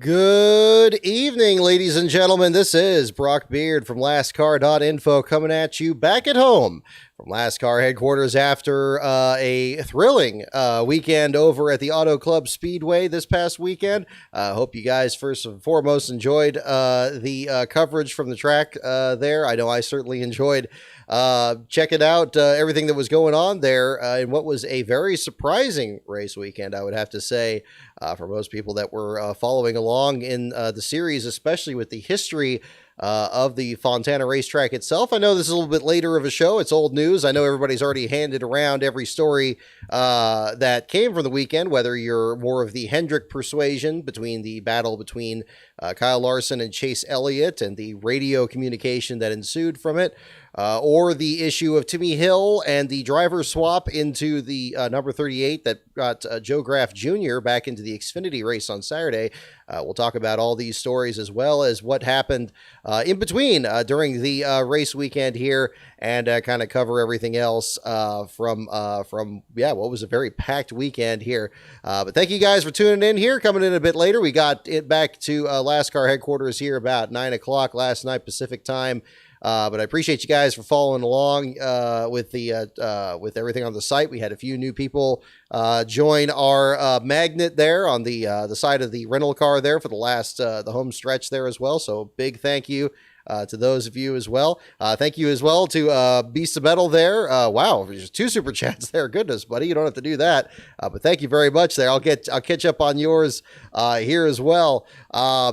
Good evening, ladies and gentlemen. This is Brock Beard from LastCar.info coming at you back at home from LastCar headquarters after a thrilling weekend over at the Auto Club Speedway this past weekend. Hope you guys first and foremost enjoyed the coverage from the track there. I know I certainly enjoyed checking out everything that was going on there in what was a very surprising race weekend, I would have to say, for most people that were following along in the series, especially with the history of the Fontana racetrack itself. I know this is a little bit later of a show. It's old news. I know everybody's already handed around every story that came from the weekend, whether you're more of the Hendrick persuasion between the battle between Kyle Larson and Chase Elliott and the radio communication that ensued from it, or the issue of Timmy Hill and the driver swap into the number 38 that got Joe Graff Jr. back into the Xfinity race on Saturday. We'll talk about all these stories as well as what happened in between during the race weekend here, and kind of cover everything else from what was a very packed weekend here. But thank you guys for tuning in here. Coming in a bit later, we got it back to LastCar headquarters here about 9 o'clock last night Pacific time. But I appreciate you guys for following along with with everything on the site. We had a few new people join our magnet there on the side of the rental car there for the last the home stretch there as well. So big thank you to those of you as well. Thank you as well to Beast of Metal there. Wow, there's 2 super chats there. Goodness, buddy, you don't have to do that. But thank you very much there. I'll catch up on yours here as well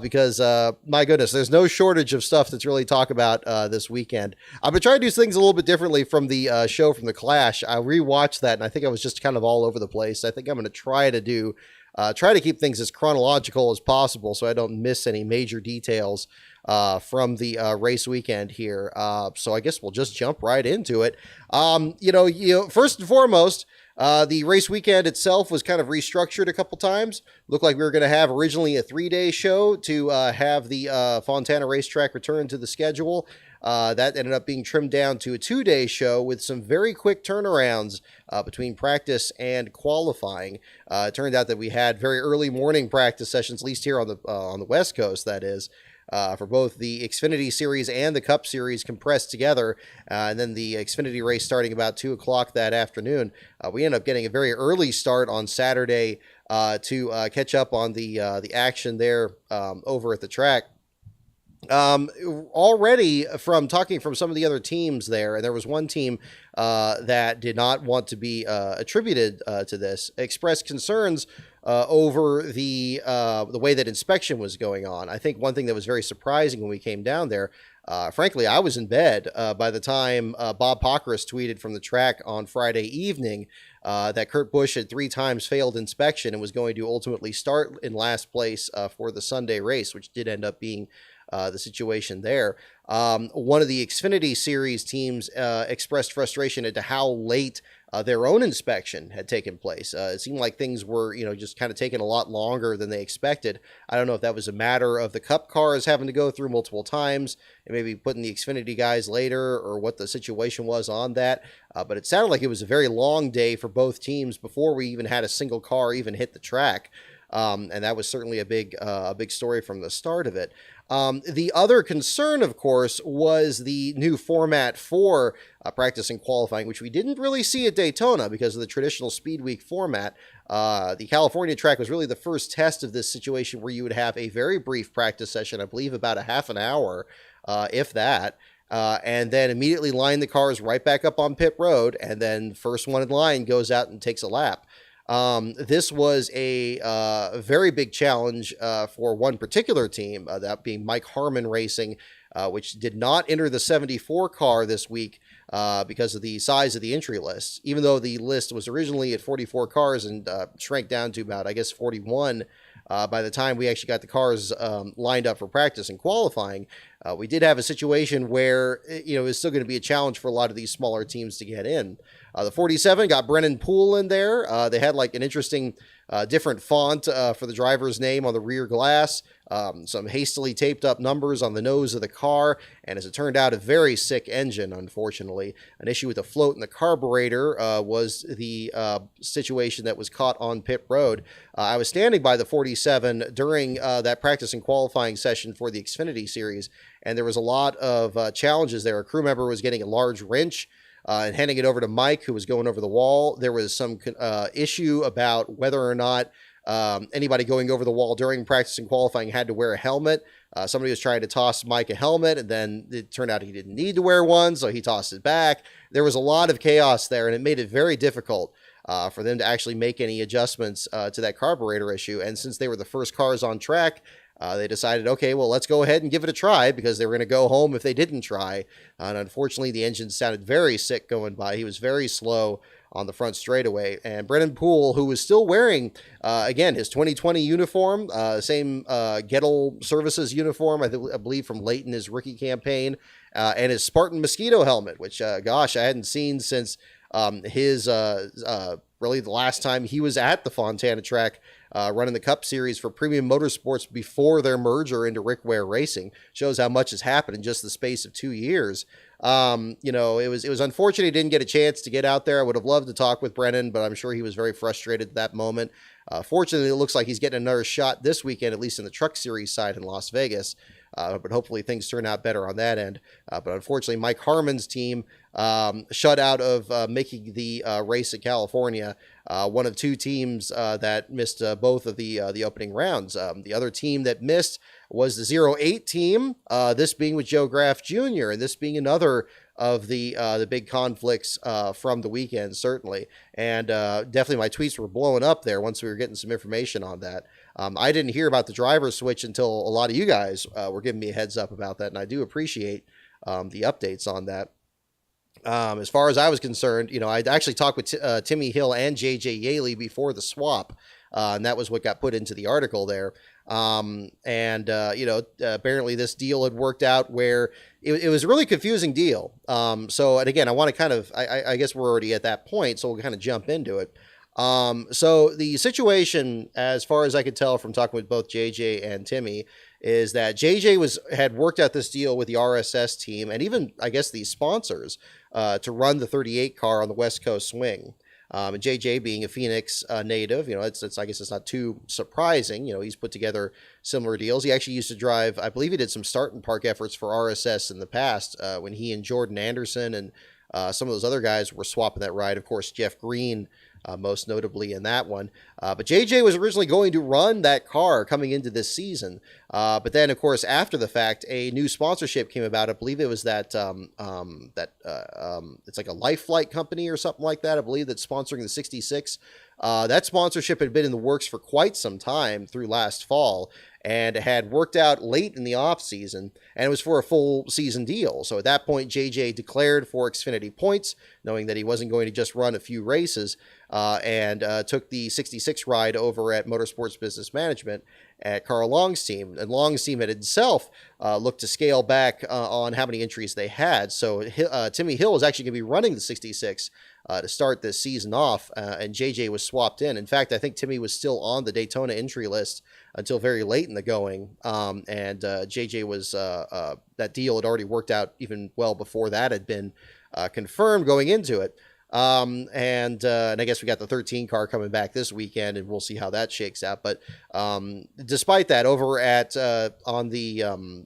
because my goodness, there's no shortage of stuff to really talk about this weekend. I'm gonna try to do things a little bit differently from the show from the Clash. I rewatched that and I think I was just kind of all over the place. I think I'm gonna try to keep things as chronological as possible so I don't miss any major details from the race weekend here. So I guess we'll just jump right into it. First and foremost, the race weekend itself was kind of restructured a couple times. Looked like we were going to have originally a 3-day show to have the Fontana racetrack return to the schedule. That ended up being trimmed down to a 2-day show with some very quick turnarounds between practice and qualifying. It turned out that we had very early morning practice sessions, at least here on the West Coast, that is, for both the Xfinity Series and the Cup Series compressed together, and then the Xfinity race starting about 2 o'clock that afternoon. We ended up getting a very early start on Saturday to catch up on the action there over at the track. Already from talking from some of the other teams there, and there was one team that did not want to be attributed to this, expressed concerns over the way that inspection was going on. I think one thing that was very surprising when we came down there, frankly, I was in bed by the time Bob Pockrass tweeted from the track on Friday evening that Kurt Busch had 3 times failed inspection and was going to ultimately start in last place for the Sunday race, which did end up being the situation there. One of the Xfinity Series teams expressed frustration as to how late their own inspection had taken place. It seemed like things were, just kind of taking a lot longer than they expected. I don't know if that was a matter of the Cup cars having to go through multiple times and maybe putting the Xfinity guys later, or what the situation was on that. But it sounded like it was a very long day for both teams before we even had a single car even hit the track. And that was certainly a big story from the start of it. The other concern, of course, was the new format for practice and qualifying, which we didn't really see at Daytona because of the traditional Speed Week format. The California track was really the first test of this situation where you would have a very brief practice session, I believe about a half an hour, if that, and then immediately line the cars right back up on pit road, and then first one in line goes out and takes a lap. This was a very big challenge for one particular team, that being Mike Harmon Racing, which did not enter the 74 car this week because of the size of the entry list, even though the list was originally at 44 cars and shrank down to about, 41 by the time we actually got the cars lined up for practice and qualifying. we did have a situation where, it's still going to be a challenge for a lot of these smaller teams to get in. The 47 got Brennan Poole in there. They had like an interesting different font for the driver's name on the rear glass, some hastily taped up numbers on the nose of the car, and as it turned out, a very sick engine, unfortunately. An issue with the float in the carburetor was the situation that was caught on pit road. I was standing by the 47 during that practice and qualifying session for the Xfinity Series, and there was a lot of challenges there. A crew member was getting a large wrench and handing it over to Mike, who was going over the wall. There was some issue about whether or not anybody going over the wall during practice and qualifying had to wear a helmet. Somebody was trying to toss Mike a helmet, and then it turned out he didn't need to wear one, so he tossed it back. There was a lot of chaos there, and it made it very difficult for them to actually make any adjustments to that carburetor issue. And since they were the first cars on track, they decided, okay, well, let's go ahead and give it a try, because they were going to go home if they didn't try. And unfortunately, the engine sounded very sick going by. He was very slow on the front straightaway. And Brennan Poole, who was still wearing, again, his 2020 uniform, same Gettle Services uniform, I believe from late in his rookie campaign, and his Spartan Mosquito helmet, which, gosh, I hadn't seen since his really the last time he was at the Fontana track running the Cup Series for Premium Motorsports before their merger into Rick Ware Racing. Shows how much has happened in just the space of 2 years. It was unfortunate he didn't get a chance to get out there. I would have loved to talk with Brennan, but I'm sure he was very frustrated at that moment. Fortunately, it looks like he's getting another shot this weekend, at least in the Truck Series side in Las Vegas. But hopefully things turn out better on that end. But unfortunately, Mike Harmon's team shut out of making the race at California. One of two teams that missed both of the opening rounds. The other team that missed was the 08 team, this being with Joe Graf Jr., and this being another of the big conflicts from the weekend, certainly. And definitely my tweets were blowing up there once we were getting some information on that. I didn't hear about the driver switch until a lot of you guys were giving me a heads up about that, and I do appreciate the updates on that. As far as I was concerned, I'd actually talked with Timmy Hill and JJ Yaley before the swap, and that was what got put into the article there. Apparently this deal had worked out where it was a really confusing deal. And again, I want to kind of, I guess we're already at that point, so we'll kind of jump into it. So the situation, as far as I could tell from talking with both JJ and Timmy, is that JJ had worked out this deal with the RSS team and even, I guess, the sponsors to run the 38 car on the West Coast swing. And JJ being a Phoenix native, I guess it's not too surprising. He's put together similar deals. He actually used to drive, I believe he did some start and park efforts for RSS in the past when he and Jordan Anderson and some of those other guys were swapping that ride. Of course, Jeff Green, most notably in that one. But JJ was originally going to run that car coming into this season. But then, of course, after the fact, a new sponsorship came about. I believe it was that it's like a Life Flight company or something like that. I believe that's sponsoring the 66. That sponsorship had been in the works for quite some time through last fall, and had worked out late in the off season, and it was for a full season deal. So at that point, JJ declared for Xfinity points, knowing that he wasn't going to just run a few races, and took the 66 ride over at Motorsports Business Management at Carl Long's team. And Long's team had itself looked to scale back on how many entries they had. So Timmy Hill was actually going to be running the 66 to start this season off, and JJ was swapped in. In fact, I think Timmy was still on the Daytona entry list until very late in the going, and JJ was, that deal had already worked out even well before that had been confirmed going into it. And I guess we got the 13 car coming back this weekend, and we'll see how that shakes out. But despite that, over at on the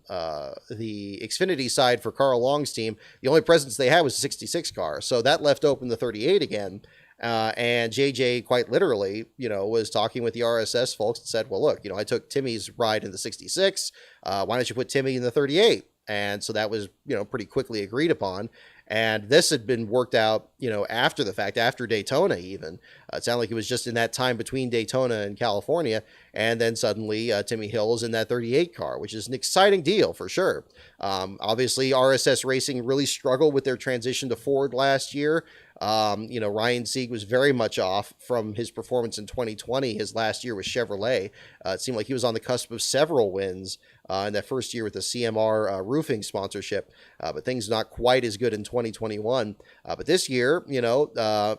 Xfinity side for Carl Long's team, the only presence they had was a 66 car, so that left open the 38 again. And JJ quite literally, was talking with the RSS folks and said, well, look, I took Timmy's ride in the 66. Why don't you put Timmy in the 38? And so that was, pretty quickly agreed upon. And this had been worked out, after the fact, after Daytona even. It sounded like it was just in that time between Daytona and California. And then suddenly Timmy Hill is in that 38 car, which is an exciting deal for sure. Obviously, RSS Racing really struggled with their transition to Ford last year. Ryan Sieg was very much off from his performance in 2020. His last year with Chevrolet. It seemed like he was on the cusp of several wins in that first year with the CMR roofing sponsorship, but things not quite as good in 2021. But this year,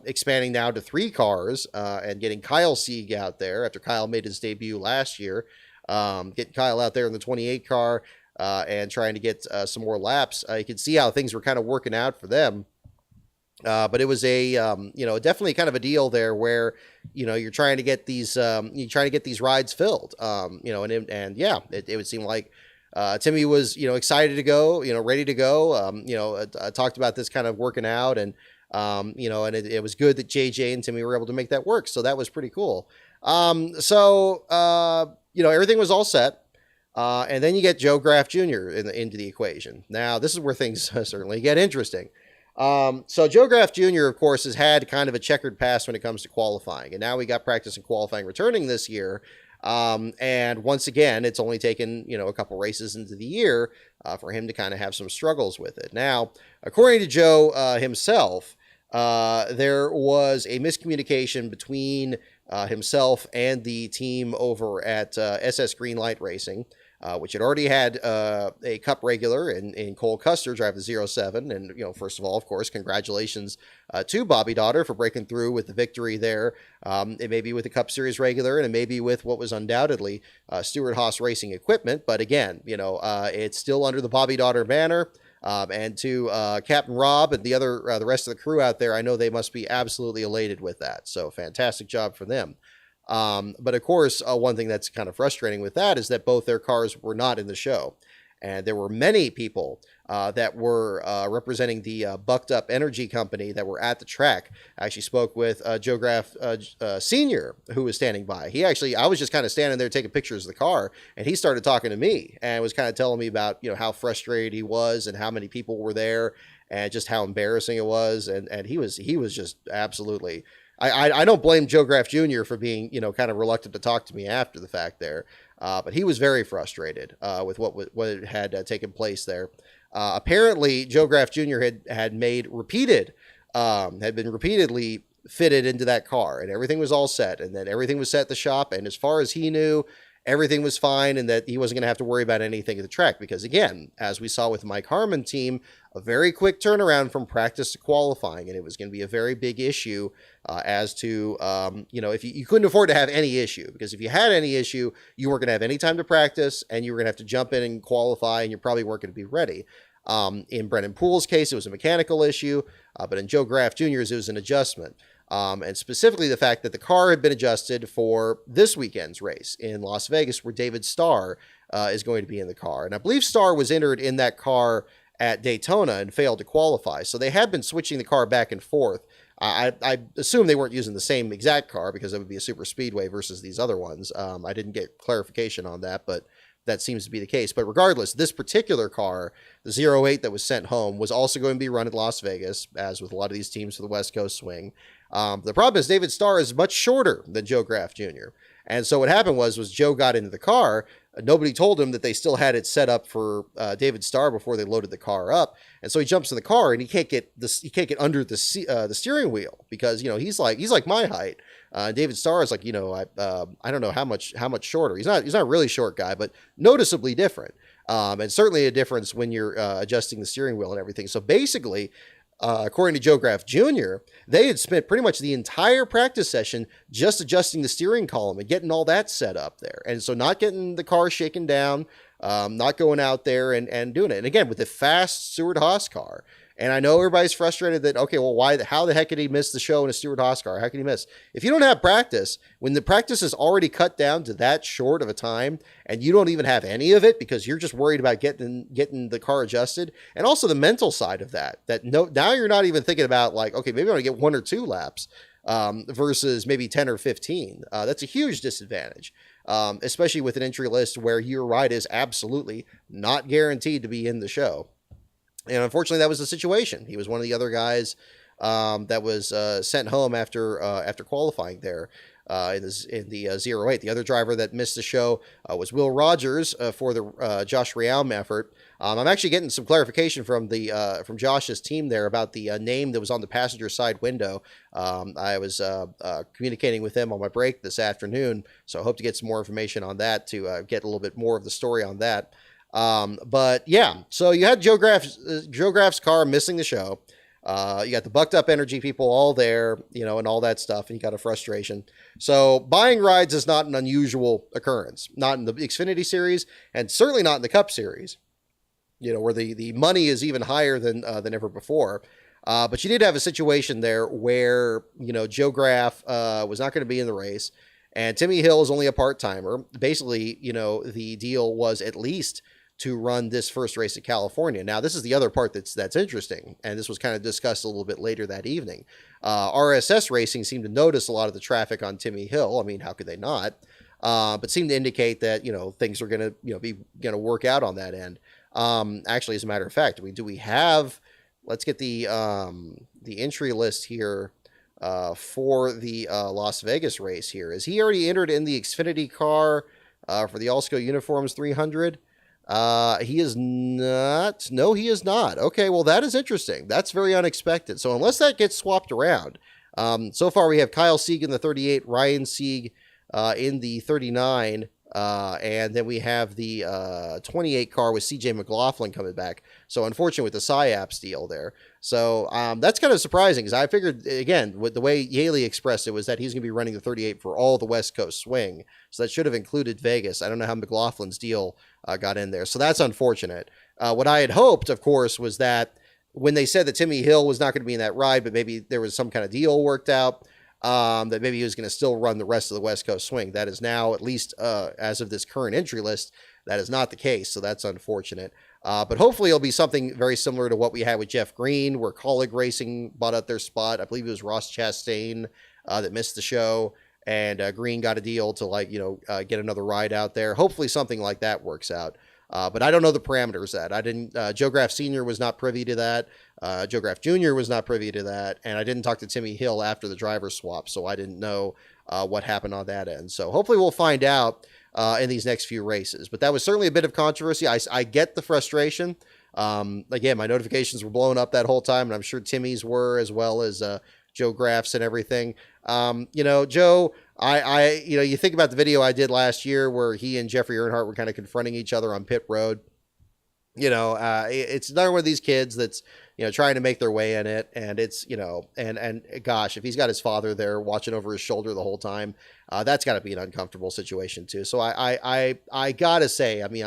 expanding now to 3 cars and getting Kyle Sieg out there after Kyle made his debut last year, getting Kyle out there in the 28 car and trying to get some more laps. You can see how things were kind of working out for them. But it was definitely kind of a deal there where, you're trying to get these rides filled, it would seem like Timmy was, excited to go, ready to go. I talked about this kind of working out and it was good that JJ and Timmy were able to make that work. So that was pretty cool. Everything was all set. And then you get Joe Graf Jr. into the equation. Now, this is where things certainly get interesting. So Joe Graf Jr., of course, has had kind of a checkered past when it comes to qualifying. And now we got practice and qualifying returning this year. And once again, it's only taken, a couple races into the year for him to kind of have some struggles with it. Now, according to Joe himself, there was a miscommunication between himself and the team over at SS Greenlight Racing, which had already had a Cup regular in Cole Custer drive the 07. And, first of all, of course, congratulations to Bobby Daughter for breaking through with the victory there. It may be with the Cup Series regular, and it may be with what was undoubtedly Stewart-Haas Racing equipment. But again, it's still under the Bobby Daughter banner. And to Captain Rob and the rest of the crew out there, I know they must be absolutely elated with that. So fantastic job for them. But of course, one thing that's kind of frustrating with that is that both their cars were not in the show. And there were many people that were representing the Bucked Up Energy Company that were at the track. I actually spoke with Joe Graf Sr., who was standing by. I was just kind of standing there taking pictures of the car, and he started talking to me and was kind of telling me about, how frustrated he was and how many people were there and just how embarrassing it was. And he was just absolutely... I don't blame Joe Graf Jr. for being, kind of reluctant to talk to me after the fact there. But he was very frustrated with what had taken place there. Apparently, Joe Graf Jr. had been repeatedly fitted into that car, and everything was all set, and then everything was set at the shop, and as far as he knew, everything was fine, and that he wasn't going to have to worry about anything at the track, because again, as we saw with Mike Harmon team, a very quick turnaround from practice to qualifying, and it was going to be a very big issue as to, if you couldn't afford to have any issue, because if you had any issue, you weren't going to have any time to practice, and you were going to have to jump in and qualify, and you probably weren't going to be ready. In Brennan Poole's case, it was a mechanical issue, but in Joe Graf Jr.'s, it was an adjustment. And specifically the fact that the car had been adjusted for this weekend's race in Las Vegas, where David Starr is going to be in the car. And I believe Starr was entered in that car at Daytona and failed to qualify. So they had been switching the car back and forth. I assume they weren't using the same exact car because it would be a super speedway versus these other ones. I didn't get clarification on that, but that seems to be the case. But regardless, this particular car, the 08 that was sent home, was also going to be run at Las Vegas, as with a lot of these teams for the West Coast swing. The problem is David Starr is much shorter than Joe Graf Jr. And so what happened was Joe got into the car. Nobody told him that they still had it set up for David Starr before they loaded the car up. And so he jumps in the car and he can't get under the steering wheel because, he's like my height. David Starr is like, I don't know how much shorter. He's not a really short guy, but noticeably different. And certainly a difference when you're adjusting the steering wheel and everything. So basically, according to Joe Graf Jr., they had spent pretty much the entire practice session just adjusting the steering column and getting all that set up there. And so not getting the car shaken down, not going out there and doing it. And again, with the fast Stewart-Haas car. And I know everybody's frustrated that, okay, well, how the heck did he miss the show in a Stewart-Haas car? How can he miss? If you don't have practice, when the practice is already cut down to that short of a time, and you don't even have any of it because you're just worried about getting the car adjusted, and also the mental side of that now you're not even thinking about like, okay, maybe I'm going to get 1 or 2 laps versus maybe 10 or 15. That's a huge disadvantage, especially with an entry list where your ride is absolutely not guaranteed to be in the show. And unfortunately, that was the situation. He was one of the other guys that was sent home after qualifying there. in the 08. The other driver that missed the show was Will Rogers for the Josh Realm effort. I'm actually getting some clarification from from Josh's team there about the name that was on the passenger side window. I was communicating with them on my break this afternoon, so I hope to get some more information on that to get a little bit more of the story on that. But yeah, so you had Joe Graff's car missing the show. You got the Bucked Up Energy people all there, and all that stuff, and you got a frustration. So buying rides is not an unusual occurrence, not in the Xfinity Series, and certainly not in the Cup Series, where the money is even higher than ever before. But you did have a situation there where, Joe Graff was not going to be in the race, and Timmy Hill is only a part-timer. Basically, the deal was at least to run this first race at California. Now, this is the other part that's interesting, and this was kind of discussed a little bit later that evening. RSS Racing seemed to notice a lot of the traffic on Timmy Hill. I mean, how could they not? But seemed to indicate that, things are going to be work out on that end. Actually, as a matter of fact, do we have, let's get the entry list here for the Las Vegas race here. Is he already entered in the Xfinity car for the Allsco Uniforms 300? He is not. No, he is not. Okay, well, that is interesting. That's very unexpected. So unless that gets swapped around, so far we have Kyle Sieg in the 38, Ryan Sieg in the 39, and then we have the 28 car with CJ McLaughlin coming back. So unfortunate with the SciAps deal there. So that's kind of surprising because I figured, again, with the way Yaley expressed it was that he's going to be running the 38 for all the West Coast swing. So that should have included Vegas. I don't know how McLaughlin's deal got in there. So that's unfortunate. What I had hoped, of course, was that when they said that Timmy Hill was not going to be in that ride, but maybe there was some kind of deal worked out, that maybe he was going to still run the rest of the West Coast swing. That is now, at least as of this current entry list, that is not the case. So that's unfortunate. But hopefully it'll be something very similar to what we had with Jeff Green, where Colleague Racing bought out their spot. I believe it was Ross Chastain that missed the show, and Green got a deal to get another ride out there. Hopefully something like that works out. But I don't know the parameters of that. I didn't. Joe Graff Sr. was not privy to that. Joe Graff Jr. was not privy to that, and I didn't talk to Timmy Hill after the driver swap, so I didn't know what happened on that end. So hopefully we'll find out in these next few races. But that was certainly a bit of controversy. I get the frustration. Again, my notifications were blowing up that whole time, and I'm sure Timmy's were, as well as Joe Graff's and everything. Joe, you think about the video I did last year where he and Jeffrey Earnhardt were kind of confronting each other on pit road. It's another one of these kids that's, trying to make their way in it. And it's, and gosh, if he's got his father there watching over his shoulder the whole time, that's got to be an uncomfortable situation too. So I gotta say, I mean,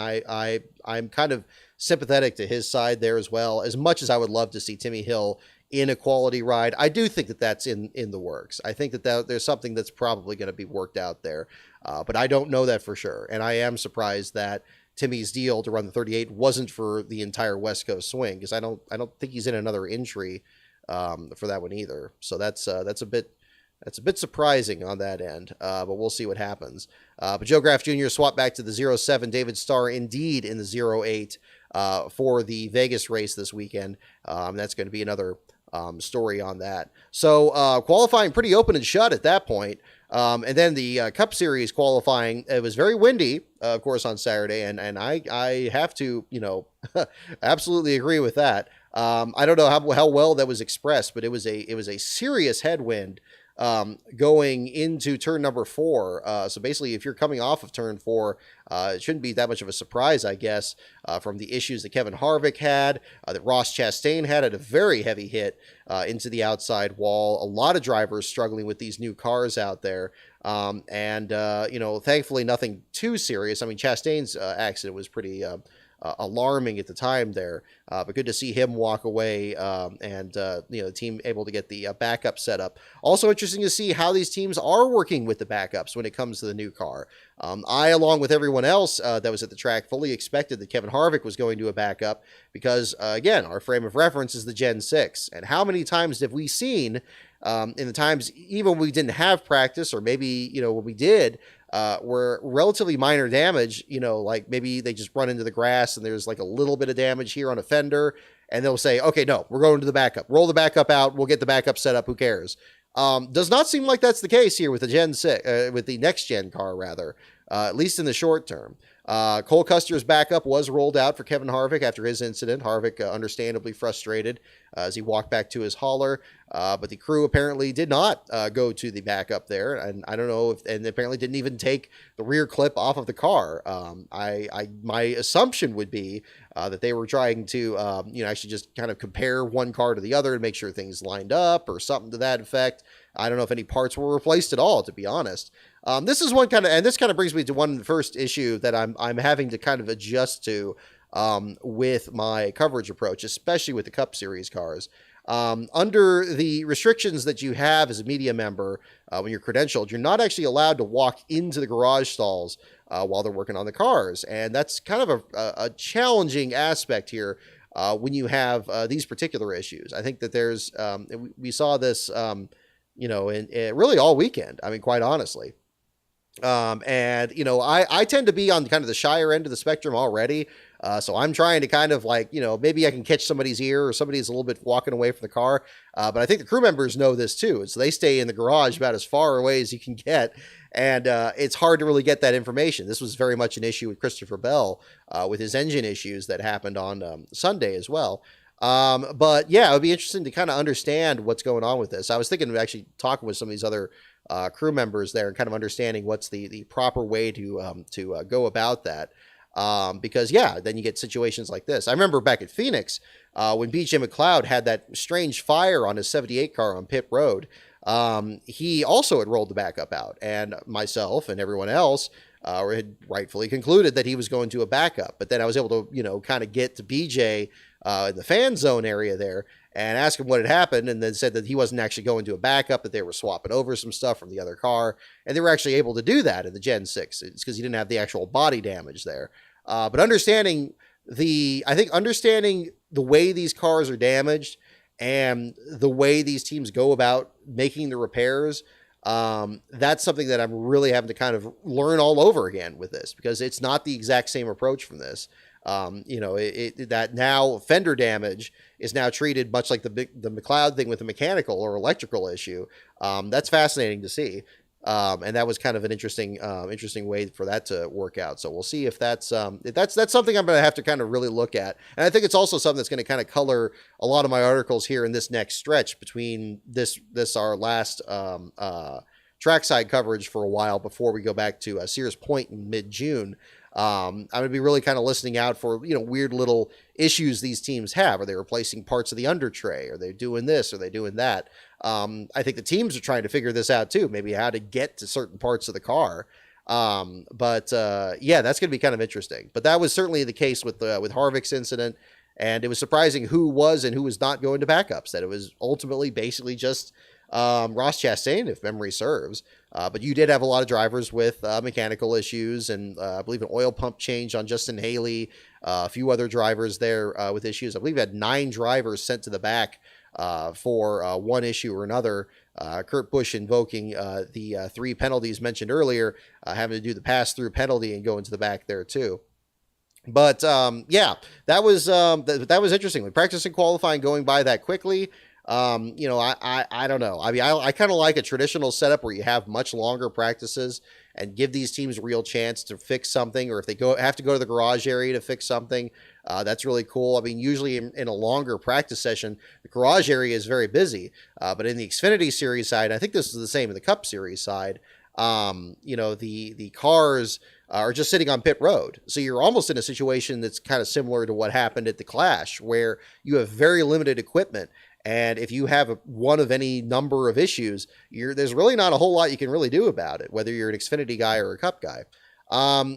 I'm kind of sympathetic to his side there as well. As much as I would love to see Timmy Hill in a quality ride, I do think that that's in the works. I think that there's something that's probably going to be worked out there, but I don't know that for sure. And I am surprised that Timmy's deal to run the 38 wasn't for the entire West Coast swing, because I don't think he's in another entry for that one either. So that's a bit surprising on that end, but we'll see what happens. But Joe Graff Jr. swapped back to the 07. David Starr indeed in the 08 for the Vegas race this weekend. That's going to be another story on that. So qualifying pretty open and shut at that point. And then the Cup Series qualifying, it was very windy, of course, on Saturday. And I have to, absolutely agree with that. I don't know how well that was expressed, but it was a serious headwind going into turn number 4. So basically, if you're coming off of turn 4, it shouldn't be that much of a surprise, I guess, from the issues that Kevin Harvick had, that Ross Chastain had a very heavy hit into the outside wall. A lot of drivers struggling with these new cars out there. Thankfully nothing too serious. I mean, Chastain's accident was pretty alarming at the time there, but good to see him walk away, and the team able to get the backup set up. Also interesting to see how these teams are working with the backups when it comes to the new car. I, along with everyone else that was at the track, fully expected that Kevin Harvick was going to a backup because, again, our frame of reference is the Gen 6. And how many times have we seen in the times, even when we didn't have practice, or maybe, when we did, were relatively minor damage, like maybe they just run into the grass and there's like a little bit of damage here on a fender, and they'll say, okay, no, we're going to the backup. Roll the backup out. We'll get the backup set up. Who cares? Does not seem like that's the case here with the Gen 6, with the next gen car, rather, at least in the short term. Cole Custer's backup was rolled out for Kevin Harvick after his incident. Harvick understandably frustrated as he walked back to his hauler, but the crew apparently did not go to the backup there, and I don't know if, and apparently didn't even take the rear clip off of the car. My assumption would be that they were trying to, actually just kind of compare one car to the other and make sure things lined up or something to that effect. I don't know if any parts were replaced at all, to be honest. This is one kind of, and this kind of brings me to one first issue that I'm having to kind of adjust to with my coverage approach, especially with the Cup Series cars. Under the restrictions that you have as a media member when you're credentialed, you're not actually allowed to walk into the garage stalls while they're working on the cars, and that's kind of a challenging aspect here when you have these particular issues. I think that there's we saw this. In really all weekend. I mean, quite honestly. I tend to be on kind of the shyer end of the spectrum already. So I'm trying to kind of like, maybe I can catch somebody's ear or somebody's a little bit walking away from the car. But I think the crew members know this too. So they stay in the garage about as far away as you can get. And it's hard to really get that information. This was very much an issue with Christopher Bell with his engine issues that happened on Sunday as well. But yeah, it would be interesting to kind of understand what's going on with this. I was thinking of actually talking with some of these other crew members there and kind of understanding what's the proper way to go about that. Because yeah, then you get situations like this. I remember back at Phoenix when BJ McLeod had that strange fire on his 78 car on pit road. He also had rolled the backup out, and myself and everyone else had rightfully concluded that he was going to a backup. But then I was able to, kind of get to BJ in the fan zone area there and ask him what had happened, and then said that he wasn't actually going to a backup, that they were swapping over some stuff from the other car, and they were actually able to do that in the Gen 6. It's because he didn't have the actual body damage there. But understanding the way these cars are damaged and the way these teams go about making the repairs, that's something that I'm really having to kind of learn all over again with this, because it's not the exact same approach from this. That now fender damage is now treated much like the McLeod thing with the mechanical or electrical issue. That's fascinating to see. And that was kind of an interesting way for that to work out. So we'll see if that's something I'm going to have to kind of really look at. And I think it's also something that's going to kind of color a lot of my articles here in this next stretch between this our last trackside coverage for a while before we go back to Sears Point in mid-June. I'm going to be really kind of listening out for, weird little issues these teams have. Are they replacing parts of the under tray? Are they doing this? Are they doing that? I think the teams are trying to figure this out too, maybe how to get to certain parts of the car. That's going to be kind of interesting. But that was certainly the case with Harvick's incident. And it was surprising who was and who was not going to backups, that it was ultimately basically just Ross Chastain, if memory serves. But you did have a lot of drivers with mechanical issues, and I believe an oil pump change on Justin Haley, a few other drivers there with issues. I believe we had 9 drivers sent to the back for one issue or another. Kurt Busch invoking the 3 penalties mentioned earlier, having to do the pass-through penalty and go into the back there too. But that was interesting. With practice and qualifying going by that quickly. I don't know. I mean, I kind of like a traditional setup where you have much longer practices and give these teams a real chance to fix something, or if they have to go to the garage area to fix something, that's really cool. I mean, usually in a longer practice session, the garage area is very busy, but in the Xfinity Series side, I think this is the same in the Cup Series side. The cars are just sitting on pit road. So you're almost in a situation that's kind of similar to what happened at the Clash, where you have very limited equipment. And if you have one of any number of issues, there's really not a whole lot you can really do about it, whether you're an Xfinity guy or a Cup guy.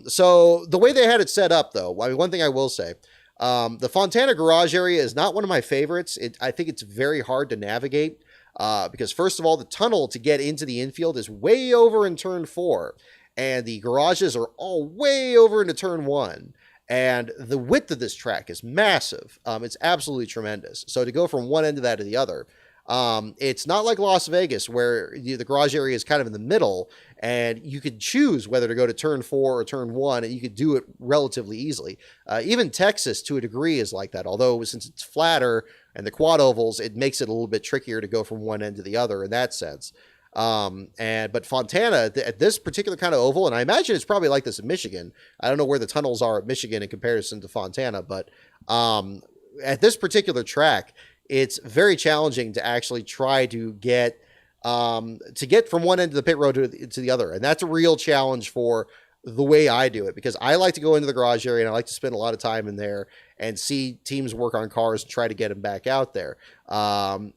So the way they had it set up, though, I mean, one thing I will say, the Fontana garage area is not one of my favorites. I think it's very hard to navigate because, first of all, the tunnel to get into the infield is way over in turn 4, and the garages are all way over into turn 1. And the width of this track is massive. It's absolutely tremendous. So to go from one end of that to the other, It's not like Las Vegas where the garage area is kind of in the middle and you could choose whether to go to turn 4 or turn 1, and you could do it relatively easily. Even Texas, to a degree, is like that, although since it's flatter and the quad ovals, it makes it a little bit trickier to go from one end to the other in that sense. But Fontana at this particular kind of oval, and I imagine it's probably like this in Michigan. I don't know where the tunnels are at Michigan in comparison to Fontana, but at this particular track, it's very challenging to actually try to get from one end of the pit road to the other. And that's a real challenge for the way I do it, because I like to go into the garage area and I like to spend a lot of time in there and see teams work on cars and try to get them back out there. In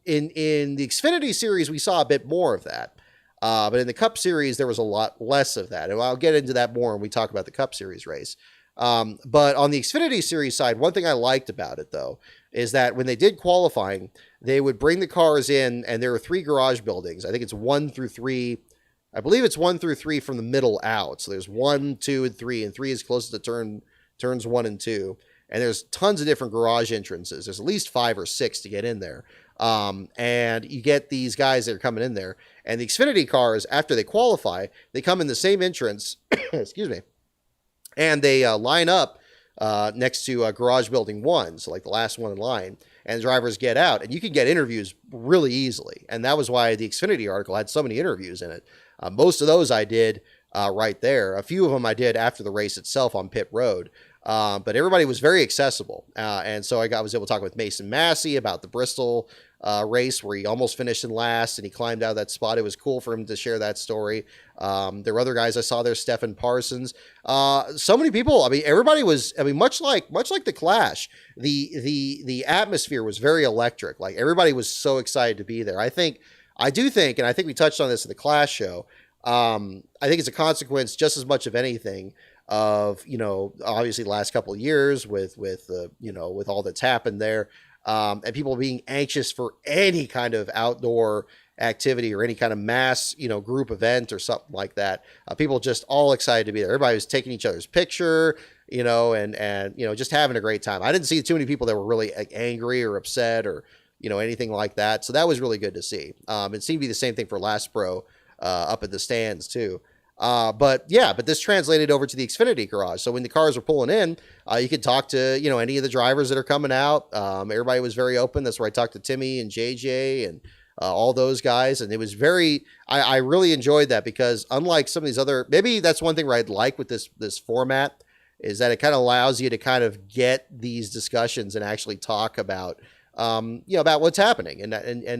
the Xfinity Series, we saw a bit more of that. But in the Cup Series, there was a lot less of that. And I'll get into that more when we talk about the Cup Series race. But on the Xfinity Series side, one thing I liked about it, though, is that when they did qualifying, they would bring the cars in, and there were 3 garage buildings. I think it's 1 through 3. I believe it's 1 through 3 from the middle out. So there's 1, 2, and 3, and 3 is closest to turns 1 and 2. And there's tons of different garage entrances. There's at least 5 or 6 to get in there. And you get these guys that are coming in there. And the Xfinity cars, after they qualify, they come in the same entrance, excuse me, and they line up next to garage building 1, so like the last one in line, and the drivers get out, and you can get interviews really easily. And that was why the Xfinity article had so many interviews in it. Most of those I did right there. A few of them I did after the race itself on pit road. But everybody was very accessible. And so I was able to talk with Mason Massey about the Bristol race where he almost finished in last and he climbed out of that spot. It was cool for him to share that story. There were other guys I saw there, Stephen Parsons. So many people. I mean, everybody was, much like the Clash, the atmosphere was very electric. Like, everybody was so excited to be there. I do think, and I think we touched on this in the Clash show, I think it's a consequence just as much of anything of, obviously the last couple of years with all that's happened there, and people being anxious for any kind of outdoor activity or any kind of mass, group event or something like that. People just all excited to be there. Everybody was taking each other's picture, and just having a great time. I didn't see too many people that were really angry or upset or, anything like that. So that was really good to see. It seemed to be the same thing for Last Pro up at the stands too. But this translated over to the Xfinity garage. So when the cars were pulling in, you could talk to, any of the drivers that are coming out. Everybody was very open. That's where I talked to Timmy and JJ and all those guys. And it was I really enjoyed that, because unlike some of these other, maybe that's one thing where I'd like with this format, is that it kind of allows you to kind of get these discussions and actually talk about, about what's happening, and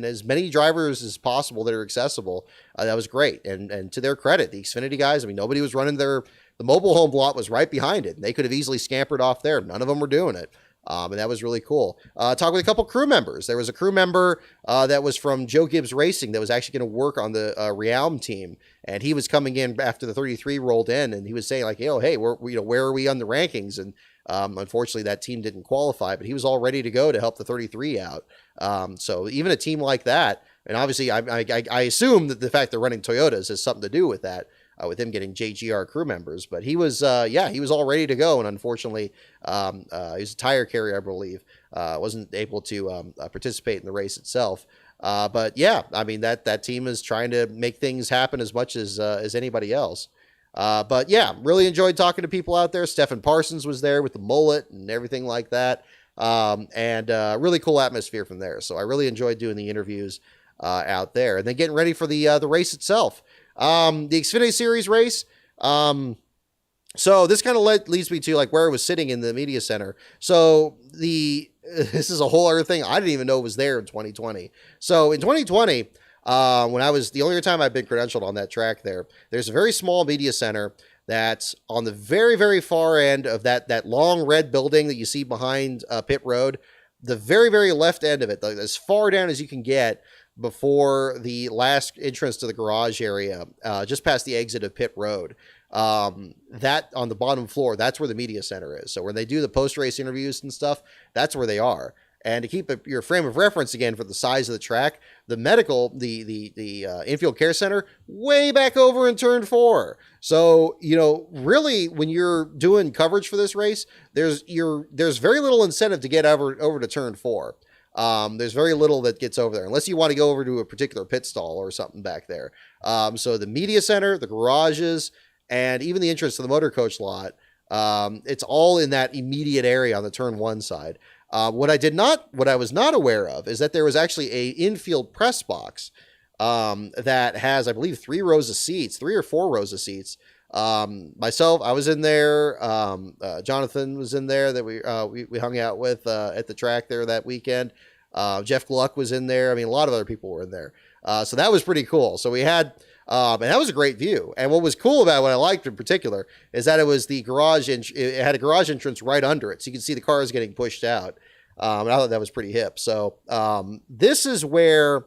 as many drivers as possible that are accessible. That was great. And to their credit, the Xfinity guys, nobody was running the mobile home lot was right behind it. And they could have easily scampered off there. None of them were doing it. And that was really cool. Talk with a couple crew members. There was a crew member that was from Joe Gibbs Racing that was actually going to work on the Realm team. And he was coming in after the 33 rolled in, and he was saying like, hey, where are we on the rankings? And unfortunately, that team didn't qualify, but he was all ready to go to help the 33 out. So even a team like that, and obviously I assume that the fact they're running Toyotas has something to do with that, with him getting JGR crew members. But he was all ready to go, and unfortunately, he was a tire carrier, I believe, wasn't able to participate in the race itself. But yeah, that team is trying to make things happen as much as anybody else. But yeah, really enjoyed talking to people out there. Stephen Parsons was there with the mullet and everything like that. And really cool atmosphere from there. So I really enjoyed doing the interviews out there, and then getting ready for the race itself. The Xfinity Series race. So this kind of leads me to like where I was sitting in the media center. So this is a whole other thing. I didn't even know it was there in 2020. So in 2020, when I was the only time I've been credentialed on that track there's a very small media center that's on the very, very far end of that long red building that you see behind pit road, the very, very left end of it, like as far down as you can get before the last entrance to the garage area, just past the exit of pit road. That on the bottom floor, that's where the media center is. So when they do the post-race interviews and stuff, that's where they are. And to keep your frame of reference again for the size of the track, the infield care center, way back over in turn 4. So, really when you're doing coverage for this race, there's very little incentive to get over to turn 4. There's very little that gets over there unless you want to go over to a particular pit stall or something back there. So the media center, the garages, and even the entrance to the motor coach lot, it's all in that immediate area on the turn one side. What I was not aware of is that there was actually a infield press box that has, I believe, 3 or 4 rows of seats. Myself, I was in there. Jonathan was in there that we hung out with at the track there that weekend. Jeff Gluck was in there. I mean, a lot of other people were in there. So that was pretty cool. So we had, and that was a great view. And what was cool about it, what I liked in particular, is that it was the garage, it had a garage entrance right under it. So you could see the cars getting pushed out. And I thought that was pretty hip. So this is where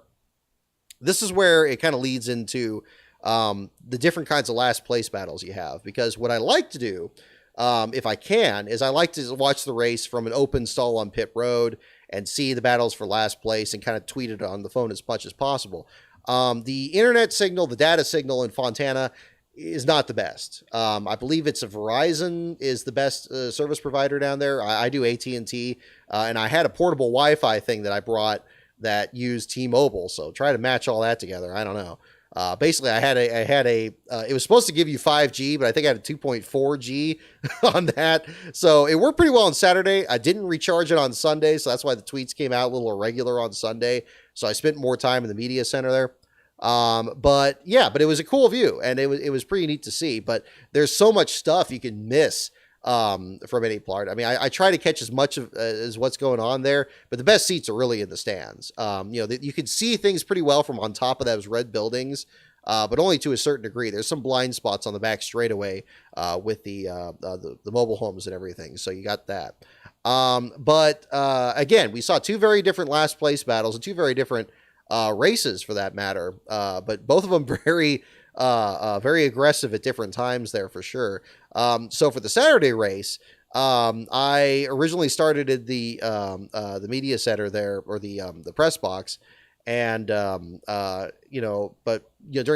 it kind of leads into the different kinds of last place battles you have. Because what I like to do, if I can, is I like to watch the race from an open stall on pit road and see the battles for last place and kind of tweet it on the phone as much as possible. The internet signal, the data signal in Fontana is not the best. I believe it's Verizon is the best service provider down there. I do AT&T, and I had a portable Wi-Fi thing that I brought that used T-Mobile. So try to match all that together. I don't know. Basically, I had a it was supposed to give you 5G, but I think I had a 2.4G on that. So it worked pretty well on Saturday. I didn't recharge it on Sunday, so that's why the tweets came out a little irregular on Sunday. So I spent more time in the media center there. But it was a cool view, and it was pretty neat to see. But there's so much stuff you can miss from any part. I mean, I try to catch as much of as what's going on there, but the best seats are really in the stands. You can see things pretty well from on top of those red buildings, but only to a certain degree. There's some blind spots on the back straightaway with the mobile homes and everything. So you got that. Again, we saw 2 very different last place battles and 2 very different races for that matter. But both of them very aggressive at different times there for sure. So for the Saturday race, I originally started at the media center there, or the press box. And, during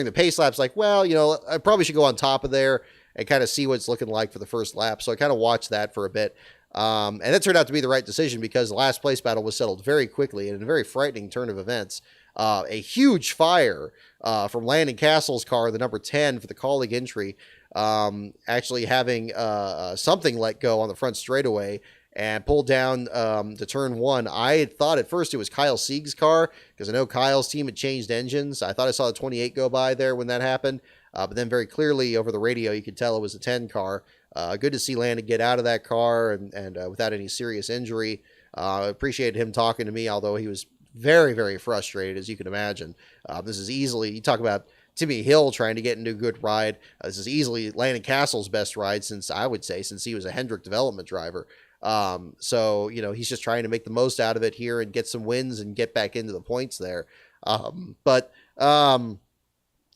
the pace laps, like, well, I probably should go on top of there and kind of see what it's looking like for the first lap. So I kind of watched that for a bit. And that turned out to be the right decision because the last place battle was settled very quickly in a very frightening turn of events. A huge fire from Landon Castle's car, the number 10 for the Kaulig entry, actually having something let go on the front straightaway and pulled down to turn 1. I had thought at first it was Kyle Sieg's car because I know Kyle's team had changed engines. I thought I saw the 28 go by there when that happened. But then very clearly over the radio, you could tell it was a 10 car. Good to see Landon get out of that car and without any serious injury. Appreciated him talking to me, although he was very, very frustrated, as you can imagine. This is easily, you talk about Timmy Hill trying to get into a good ride. This is easily Landon Castle's best ride since he was a Hendrick development driver. He's just trying to make the most out of it here and get some wins and get back into the points there.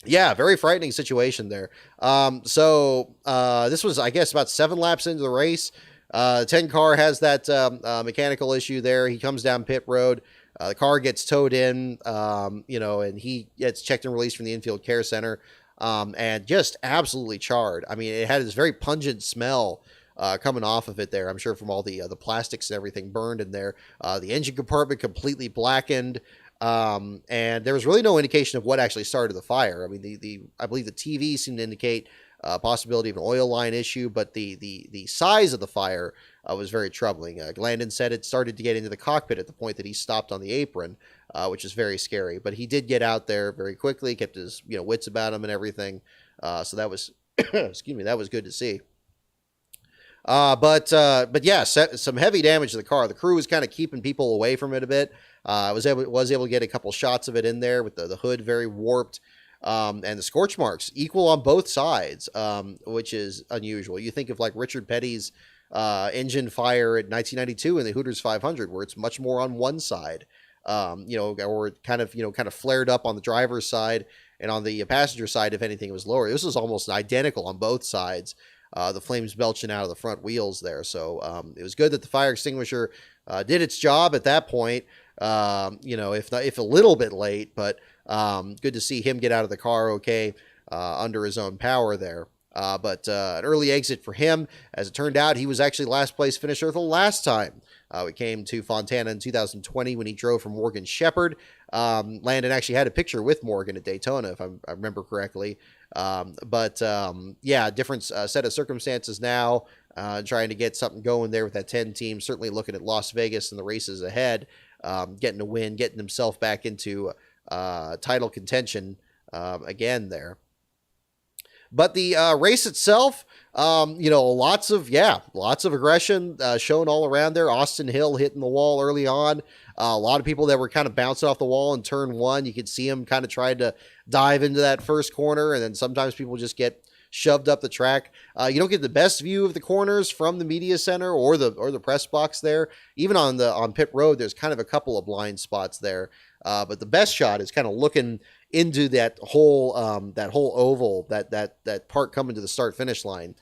Very frightening situation there. This was, I guess, about 7 laps into the race. 10 car has that mechanical issue there. He comes down pit road. The car gets towed in, and he gets checked and released from the infield care center, and just absolutely charred. I mean, it had this very pungent smell coming off of it there. I'm sure from all the plastics and everything burned in there. The engine compartment completely blackened, and there was really no indication of what actually started the fire. I mean, I believe the TV seemed to indicate possibility of an oil line issue, but the size of the fire was very troubling. Landon said it started to get into the cockpit at the point that he stopped on the apron, which is very scary. But he did get out there very quickly, kept his wits about him and everything. So that was, excuse me, that was good to see. Some heavy damage to the car. The crew was kind of keeping people away from it a bit. I was able to get a couple shots of it in there with the hood very warped. And the scorch marks equal on both sides, which is unusual. You think of like Richard Petty's engine fire at 1992 in the Hooters 500, where it's much more on one side, or kind of flared up on the driver's side, and on the passenger side, if anything, it was lower. This was almost identical on both sides. The flames belching out of the front wheels there. So it was good that the fire extinguisher did its job at that point. If a little bit late, but good to see him get out of the car okay under his own power there. An early exit for him. As it turned out, he was actually last place finisher the last time We came to Fontana in 2020 when he drove for Morgan Shepherd. Landon actually had a picture with Morgan at Daytona, if I remember correctly. Yeah, different set of circumstances now. Trying to get something going there with that 10 team. Certainly looking at Las Vegas and the races ahead. Getting a win, getting himself back into title contention again there. But the race itself, lots of aggression shown all around there. Austin Hill hitting the wall early on. A lot of people that were kind of bouncing off the wall in turn one. You could see him kind of trying to dive into that first corner, and then sometimes people just get shoved up the track. You don't get the best view of the corners from the media center or the press box there. Even on pit road, there's kind of a couple of blind spots there. But the best shot is kind of looking into that whole oval, that part coming to the start finish line.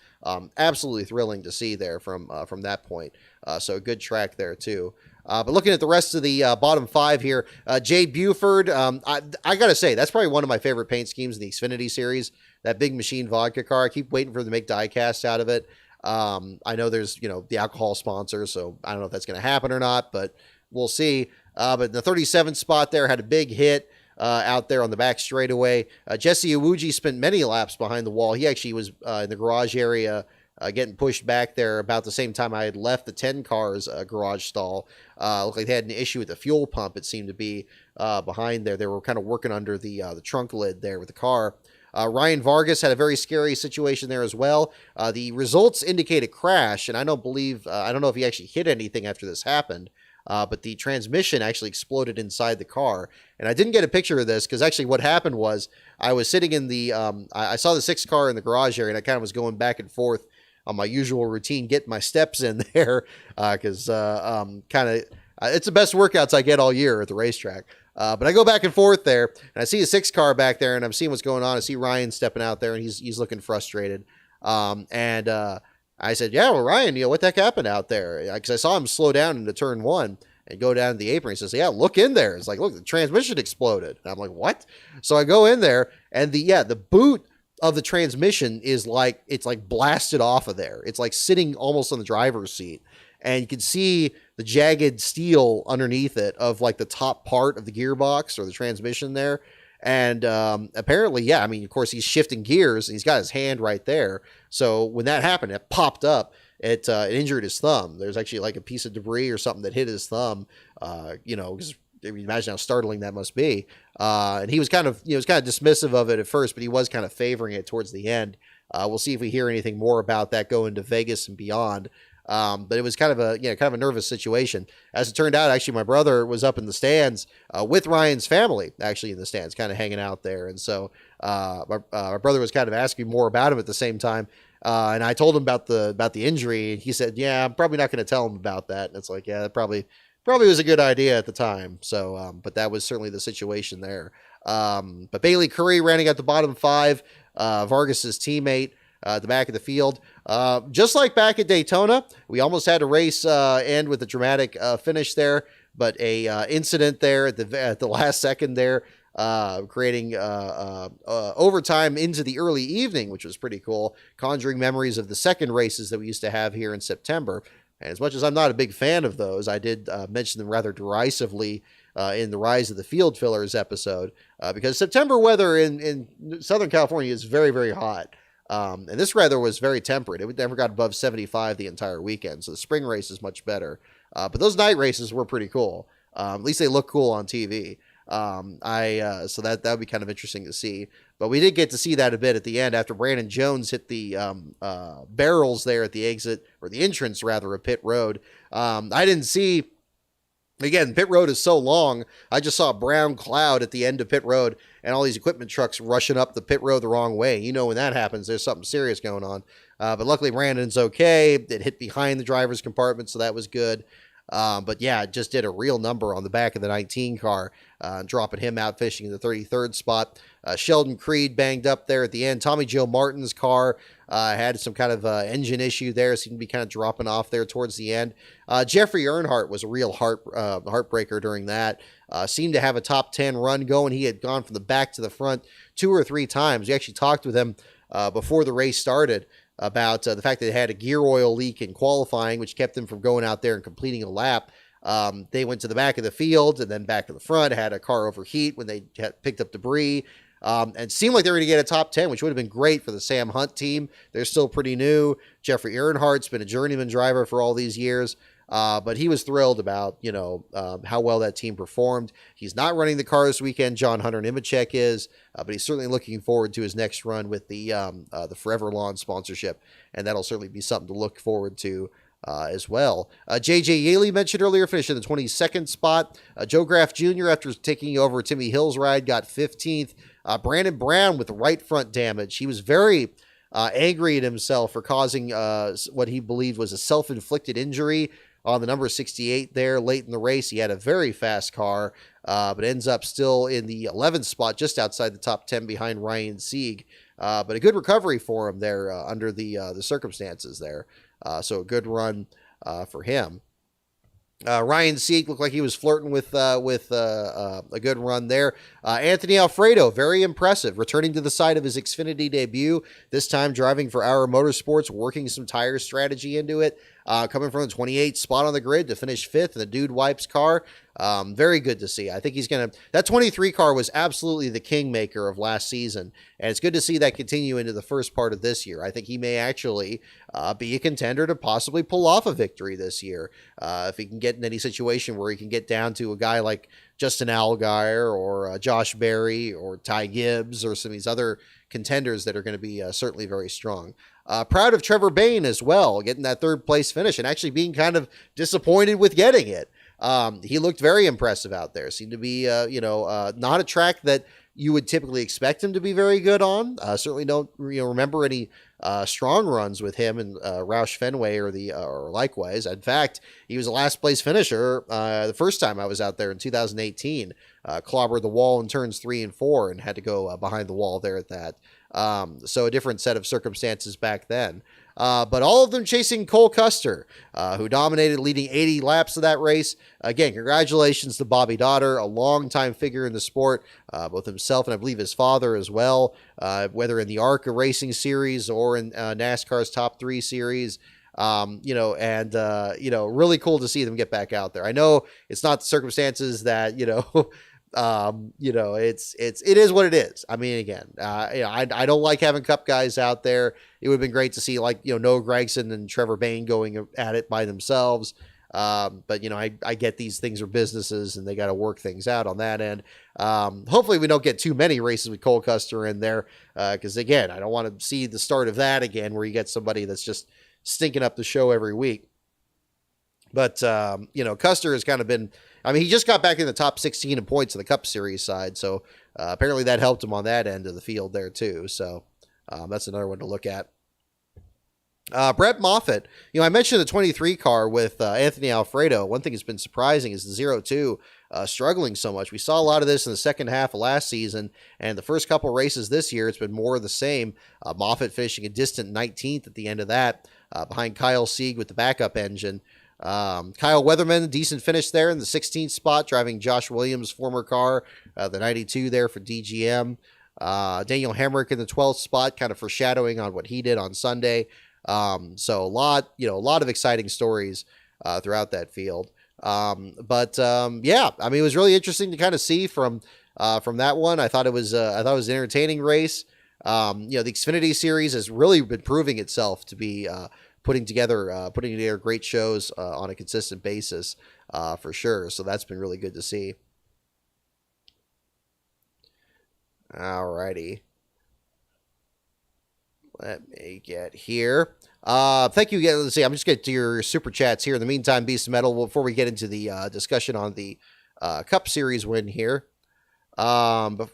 Absolutely thrilling to see there from that point. So a good track there too. But looking at the rest of the bottom five here, Jade Buford, I gotta say that's probably one of my favorite paint schemes in the Xfinity series. That Big Machine vodka car. I keep waiting for them to make die-cast out of it. I know there's the alcohol sponsor, so I don't know if that's going to happen or not, but we'll see. But the 37th spot there had a big hit out there on the back straightaway. Jesse Iwuji spent many laps behind the wall. He actually was in the garage area getting pushed back there about the same time I had left the 10 cars garage stall. Looked like they had an issue with the fuel pump, it seemed to be behind there. They were kind of working under the trunk lid there with the car. Ryan Vargas had a very scary situation there as well. The results indicate a crash, and I don't know if he actually hit anything after this happened, but the transmission actually exploded inside the car. And I didn't get a picture of this because actually what happened was I was sitting in the, I saw the 6th car in the garage area, and I kind of was going back and forth on my usual routine, getting my steps in there because it's the best workouts I get all year at the racetrack. But I go back and forth there, and I see a 6 car back there, and I'm seeing what's going on. I see Ryan stepping out there, and he's looking frustrated. I said, yeah, well, Ryan, what the heck happened out there? Because I saw him slow down into turn 1 and go down to the apron. He says, yeah, look in there. It's like, look, the transmission exploded. And I'm like, what? So I go in there, and the boot of the transmission is like, it's like blasted off of there. It's like sitting almost on the driver's seat. And you can see the jagged steel underneath it of like the top part of the gearbox or the transmission there. And apparently, of course, he's shifting gears and he's got his hand right there. So when that happened, it popped up. It injured his thumb. There's actually like a piece of debris or something that hit his thumb, because imagine how startling that must be. And he was kind of dismissive of it at first, but he was kind of favoring it towards the end. We'll see if we hear anything more about that going to Vegas and beyond. But it was kind of a nervous situation. As it turned out, actually, my brother was up in the stands with Ryan's family, actually in the stands, kind of hanging out there. And so my brother was kind of asking more about him at the same time. And I told him about the injury. He said, "Yeah, I'm probably not going to tell him about that." And it's like, yeah, that probably was a good idea at the time. So, but that was certainly the situation there. But Bailey Curry running at the bottom 5, Vargas's teammate. At the back of the field. Just like back at Daytona, we almost had a race end with a dramatic finish there, but a incident there at the last second there, creating overtime into the early evening, which was pretty cool, conjuring memories of the second races that we used to have here in September. And as much as I'm not a big fan of those, I did mention them rather derisively in the Rise of the Field Fillers episode, because September weather in Southern California is very, very hot. And this weather was very temperate. It never got above 75 the entire weekend. So the spring race is much better. But those night races were pretty cool. At least they look cool on TV. So that would be kind of interesting to see. But we did get to see that a bit at the end after Brandon Jones hit the barrels there at the exit, or the entrance rather, of pit road. I didn't see. Again, pit road is so long. I just saw a brown cloud at the end of pit road and all these equipment trucks rushing up the pit road the wrong way. When that happens, there's something serious going on. But luckily, Brandon's okay. It hit behind the driver's compartment, so that was good. But yeah, it just did a real number on the back of the 19 car, dropping him out fishing in the 33rd spot. Sheldon Creed banged up there at the end. Tommy Joe Martin's car had some kind of engine issue there, seemed to be kind of dropping off there towards the end. Jeffrey Earnhardt was a real heartbreaker during that. Seemed to have a top 10 run going. He had gone from the back to the front 2 or 3 times. We actually talked with him before the race started. about the fact that they had a gear oil leak in qualifying, which kept them from going out there and completing a lap. They went to the back of the field and then back to the front, had a car overheat when they picked up debris. And seemed like they were going to get a top 10, which would have been great for the Sam Hunt team. They're still pretty new. Jeffrey Earnhardt's been a journeyman driver for all these years. But he was thrilled about, how well that team performed. He's not running the car this weekend. John Hunter Nemechek is, but he's certainly looking forward to his next run with the Forever Lawn sponsorship. And that'll certainly be something to look forward to as well. J.J. Yaley mentioned earlier, finished in the 22nd spot. Joe Graf Jr., after taking over Timmy Hill's ride, got 15th. Brandon Brown with the right front damage. He was very angry at himself for causing what he believed was a self-inflicted injury on the number 68 there late in the race. He had a very fast car, but ends up still in the 11th spot, just outside the top 10 behind Ryan Sieg. But a good recovery for him there under the circumstances there. So a good run for him. Ryan Sieg looked like he was flirting with a good run there. Anthony Alfredo, very impressive, returning to the side of his Xfinity debut, this time driving for Our Motorsports, working some tire strategy into it, coming from the 28th spot on the grid to finish 5th in the Dude Wipes car. Very good to see. I think he's going to, that 23 car was absolutely the kingmaker of last season, and it's good to see that continue into the first part of this year. I think he may actually be a contender to possibly pull off a victory this year. If he can get in any situation where he can get down to a guy like Justin Allgaier or Josh Berry or Ty Gibbs or some of these other contenders that are going to be certainly very strong. Proud of Trevor Bayne as well, getting that third place finish and actually being kind of disappointed with getting it. He looked very impressive out there. Seemed to be, not a track that you would typically expect him to be very good on. Certainly don't remember any strong runs with him and Roush Fenway or likewise. In fact, he was a last place finisher the first time I was out there in 2018. Clobbered the wall in turns 3 and 4 and had to go behind the wall there at that. So a different set of circumstances back then. But all of them chasing Cole Custer, who dominated, leading 80 laps of that race. Again, congratulations to Bobby Dotter, a longtime figure in the sport, both himself and I believe his father as well, whether in the ARCA Racing Series or in NASCAR's Top 3 Series. Really cool to see them get back out there. I know it's not the circumstances that, it is what it is. I mean, again, I don't like having Cup guys out there. It would have been great to see Noah Gragson and Trevor Bayne going at it by themselves. But I get these things are businesses and they got to work things out on that end. Hopefully we don't get too many races with Cole Custer in there. Cause again, I don't want to see the start of that again, where you get somebody that's just stinking up the show every week. But, Custer has kind of been, he just got back in the top 16 in points in the Cup Series side. So apparently that helped him on that end of the field there too. So that's another one to look at. Brett Moffitt, I mentioned the 23 car with Anthony Alfredo. One thing that's been surprising is the 02 struggling so much. We saw a lot of this in the second half of last season, and the first couple races this year, it's been more of the same. Moffitt finishing a distant 19th at the end of that, behind Kyle Sieg with the backup engine. Kyle Weatherman, decent finish there in the 16th spot, driving Josh Williams' former car, the 92 there for DGM. Daniel Hemrick in the 12th spot, kind of foreshadowing on what he did on Sunday. So a lot of exciting stories throughout that field. It was really interesting to kind of see from that one. I thought it was an entertaining race. The Xfinity Series has really been proving itself to be putting together great shows on a consistent basis for sure. So that's been really good to see. Alrighty. Let me get here. Thank you again. Let's see. I'm just getting to your super chats here. In the meantime, Beast of Metal, before we get into the discussion on the Cup Series win here. Bobby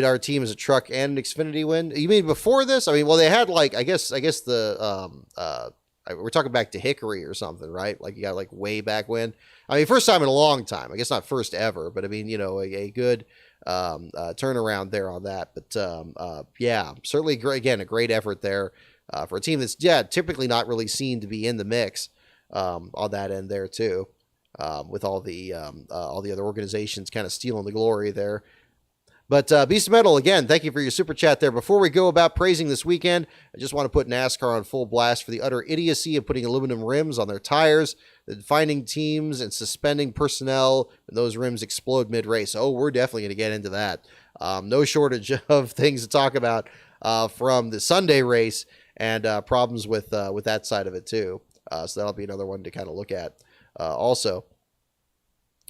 Dotter team is a truck and an Xfinity win. You mean before this? They had I guess we're talking back to Hickory or something, right? Like you got way back when. First time in a long time. I guess not first ever, but a good turnaround there on that. But certainly a great effort there for a team that's typically not really seen to be in the mix on that end there too, with all the other organizations kind of stealing the glory there. But Beast of Metal, again, thank you for your super chat there. Before we go about praising this weekend, I just want to put NASCAR on full blast for the utter idiocy of putting aluminum rims on their tires, finding teams and suspending personnel when those rims explode mid-race. Oh, we're definitely going to get into that. No shortage of things to talk about from the Sunday race and problems with that side of it too. So that'll be another one to kind of look at also.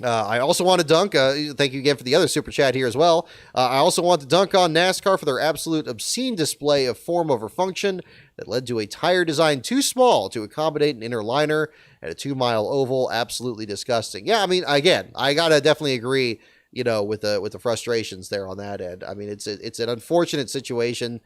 I also want to dunk. Thank you again for the other super chat here as well. I also want to dunk on NASCAR for their absolute obscene display of form over function that led to a tire design too small to accommodate an inner liner at a 2-mile oval. Absolutely disgusting. Yeah, I mean, again, I gotta definitely agree. With the frustrations there on that end. I mean, it's an unfortunate situation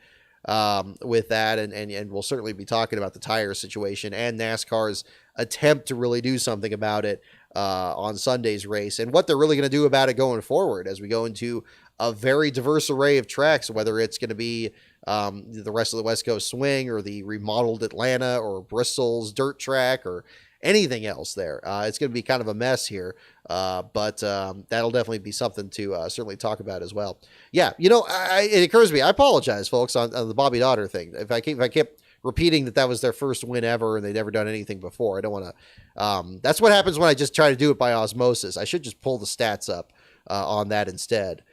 with that, and we'll certainly be talking about the tire situation and NASCAR's attempt to really do something about it on Sunday's race, and what they're really going to do about it going forward as we go into a very diverse array of tracks, whether it's going to be the rest of the West Coast swing or the remodeled Atlanta or Bristol's dirt track or anything else there. It's going to be kind of a mess here, but that'll definitely be something to certainly talk about as well. Yeah, it occurs to me, I apologize, folks, on the Bobby Daughter thing. If I kept repeating that was their first win ever and they'd never done anything before, I don't want to. That's what happens when I just try to do it by osmosis. I should just pull the stats up on that instead,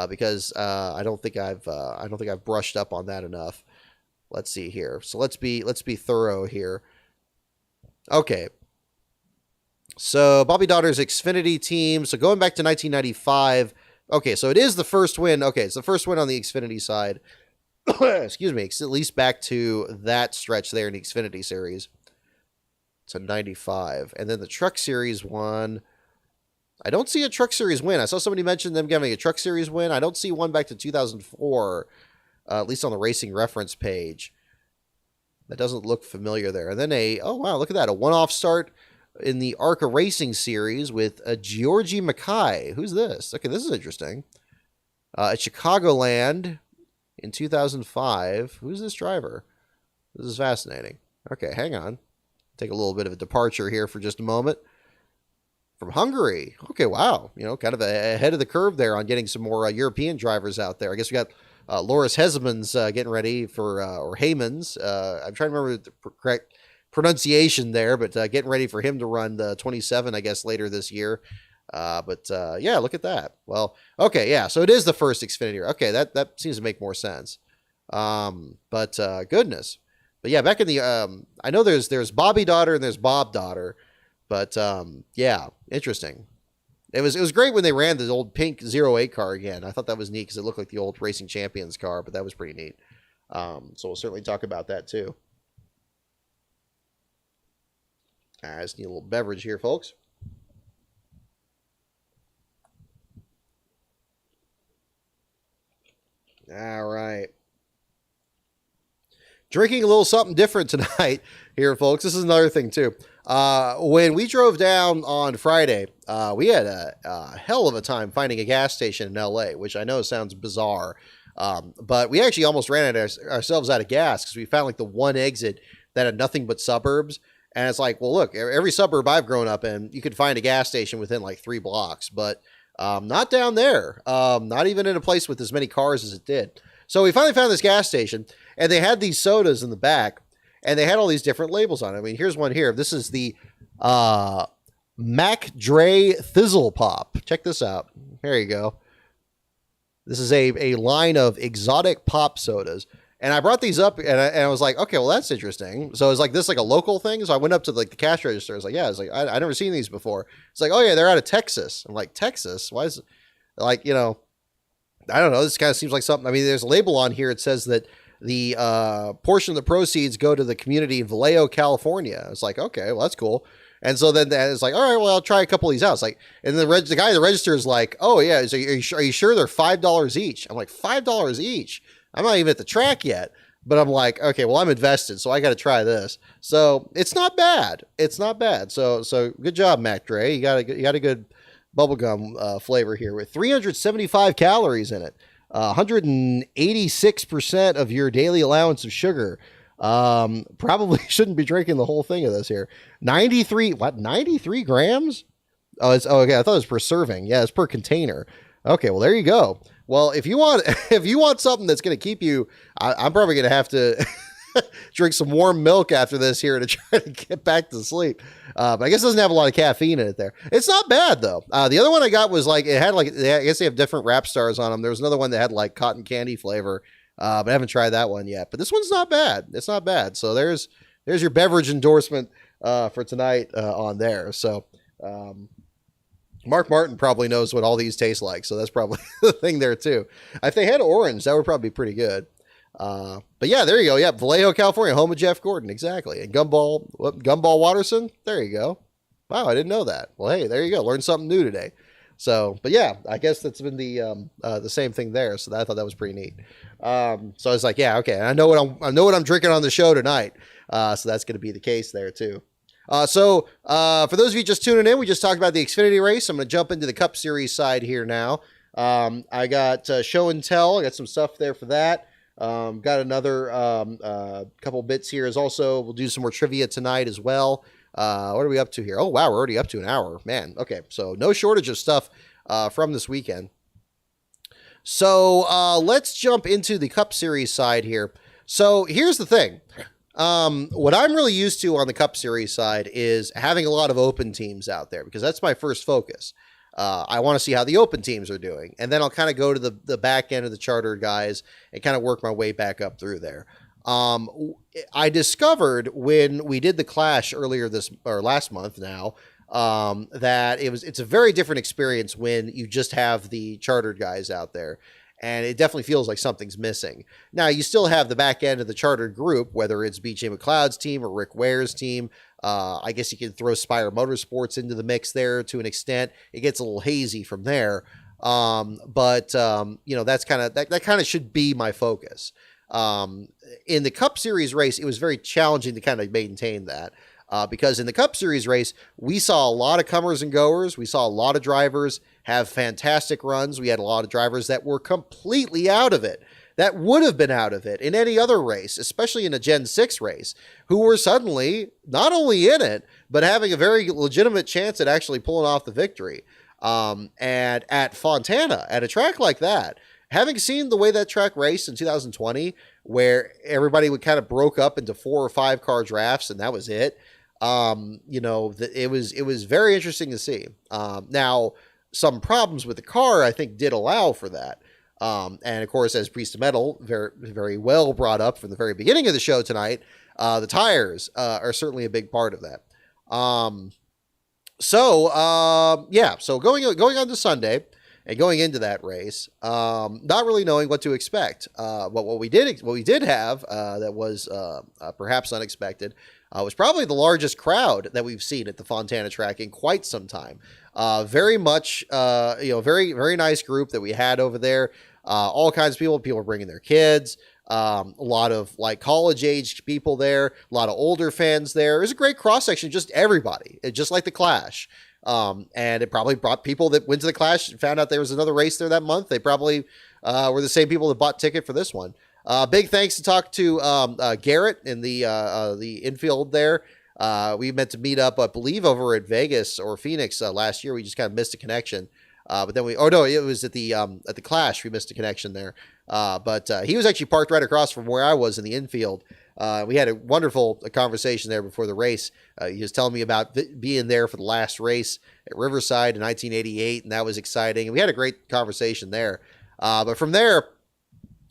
because I don't think I've brushed up on that enough. Let's see here. So let's be thorough here. Okay. So Bobby Daughter's Xfinity team. So going back to 1995. Okay, so it is the first win. Okay, it's the first win on the Xfinity side. Excuse me. At least back to that stretch there in the Xfinity series. To 95. And then the Truck Series one. I don't see a Truck Series win. I saw somebody mention them getting a Truck Series win. I don't see one back to 2004, at least on the Racing Reference page. That doesn't look familiar there. And then oh wow, look at that. A one-off start in the ARCA Racing Series with a Georgie Mackay. Who's this? Okay, this is interesting. At Chicagoland in 2005. Who's this driver? This is fascinating. Okay, hang on. Take a little bit of a departure here for just a moment. From Hungary. Okay, wow. Kind of ahead of the curve there on getting some more European drivers out there. I guess we got Loris Hezemans getting ready for, or Heymans. I'm trying to remember the correct pronunciation there, but getting ready for him to run the 27, I guess, later this year. Yeah, look at that. Well, okay, yeah, so it is the first Xfinity. Okay, that seems to make more sense. Goodness. But yeah, back in the, I know there's Bobby Daughter and there's Bob Daughter, but yeah, interesting. It was great when they ran the old pink 08 car again. I thought that was neat because it looked like the old Racing Champions car, but that was pretty neat. So we'll certainly talk about that too. I just need a little beverage here, folks. All right. Drinking a little something different tonight here, folks. This is another thing, too. When we drove down on Friday, we had a hell of a time finding a gas station in LA, which I know sounds bizarre. But we actually almost ran ourselves out of gas because we found like the one exit that had nothing but suburbs. And it's like, well, look, every suburb I've grown up in, you could find a gas station within like 3 blocks, but not down there. Not even in a place with as many cars as it did. So we finally found this gas station, and they had these sodas in the back, and they had all these different labels on it. I mean, here's one here. This is the Mac Dre Thizzle Pop. Check this out. Here you go. This is a line of exotic pop sodas. And I brought these up, and I was like, okay, well, that's interesting. So it's like this, like a local thing. So I went up to like the cash register. I was like, yeah, I never seen these before. It's like, oh yeah, they're out of Texas. I'm like, Texas? Why is it? Like, I don't know. This kind of seems like something. I mean, there's a label on here. It says that the portion of the proceeds go to the community in Vallejo, California. It's like, okay, well, that's cool. And so then it's like, all right, well, I'll try a couple of these out. It's like, and the guy at the register is like, oh yeah, are you sure they're $5 each? I'm like, $5 each? I'm not even at the track yet, but I'm like, okay, well, I'm invested, so I got to try this. So it's not bad. It's not bad. So good job, Mac Dre. You got a good bubblegum flavor here with 375 calories in it, 186% of your daily allowance of sugar. Probably shouldn't be drinking the whole thing of this here. 93 grams? Okay. I thought it was per serving. Yeah, it's per container. Okay, well, there you go. Well, if you want if you want something that's going to keep you, I'm probably going to have to drink some warm milk after this here to try to get back to sleep. But I guess it doesn't have a lot of caffeine in it there. It's not bad though. The other one I got was like, it had like, I guess they have different wrap stars on them. There was another one that had like cotton candy flavor. But I haven't tried that one yet, but this one's not bad. It's not bad. So there's your beverage endorsement, for tonight, on there. So, Mark Martin probably knows what all these taste like. So that's probably the thing there too. If they had orange, that would probably be pretty good. But yeah, there you go. Yeah. Vallejo, California, home of Jeff Gordon. Exactly. And Gumball Watterson. There you go. Wow. I didn't know that. Well, hey, there you go. Learned something new today. So, but yeah, I guess that's been the same thing there. So I thought that was pretty neat. So I was like, yeah, okay. I know what I'm drinking on the show tonight. So that's going to be the case there too. So for those of you just tuning in, we just talked about the Xfinity race. I'm going to jump into the Cup Series side here now. I got show and tell. I got some stuff there for that. Got another couple bits here as also. We'll do some more trivia tonight as well. What are we up to here? Oh, wow. We're already up to an hour, man. Okay. So no shortage of stuff, from this weekend. So, let's jump into the Cup Series side here. So here's the thing. What I'm really used to on the Cup Series side is having a lot of open teams out there because that's my first focus. I want to see how the open teams are doing. And then I'll kind of go to the back end of the chartered guys and kind of work my way back up through there. I discovered when we did the Clash earlier last month now, that it's a very different experience when you just have the chartered guys out there. And it definitely feels like something's missing. Now, you still have the back end of the chartered group, whether it's BJ McLeod's team or Rick Ware's team. I guess you can throw Spire Motorsports into the mix there to an extent. It gets a little hazy from there. But that's that kind of should be my focus. In the Cup Series race, it was very challenging to kind of maintain that. Because in the Cup Series race, we saw a lot of comers and goers. We saw a lot of drivers have fantastic runs. We had a lot of drivers that were completely out of it, that would have been out of it in any other race, especially in a Gen 6 race, who were suddenly not only in it, but having a very legitimate chance at actually pulling off the victory. And at Fontana, at a track like that, having seen the way that track raced in 2020, where everybody would kind of broke up into 4 or 5 car drafts and that was it. It was very interesting to see. Now, some problems with the car, I think, did allow for that. And of course, as Priest of Metal very, very well brought up from the very beginning of the show tonight, the tires are certainly a big part of that. So going on to Sunday and going into that race, not really knowing what to expect. But what we did have that was perhaps unexpected was probably the largest crowd that we've seen at the Fontana track in quite some time. Very much, very, very nice group that we had over there. All kinds of people were bringing their kids. A lot of like college aged people there, a lot of older fans there. It was a great cross section, just everybody, just like the Clash. And it probably brought people that went to the Clash and found out there was another race there that month. They probably were the same people that bought ticket for this one. Big thanks to talk to Garrett in the infield there. We meant to meet up, I believe, over at Vegas or Phoenix last year. We just kind of missed a connection. But then it was at the Clash. We missed a connection there. But he was actually parked right across from where I was in the infield. We had a wonderful conversation there before the race. He was telling me about being there for the last race at Riverside in 1988, and that was exciting. And we had a great conversation there. But from there,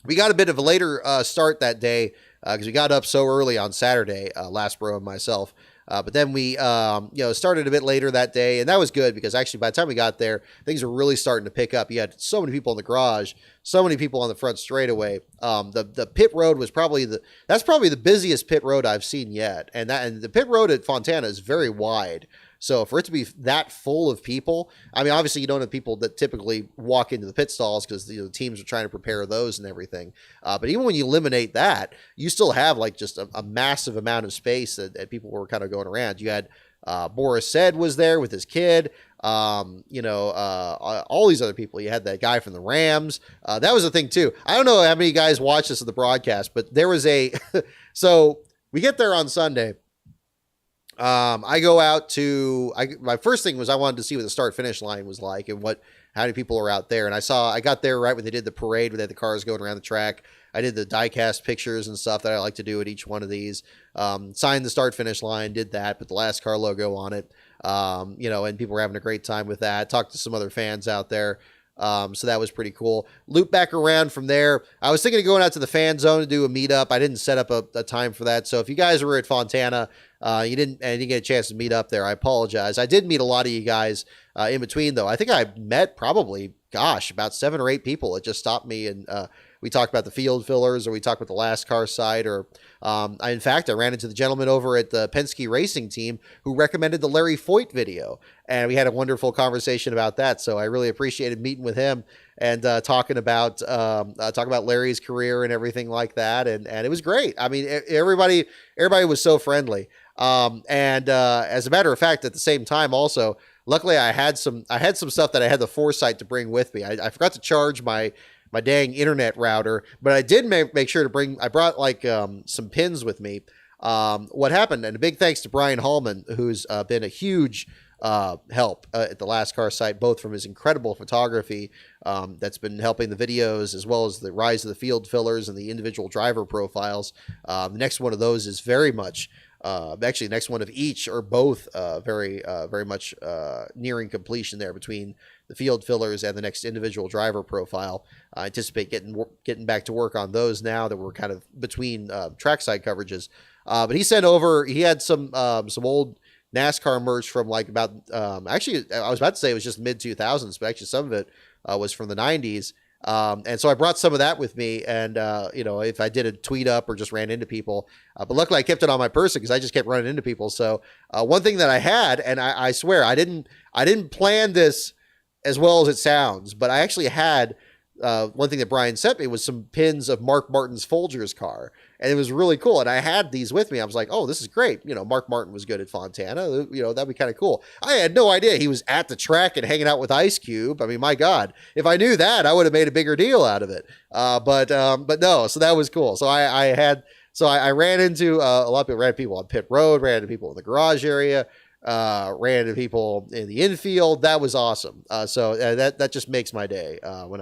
we got a bit of a later start that day because we got up so early on Saturday, Lastbro and myself. But then we, started a bit later that day, and that was good because actually by the time we got there, things were really starting to pick up. You had so many people in the garage, so many people on the front straightaway. The pit road was probably the busiest pit road I've seen yet, and the pit road at Fontana is very wide. So for it to be that full of people, I mean, obviously you don't have people that typically walk into the pit stalls because the teams are trying to prepare those and everything. But even when you eliminate that, you still have like just a massive amount of space that people were kind of going around. You had Boris Said was there with his kid. All these other people. You had that guy from the Rams. That was the thing too. I don't know how many guys watched this in the broadcast, but there was so we get there on Sunday. I go out my first thing was I wanted to see what the start finish line was like and how many people are out there. And I got there right when they did the parade where they had the cars going around the track. I did the die-cast pictures and stuff that I like to do at each one of these. Signed the start-finish line, did that, put the Last Car logo on it. And people were having a great time with that. Talked to some other fans out there. So that was pretty cool. Loop back around from there. I was thinking of going out to the fan zone to do a meetup. I didn't set up a time for that. So if you guys were at Fontana, you didn't get a chance to meet up there, I apologize. I did meet a lot of you guys in between, though. I think I met probably, about 7 or 8 people that just stopped me, and we talked about the field fillers, or we talked about the Last Car site, or in fact, I ran into the gentleman over at the Penske Racing team who recommended the Larry Foyt video, and we had a wonderful conversation about that. So I really appreciated meeting with him and talking about Larry's career and everything like that, and it was great. I mean, everybody was so friendly. As a matter of fact, at the same time, also, luckily I had some stuff that I had the foresight to bring with me. I forgot to charge my dang internet router, but I did make sure to I brought some pins with me. What happened, and a big thanks to Brian Hallman, who's been a huge help at the Last Car site, both from his incredible photography that's been helping the videos, as well as the rise of the field fillers and the individual driver profiles. The next one of those is very much actually the next one of each, or both very much nearing completion there, between the field fillers and the next individual driver profile. I anticipate getting back to work on those now that we're kind of between trackside coverages. But he had some old NASCAR merch from actually I was about to say it was just mid 2000s, but actually some of it was from the 90s. And so I brought some of that with me, and if I did a tweet up or just ran into people, but luckily I kept it on my person because I just kept running into people. So one thing that I had, and I swear I didn't plan this as well as it sounds, but I actually had one thing that Brian sent me was some pins of Mark Martin's Folgers car, and it was really cool. And I had these with me. I was like, oh, this is great. Mark Martin was good at Fontana. That'd be kind of cool. I had no idea he was at the track and hanging out with Ice Cube. I mean, my God, if I knew that, I would have made a bigger deal out of it. But no, so that was cool. So I ran into a lot of people. Ran into people on pit road, ran into people in the garage area, ran into people in the infield. That was awesome. So that just makes my day when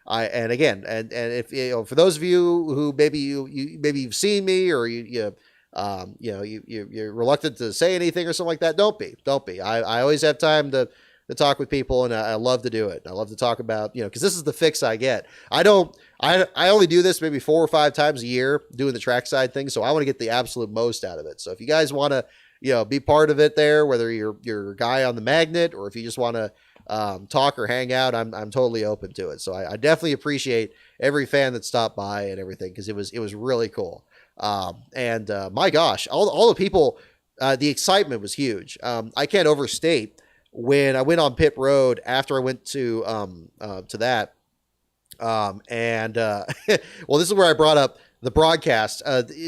and if for those of you who maybe you've seen me, or you're reluctant to say anything or something like that, don't be. I always have time to talk with people, and I love to do it. I love to talk about, because this is the fix I get. I only do this maybe 4 or 5 times a year, doing the trackside thing. So I want to get the absolute most out of it. So if you guys want to, be part of it there, whether you're a guy on the magnet, or if you just want to talk or hang out, I'm totally open to it. So I definitely appreciate every fan that stopped by and everything, because it was really cool. My gosh, all the people, the excitement was huge. I can't overstate when I went on pit road after I went to that. Well, this is where I brought up the broadcast.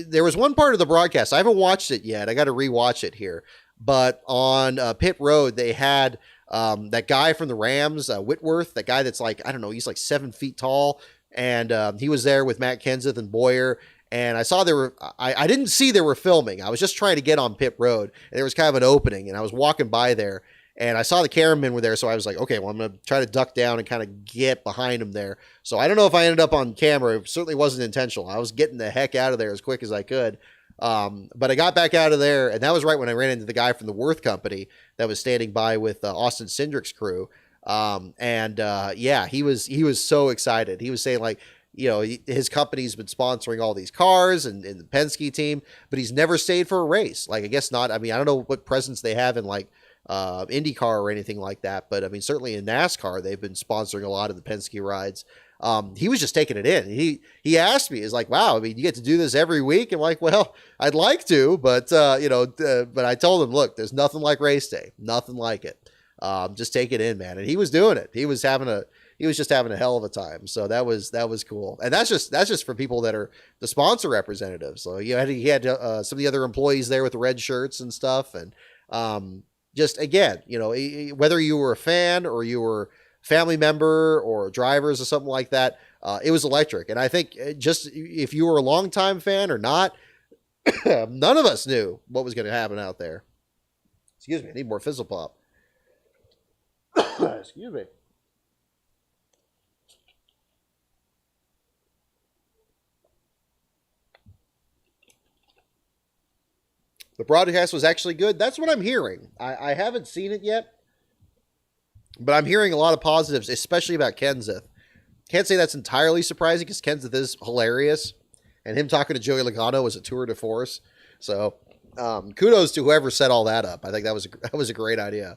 There was one part of the broadcast, I haven't watched it yet. I got to rewatch it here. But on pit road, they had that guy from the Rams, Whitworth, that guy that's I don't know, he's 7 feet tall. And he was there with Matt Kenseth and Boyer. And I saw I didn't see they were filming. I was just trying to get on pit road, and there was kind of an opening, and I was walking by there, and I saw the cameramen were there. So I was like, okay, well, I'm going to try to duck down and kind of get behind him there. So I don't know if I ended up on camera. It certainly wasn't intentional. I was getting the heck out of there as quick as I could. But I got back out of there, and that was right when I ran into the guy from the Worth Company that was standing by with Austin Cindric's crew. He was so excited. He was saying his company's been sponsoring all these cars and the Penske team, but he's never stayed for a race. I guess not. I mean, I don't know what presence they have in IndyCar or anything like that, but I mean, certainly in NASCAR, they've been sponsoring a lot of the Penske rides. He was just taking it in. He asked me, he's like, wow, I mean, you get to do this every week? I'm like, well, I'd like to, but but I told him, look, there's nothing like race day, nothing like it. Just take it in, man. And he was doing it. He was just having a hell of a time. So that was cool. And that's just for people that are the sponsor representatives. So he had some of the other employees there with the red shirts and stuff. And, just again, whether you were a fan or you were family member or drivers or something like that, it was electric. And I think just if you were a longtime fan or not, none of us knew what was going to happen out there. Excuse me, I need more fizzle pop. Excuse me. The broadcast was actually good. That's what I'm hearing. I haven't seen it yet, but I'm hearing a lot of positives, especially about Kenseth. Can't say that's entirely surprising because Kenseth is hilarious, and him talking to Joey Logano was a tour de force. So kudos to whoever set all that up. I think that was a great idea.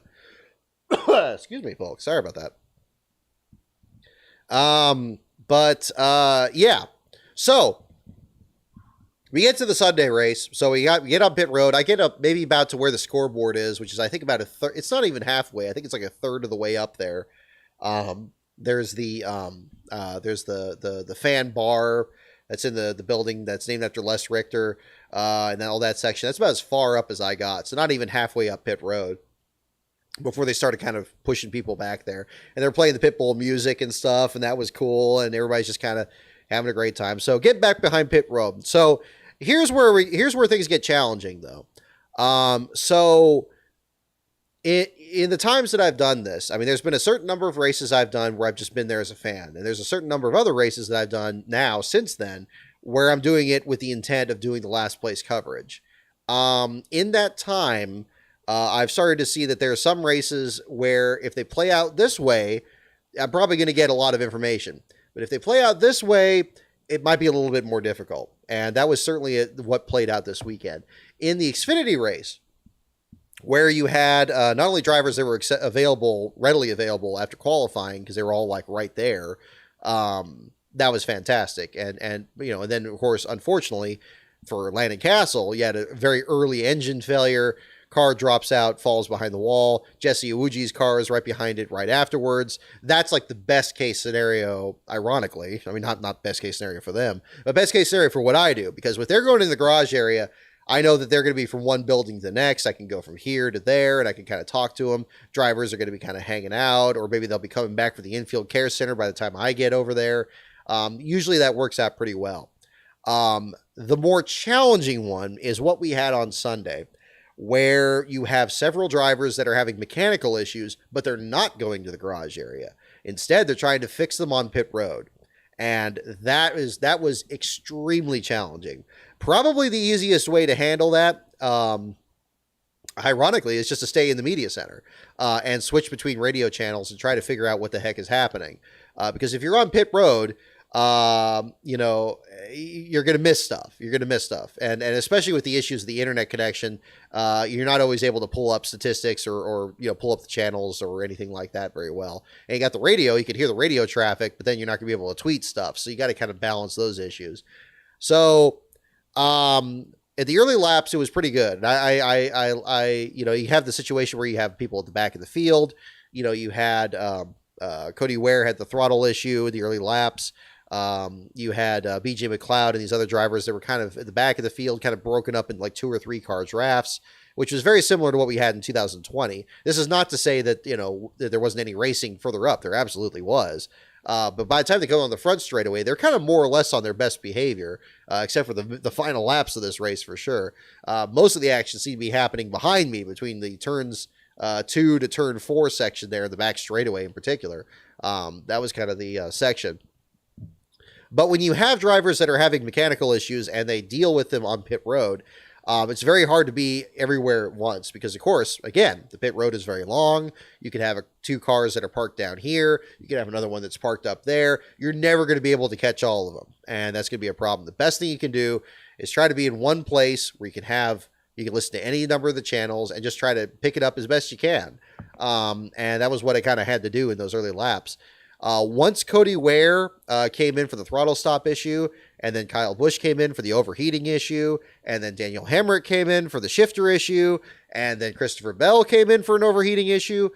Excuse me, folks. Sorry about that. Yeah. So we get to the Sunday race. So we get on pit road. I get up maybe about to where the scoreboard is, which is I think about a third. It's not even halfway. I think it's like a third of the way up there. There's the fan bar that's in the building that's named after Les Richter, and then all that section. That's about as far up as I got. So not even halfway up pit road before they started kind of pushing people back there. And they're playing the Pitbull music and stuff, and that was cool, and everybody's just kind of having a great time. So get back behind pit road. So here's where things get challenging, though. So in the times that I've done this, I mean, there's been a certain number of races I've done where I've just been there as a fan, and there's a certain number of other races that I've done now since then where I'm doing it with the intent of doing the last place coverage. In that time, I've started to see that there are some races where if they play out this way, I'm probably going to get a lot of information. But if they play out this way, it might be a little bit more difficult. And that was certainly what played out this weekend. In the Xfinity race, where you had not only drivers that were readily available after qualifying, because they were all like right there, that was fantastic. And then of course, unfortunately for Landon Castle, you had a very early engine failure. Car drops out, falls behind the wall. Jesse Iwuji's car is right behind it right afterwards. That's like the best case scenario, ironically. I mean, not best case scenario for them, but best case scenario for what I do. Because if they're going in the garage area, I know that they're going to be from one building to the next. I can go from here to there, and I can kind of talk to them. Drivers are going to be kind of hanging out, or maybe they'll be coming back for the infield care center by the time I get over there. Usually that works out pretty well. The more challenging one is what we had on Sunday, where you have several drivers that are having mechanical issues, but they're not going to the garage area. Instead, they're trying to fix them on pit road. And that was extremely challenging. Probably the easiest way to handle that, ironically, is just to stay in the media center and switch between radio channels and try to figure out what the heck is happening. Because if you're on pit road, you're going to miss stuff. And especially with the issues of the internet connection, you're not always able to pull up statistics or pull up the channels or anything like that very well. And you got the radio, you could hear the radio traffic, but then you're not going to be able to tweet stuff. So you got to kind of balance those issues. So, at the early laps, it was pretty good. You have the situation where you have people at the back of the field. You had, Cody Ware had the throttle issue in the early laps. You had BJ McLeod and these other drivers that were kind of at the back of the field, kind of broken up in like 2 or 3 car drafts, which was very similar to what we had in 2020. This is not to say that, that there wasn't any racing further up. There absolutely was. But by the time they go on the front straightaway, they're kind of more or less on their best behavior, except for the final laps of this race for sure. Most of the action seemed to be happening behind me between the turns 2 to turn 4 section there, the back straightaway in particular. That was kind of the section. But when you have drivers that are having mechanical issues and they deal with them on pit road, it's very hard to be everywhere at once because, of course, again, the pit road is very long. You could have 2 cars that are parked down here. You could have another one that's parked up there. You're never going to be able to catch all of them, and that's going to be a problem. The best thing you can do is try to be in one place where you can listen to any number of the channels and just try to pick it up as best you can. And that was what I kind of had to do in those early laps. Once Cody Ware came in for the throttle stop issue, and then Kyle Busch came in for the overheating issue, and then Daniel Hemrick came in for the shifter issue, and then Christopher Bell came in for an overheating issue,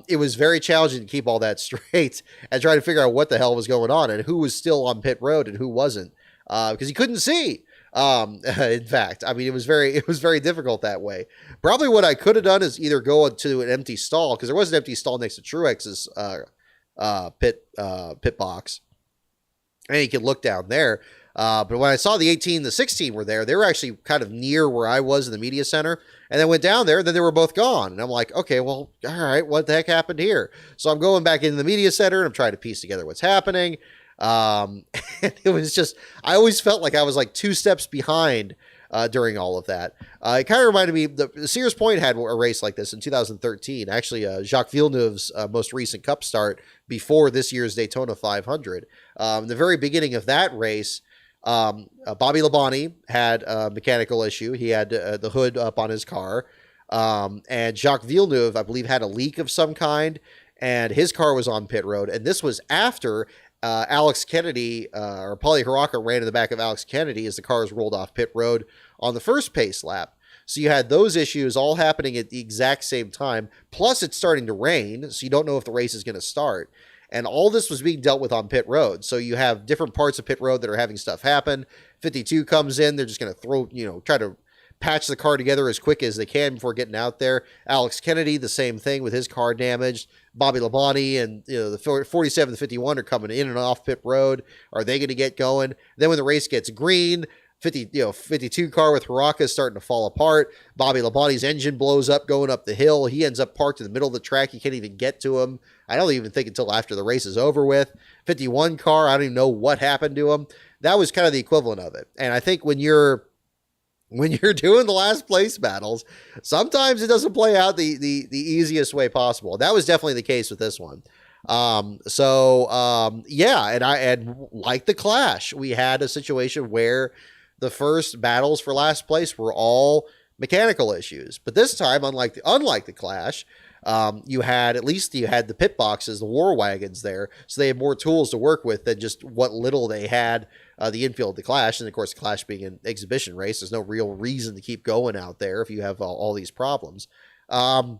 it was very challenging to keep all that straight and try to figure out what the hell was going on and who was still on pit road and who wasn't, because you couldn't see. In fact, I mean, it was very difficult that way. Probably what I could have done is either go to an empty stall, because there was an empty stall next to Truex's pit box, and you could look down there. But when I saw the 18 and the 16 were there, they were actually kind of near where I was in the media center, and then went down there, then they were both gone. And I'm like, okay, well, all right, what the heck happened here? So I'm going back into the media center and I'm trying to piece together what's happening. And it was just, I always felt like I was like 2 steps behind during all of that. It kind of reminded me, the Sears Point had a race like this in 2013. Actually, Jacques Villeneuve's most recent Cup start before this year's Daytona 500. The very beginning of that race, Bobby Labonte had a mechanical issue. He had the hood up on his car. And Jacques Villeneuve, I believe, had a leak of some kind, and his car was on pit road. And this was after Alex Kennedy, or Paulie Haraka ran in the back of Alex Kennedy as the cars rolled off pit road on the first pace lap. So you had those issues all happening at the exact same time. Plus, it's starting to rain, so you don't know if the race is going to start. And all this was being dealt with on pit road. So you have different parts of pit road that are having stuff happen. 52 comes in. They're just going to try to patch the car together as quick as they can before getting out there. Alex Kennedy, the same thing with his car damaged. Bobby Labonte and the 47 and 51 are coming in and off pit road. Are they going to get going? Then when the race gets green, 52 car with Haraka is starting to fall apart. Bobby Labonte's engine blows up going up the hill. He ends up parked in the middle of the track. You can't even get to him. I don't even think until after the race is over with. 51 car, I don't even know what happened to him. That was kind of the equivalent of it. And I think when you're doing the last place battles, sometimes it doesn't play out the easiest way possible. That was definitely the case with this one. And like the Clash, we had a situation where the first battles for last place were all mechanical issues. But this time, unlike the Clash, you had the pit boxes, the war wagons there, so they had more tools to work with than just what little they had. The infield of the Clash, and of course the Clash being an exhibition race, there's no real reason to keep going out there if you have all these problems. I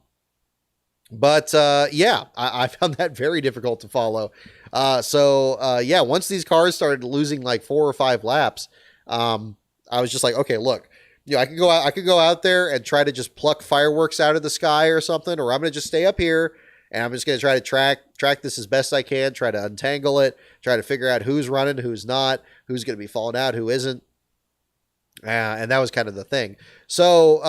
found that very difficult to follow. Once these cars started losing like 4 or 5 laps, I was just like, okay, look, I could go out there and try to just pluck fireworks out of the sky or something, or I'm going to just stay up here and I'm just going to try to track this as best I can, try to untangle it, try to figure out who's running, who's not, who's going to be falling out, who isn't. And that was kind of the thing. So,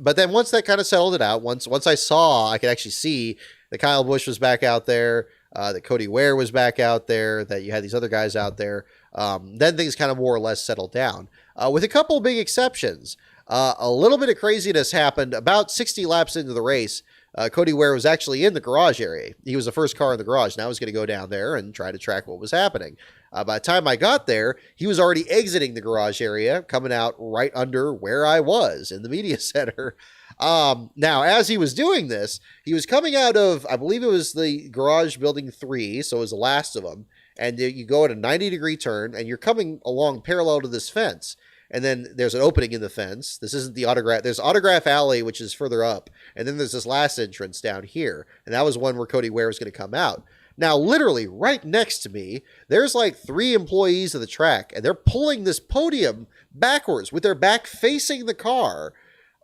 but then once that kind of settled it out, once I could actually see that Kyle Busch was back out there, that Cody Ware was back out there, that you had these other guys out there, then things kind of more or less settled down. With a couple of big exceptions. A little bit of craziness happened about 60 laps into the race. Cody Ware was actually in the garage area. He was the first car in the garage. Now he's going to go down there and try to track what was happening. By the time I got there, he was already exiting the garage area, coming out right under where I was in the media center. Now, as he was doing this, he was coming out of, I believe it was the garage building 3, so it was the last of them. And you go at a 90-degree turn, and you're coming along parallel to this fence. And then there's an opening in the fence. This isn't the Autograph. There's Autograph Alley, which is further up. And then there's this last entrance down here. And that was one where Cody Ware was going to come out. Now, literally right next to me, there's like 3 employees of the track. And they're pulling this podium backwards with their back facing the car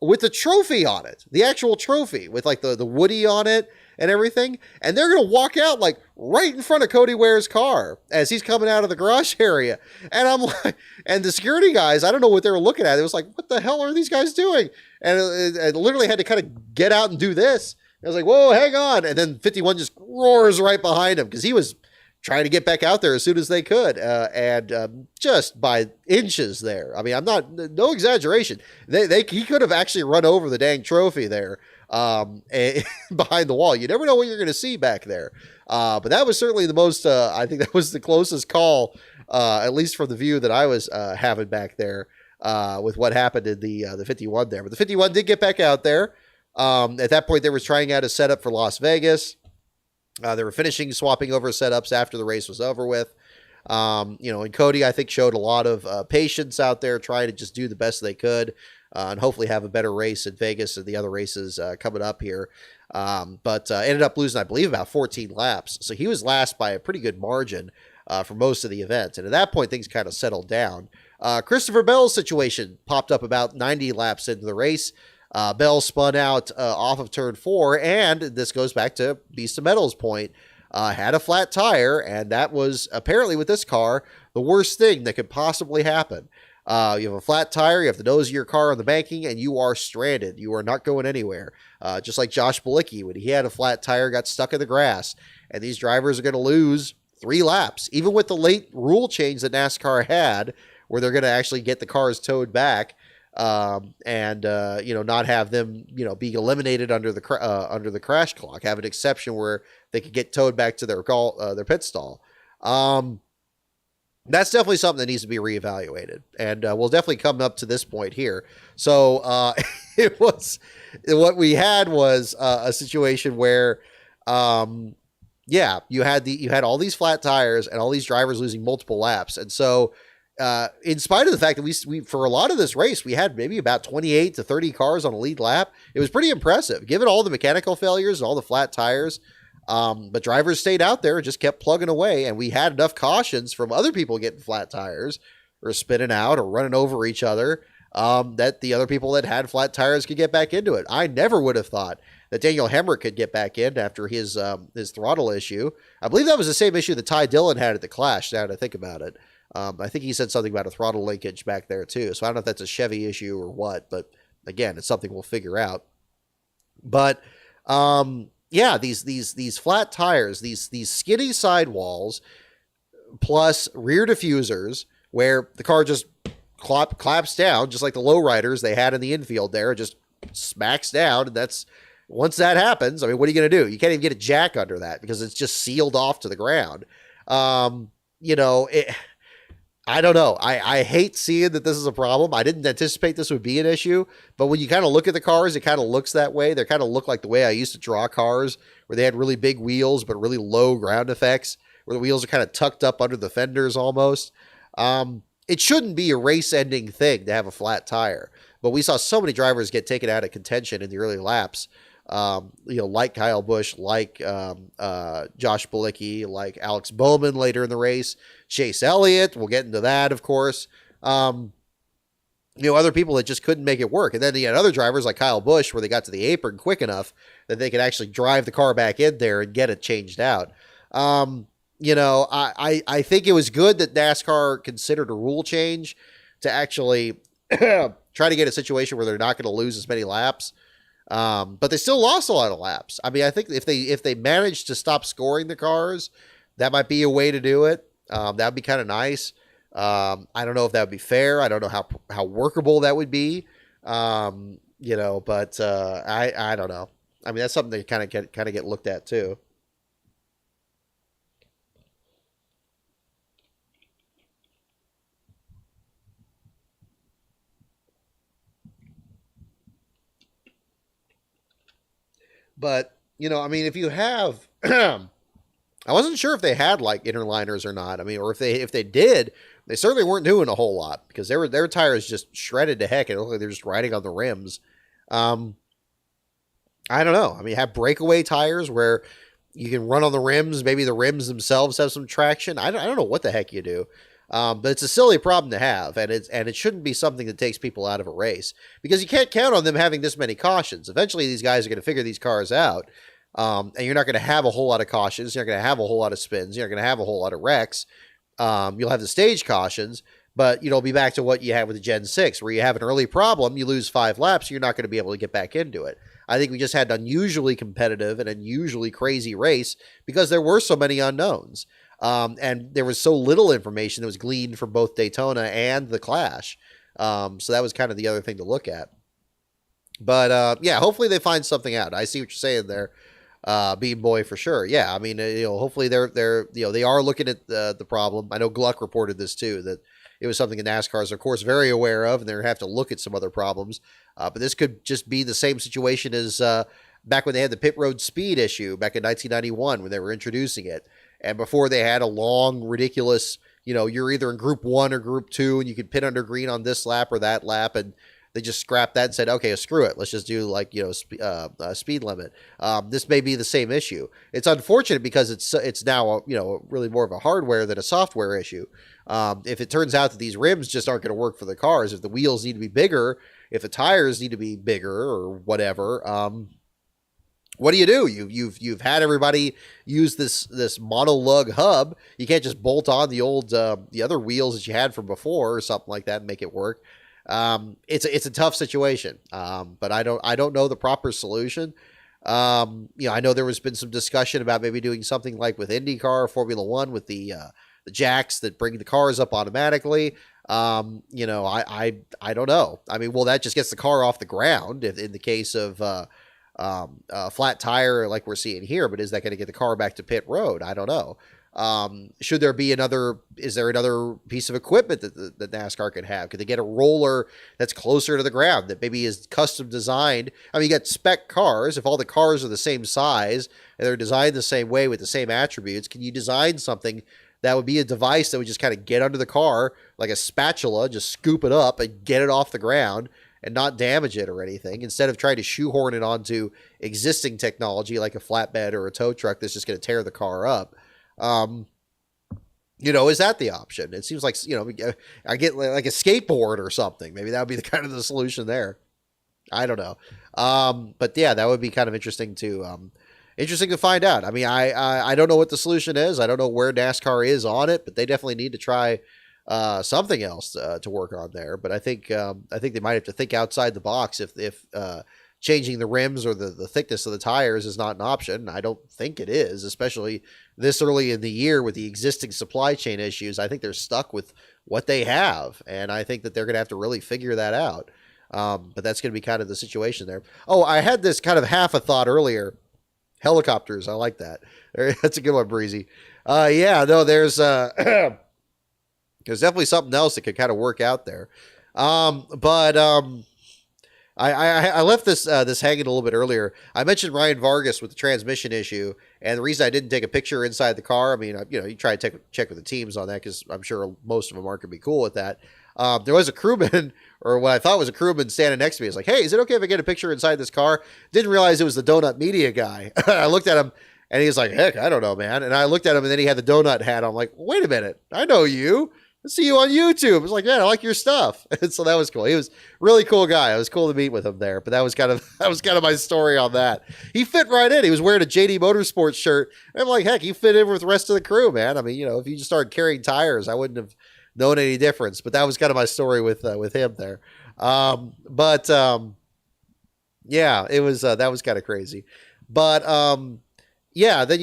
with the trophy on it. The actual trophy with like the Woody on it and everything. And they're going to walk out like right in front of Cody Ware's car as he's coming out of the garage area. And I'm like, and the security guys, I don't know what they were looking at. It was like, what the hell are these guys doing? And it literally had to kind of get out and do this. I was like, whoa, hang on. And then 51 just roars right behind him because he was trying to get back out there as soon as they could. Just by inches there. I mean, no exaggeration. He could have actually run over the dang trophy there. Behind the wall. You never know what you're going to see back there. But that was certainly the most, I think that was the closest call, at least from the view that I was having back there with what happened in the 51 there. But the 51 did get back out there. At that point, they were trying out a setup for Las Vegas. They were swapping over setups after the race was over with. And Cody, I think, showed a lot of patience out there, trying to just do the best they could. And hopefully have a better race in Vegas and the other races coming up here. But ended up losing, I believe, about 14 laps. So he was last by a pretty good margin for most of the event. And at that point, things kind of settled down. Christopher Bell's situation popped up about 90 laps into the race. Bell spun out off of turn 4, and this goes back to Beast of Metal's point, had a flat tire, and that was apparently with this car the worst thing that could possibly happen. You have a flat tire, you have the nose of your car on the banking, and you are stranded. You are not going anywhere. Just like Josh Bilicki, when he had a flat tire, got stuck in the grass, and these drivers are going to lose 3 laps. Even with the late rule change that NASCAR had, where they're going to actually get the cars towed back, and not have them being eliminated under the crash clock. Have an exception where they could get towed back to their pit stall. That's definitely something that needs to be reevaluated, and we'll definitely come up to this point here. So it was what we had was a situation where, you had all these flat tires and all these drivers losing multiple laps, and so in spite of the fact that we for a lot of this race we had maybe about 28 to 30 cars on a lead lap, it was pretty impressive given all the mechanical failures and all the flat tires. But drivers stayed out there and just kept plugging away, and we had enough cautions from other people getting flat tires or spinning out or running over each other, that the other people that had flat tires could get back into it. I never would have thought that Daniel Hemrick could get back in after his throttle issue. I believe that was the same issue that Ty Dillon had at the Clash, now that I think about it. I think he said something about a throttle linkage back there too, so I don't know if that's a Chevy issue or what, but again, it's something we'll figure out. But these flat tires, these skinny sidewalls, plus rear diffusers, where the car just claps down, just like the lowriders they had in the infield there, it just smacks down, and that's once that happens. I mean, what are you going to do? You can't even get a jack under that because it's just sealed off to the ground. I don't know. I hate seeing that this is a problem. I didn't anticipate this would be an issue, but when you kind of look at the cars, it kind of looks that way. They kind of look like the way I used to draw cars, where they had really big wheels but really low ground effects, where the wheels are kind of tucked up under the fenders almost. It shouldn't be a race-ending thing to have a flat tire, but we saw so many drivers get taken out of contention in the early laps. Like Kyle Busch, like Josh Bilicki, like Alex Bowman later in the race, Chase Elliott. We'll get into that, of course. Other people that just couldn't make it work. And then you had other drivers like Kyle Busch where they got to the apron quick enough that they could actually drive the car back in there and get it changed out. I think it was good that NASCAR considered a rule change to actually try to get a situation where they're not going to lose as many laps. But they still lost a lot of laps. I mean, I think if they managed to stop scoring the cars, that might be a way to do it. That would be kind of nice. I don't know if that would be fair. I don't know how workable that would be. But I don't know. I mean, that's something that kind of get looked at too. But, I mean, if you have, I wasn't sure if they had like interliners or not. I mean, or if they did, they certainly weren't doing a whole lot because their tires just shredded to heck. It looked like they're just riding on the rims. I don't know. I mean, have breakaway tires where you can run on the rims. Maybe the rims themselves have some traction. I don't know what the heck you do. But it's a silly problem to have, and it shouldn't be something that takes people out of a race because you can't count on them having this many cautions. Eventually, these guys are going to figure these cars out, and you're not going to have a whole lot of cautions. You're not going to have a whole lot of spins. You're not going to have a whole lot of wrecks. You'll have the stage cautions, but it'll be back to what you had with the Gen 6, where you have an early problem, you lose 5 laps, you're not going to be able to get back into it. I think we just had an unusually competitive and unusually crazy race because there were so many unknowns. And there was so little information that was gleaned from both Daytona and the Clash. So that was kind of the other thing to look at. But hopefully they find something out. I see what you're saying there, Bean Boy, for sure. Yeah, I mean, hopefully they are looking at the problem. I know Gluck reported this too, that it was something that NASCAR is, of course, very aware of, and they have to look at some other problems. But this could just be the same situation as back when they had the pit road speed issue back in 1991 when they were introducing it. And before they had a long, ridiculous, you're either in group 1 or group 2 and you could pit under green on this lap or that lap. And they just scrapped that and said, okay, screw it. Let's just do speed limit. This may be the same issue. It's unfortunate because it's now, really more of a hardware than a software issue. If it turns out that these rims just aren't going to work for the cars, if the wheels need to be bigger, if the tires need to be bigger or whatever, what do? You've had everybody use this monolug hub. You can't just bolt on the old the other wheels that you had from before or something like that and make it work. It's a tough situation, but I don't know the proper solution. I know there has been some discussion about maybe doing something like with IndyCar or Formula One with the the jacks that bring the cars up automatically. You know, I don't know. I mean, well, that just gets the car off the ground in the case of flat tire like we're seeing here, but is that going to get the car back to pit road? I don't know. Should there be is there another piece of equipment that NASCAR could have? Could they get a roller that's closer to the ground that maybe is custom designed? I mean, you got spec cars. If all the cars are the same size and they're designed the same way with the same attributes, can you design something that would be a device that would just kind of get under the car like a spatula, just scoop it up and get it off the ground and not damage it or anything, instead of trying to shoehorn it onto existing technology like a flatbed or a tow truck that's just going to tear the car up? You know, is that the option? It seems like, you know, I get like a skateboard or something. Maybe that would be the kind of the solution there. I don't know. But yeah, that would be kind of interesting to find out. I mean, I don't know what the solution is. I don't know where NASCAR is on it, but they definitely need to try something else to work on there. But I think they might have to think outside the box if changing the rims or the thickness of the tires is not an option. I don't think it is, especially this early in the year with the existing supply chain issues. I think they're stuck with what they have, and I think that they're going to have to really figure that out. But that's going to be kind of the situation there. Oh, I had this kind of half a thought earlier. Helicopters, I like that. That's a good one, Breezy. Yeah, no, there's definitely something else that could kind of work out there. I left this hanging a little bit earlier. I mentioned Ryan Vargas with the transmission issue, and the reason I didn't take a picture inside the car, I mean, you know, you try to check with the teams on that because I'm sure most of them aren't going to be cool with that. There was a crewman, or what I thought was a crewman, standing next to me. He's like, "Hey, is it okay if I get a picture inside this car?" Didn't realize it was the Donut Media guy. I looked at him, and he was like, "Heck, I don't know, man." And I looked at him, and then he had the donut hat on. I'm like, "Wait a minute, I know you. I see you on YouTube." I was like, "Man, I like your stuff." And so that was cool. He was a really cool guy. It was cool to meet with him there. But that was kind of my story on that. He fit right in. He was wearing a JD Motorsports shirt. And I'm like, heck, he fit in with the rest of the crew, man. I mean, you know, if you just started carrying tires, I wouldn't have known any difference. But that was kind of my story with him there. Yeah, it was that was kind of crazy. But yeah, then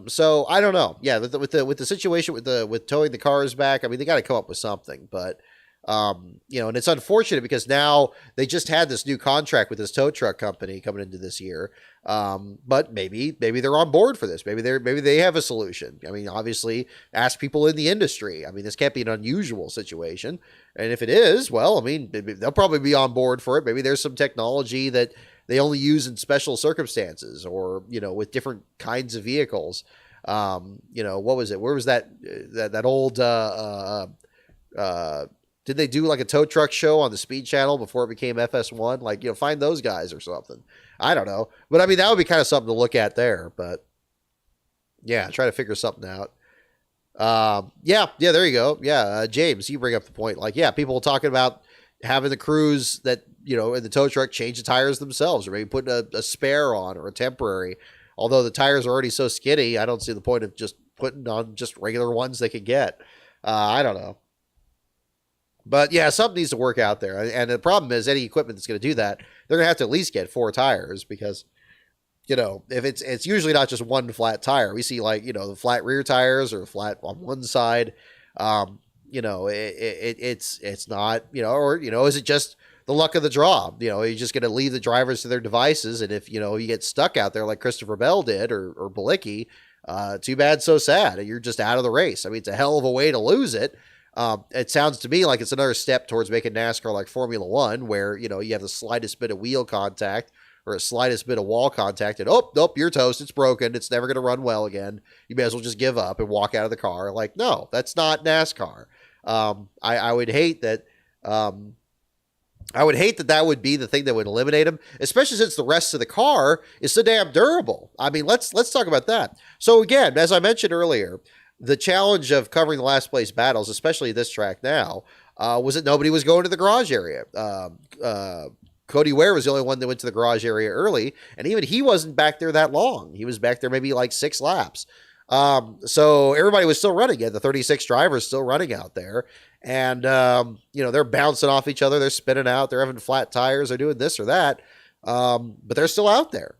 so I don't know. Yeah, with the situation with towing the cars back, I mean, they got to come up with something. But you know, and it's unfortunate because now they just had this new contract with this tow truck company coming into this year. But maybe they're on board for this. Maybe they have a solution. I mean, obviously, ask people in the industry. I mean, this can't be an unusual situation. And if it is, well, I mean, they'll probably be on board for it. Maybe there's some technology that they only use in special circumstances, or, you know, with different kinds of vehicles. You know, what was it? Where was that old, did they do like a tow truck show on the Speed Channel before it became FS1? Like, you know, find those guys or something. I don't know. But I mean, that would be kind of something to look at there. But yeah, try to figure something out. Yeah, there you go. Yeah, James, you bring up the point. Like, yeah, people talking about having the crews that, you know, in the tow truck change the tires themselves, or maybe putting a spare on or a temporary. Although the tires are already so skinny, I don't see the point of just putting on just regular ones they could get. I don't know. But yeah, something needs to work out there. And the problem is, any equipment that's going to do that, they're going to have to at least get 4 tires, because, you know, if it's usually not just one flat tire. We see, like, you know, the flat rear tires or flat on one side. You know, it's not, you know, or, you know, is it just the luck of the draw? You know, you're just going to leave the drivers to their devices. And if, you know, you get stuck out there like Christopher Bell did, or Bilicki, too bad, so sad. You're just out of the race. I mean, it's a hell of a way to lose it. It sounds to me like it's another step towards making NASCAR like Formula One, where, you know, you have the slightest bit of wheel contact or a slightest bit of wall contact, and nope, you're toast. It's broken. It's never going to run well again. You may as well just give up and walk out of the car. Like, no, that's not NASCAR. I would hate that. I would hate that would be the thing that would eliminate him, especially since the rest of the car is so damn durable. I mean, let's talk about that. So again, as I mentioned earlier, the challenge of covering the last place battles, especially this track now, was that nobody was going to the garage area. Cody Ware was the only one that went to the garage area early, and even he wasn't back there that long. He was back there maybe like 6 laps. So everybody was still running it. The 36 drivers still running out there. And, you know, they're bouncing off each other. They're spinning out. They're having flat tires. They're doing this or that. But they're still out there.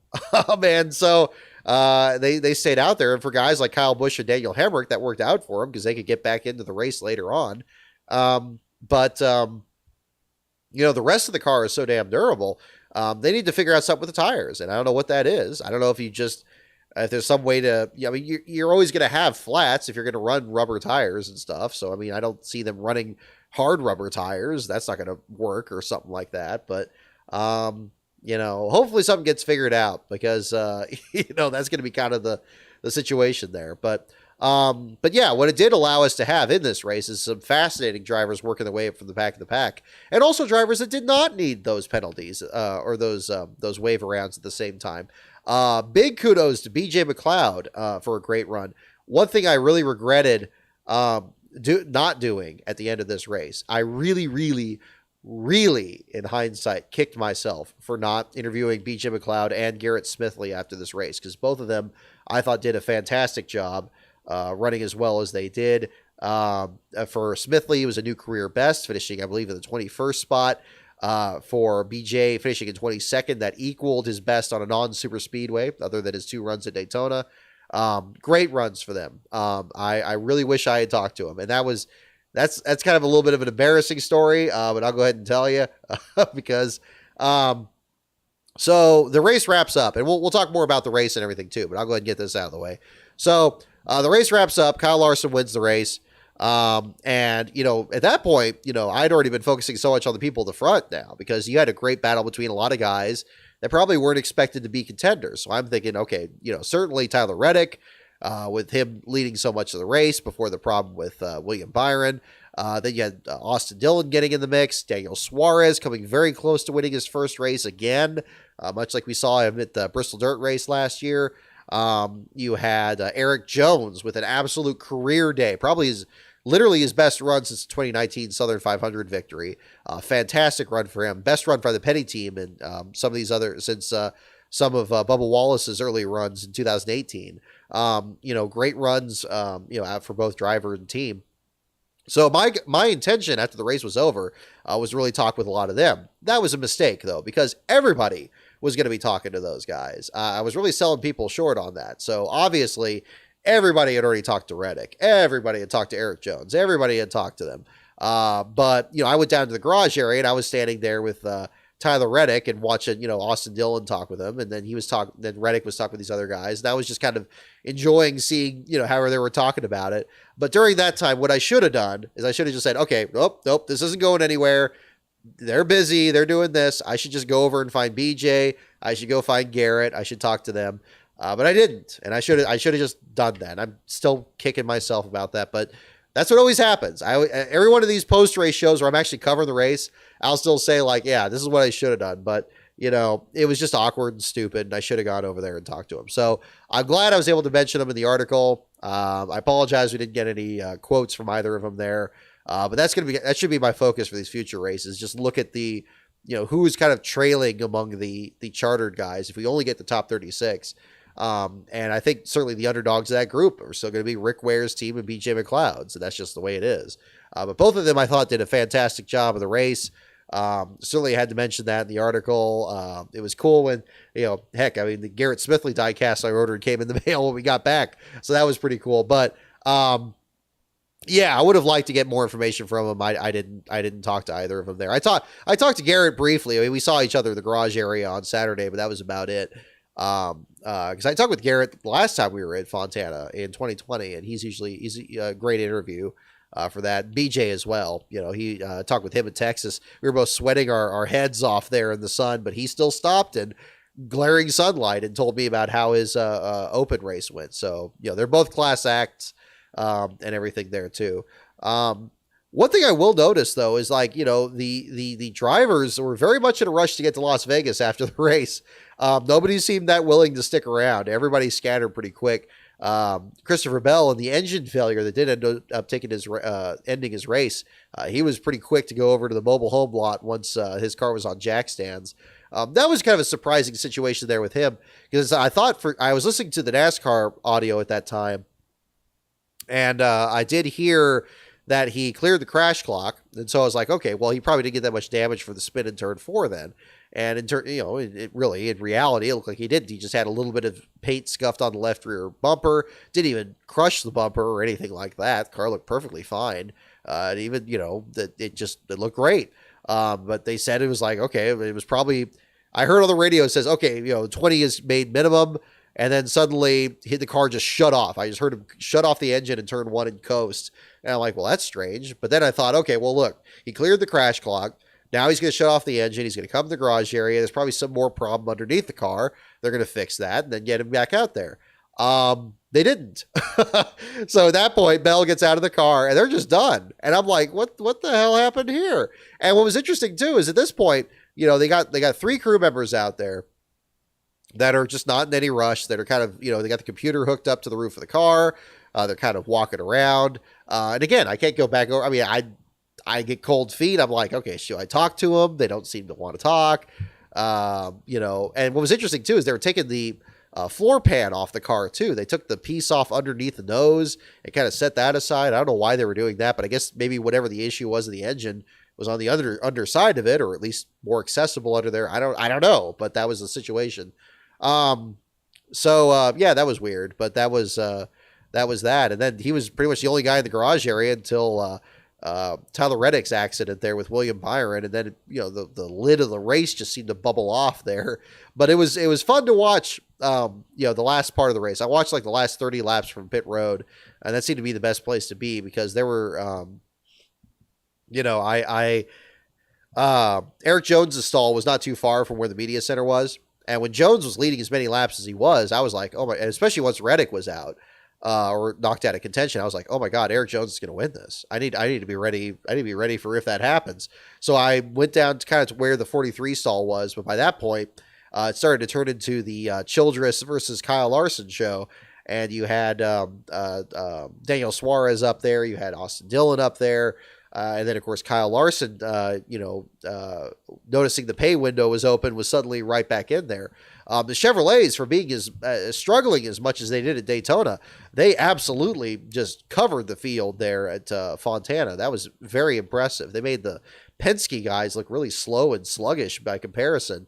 And so, they stayed out there. And for guys like Kyle Busch and Daniel Hemrick, that worked out for them because they could get back into the race later on. But the rest of the car is so damn durable. They need to figure out something with the tires, and I don't know what that is. I don't know if there's some way to, you're always going to have flats if you're going to run rubber tires and stuff. So, I mean, I don't see them running hard rubber tires. That's not going to work or something like that. But, hopefully something gets figured out because, that's going to be kind of the situation there. But yeah, what it did allow us to have in this race is some fascinating drivers working their way up from the back of the pack, and also drivers that did not need those penalties or those waiver rounds at the same time. Big kudos to BJ McLeod for a great run. One thing I really regretted not doing at the end of this race, I really, really, really, in hindsight, kicked myself for not interviewing BJ McLeod and Garrett Smithley after this race, because both of them I thought did a fantastic job running as well as they did. For Smithley, it was a new career best, finishing, I believe, in the 21st spot. For BJ, finishing in 22nd, that equaled his best on a non-super speedway, other than his 2 runs at Daytona. Great runs for them. I really wish I had talked to him, and that's kind of a little bit of an embarrassing story, but I'll go ahead and tell you because so the race wraps up, and we'll talk more about the race and everything too, but I'll go ahead and get this out of the way. So the race wraps up. Kyle Larson wins the race. And, at that point, I'd already been focusing so much on the people at the front now because you had a great battle between a lot of guys that probably weren't expected to be contenders. So I'm thinking, okay, certainly Tyler Reddick, with him leading so much of the race before the problem with William Byron. Then you had Austin Dillon getting in the mix, Daniel Suarez coming very close to winning his first race again, much like we saw him at the Bristol Dirt Race last year. You had Eric Jones with an absolute career day, probably literally his best run since the 2019 Southern 500 victory. Fantastic run for him. Best run for the Petty team and some of Bubba Wallace's early runs in 2018. Great runs, out for both driver and team. So my intention after the race was over was to really talk with a lot of them. That was a mistake, though, because everybody was going to be talking to those guys. I was really selling people short on that. So obviously, everybody had already talked to Reddick. Everybody had talked to Eric Jones. Everybody had talked to them. But I went down to the garage area, and I was standing there with Tyler Reddick and watching, Austin Dillon talk with him. And then then Reddick was talking with these other guys. And I was just kind of enjoying seeing, however they were talking about it. But during that time, what I should have done is I should have just said, okay, nope, this isn't going anywhere. They're busy. They're doing this. I should just go over and find BJ. I should go find Garrett. I should talk to them. But I didn't. And I should have just done that. I'm still kicking myself about that, but that's what always happens. Every one of these post-race shows where I'm actually covering the race, I'll still say yeah, this is what I should have done. But, it was just awkward and stupid, and I should have gone over there and talked to him. So I'm glad I was able to mention them in the article. I apologize we didn't get any quotes from either of them there. But that should be my focus for these future races. Just look at the, who's kind of trailing among the chartered guys. If we only get the top 36, and I think certainly the underdogs of that group are still going to be Rick Ware's team and BJ McLeod. So that's just the way it is. But both of them, I thought, did a fantastic job of the race. Certainly had to mention that in the article. It was cool when, the Garrett Smithley diecast I ordered came in the mail when we got back. So that was pretty cool. But, yeah, I would have liked to get more information from him. I didn't talk to either of them there. I talked to Garrett briefly. I mean, we saw each other in the garage area on Saturday, but that was about it. Because I talked with Garrett the last time we were at Fontana in 2020, and he's a great interview for that. BJ as well. He talked with him in Texas. We were both sweating our heads off there in the sun, but he still stopped in glaring sunlight and told me about how his open race went. So they're both class acts. And everything there too. One thing I will notice though is the drivers were very much in a rush to get to Las Vegas after the race. Nobody seemed that willing to stick around. Everybody scattered pretty quick. Christopher Bell and the engine failure that did end up ending his race. He was pretty quick to go over to the mobile home lot once his car was on jack stands. That was kind of a surprising situation there with him because I was listening to the NASCAR audio at that time. And I did hear that he cleared the crash clock. And so I was like, okay, well, he probably didn't get that much damage for the spin in turn 4 then. And it really, in reality, it looked like he didn't. He just had a little bit of paint scuffed on the left rear bumper. Didn't even crush the bumper or anything like that. The car looked perfectly fine. And even, that it looked great. But they said it was like, okay, it was probably, I heard on the radio, it says, okay, 20 is made minimum. And then suddenly the car just shut off. I just heard him shut off the engine and turn one and coast. And I'm like, well, that's strange. But then I thought, okay, well, look, he cleared the crash clock. Now he's going to shut off the engine. He's going to come to the garage area. There's probably some more problem underneath the car. They're going to fix that and then get him back out there. They didn't. So at that point, Bell gets out of the car and they're just done. And I'm like, what the hell happened here? And what was interesting too is at this point, they got 3 crew members out there that are just not in any rush, that are kind of, they got the computer hooked up to the roof of the car. They're kind of walking around. And again, I can't go back over. I mean, I get cold feet. I'm like, okay, should I talk to them? They don't seem to want to talk. And what was interesting too is they were taking the floor pan off the car too. They took the piece off underneath the nose and kind of set that aside. I don't know why they were doing that, but I guess maybe whatever the issue was of the engine was on the underside of it, or at least more accessible under there. I don't know, but that was the situation. Yeah, that was weird, but that was that. And then he was pretty much the only guy in the garage area until Tyler Reddick's accident there with William Byron. And then, the lid of the race just seemed to bubble off there, but it was fun to watch, the last part of the race. I watched like the last 30 laps from pit road, and that seemed to be the best place to be because there were, Eric Jones's stall was not too far from where the media center was. And when Jones was leading as many laps as he was, I was like, oh my, and especially once Reddick was out, or knocked out of contention, I was like, oh my God, Eric Jones is going to win this. I need to be ready. I need to be ready for if that happens. So I went down to kind of to where the 43 stall was. But by that point, it started to turn into the Childress versus Kyle Larson show. And you had Daniel Suarez up there. You had Austin Dillon up there. And then, of course, Kyle Larson, noticing the pay window was open, was suddenly right back in there. The Chevrolets, for being struggling as much as they did at Daytona, they absolutely just covered the field there at Fontana. That was very impressive. They made the Penske guys look really slow and sluggish by comparison,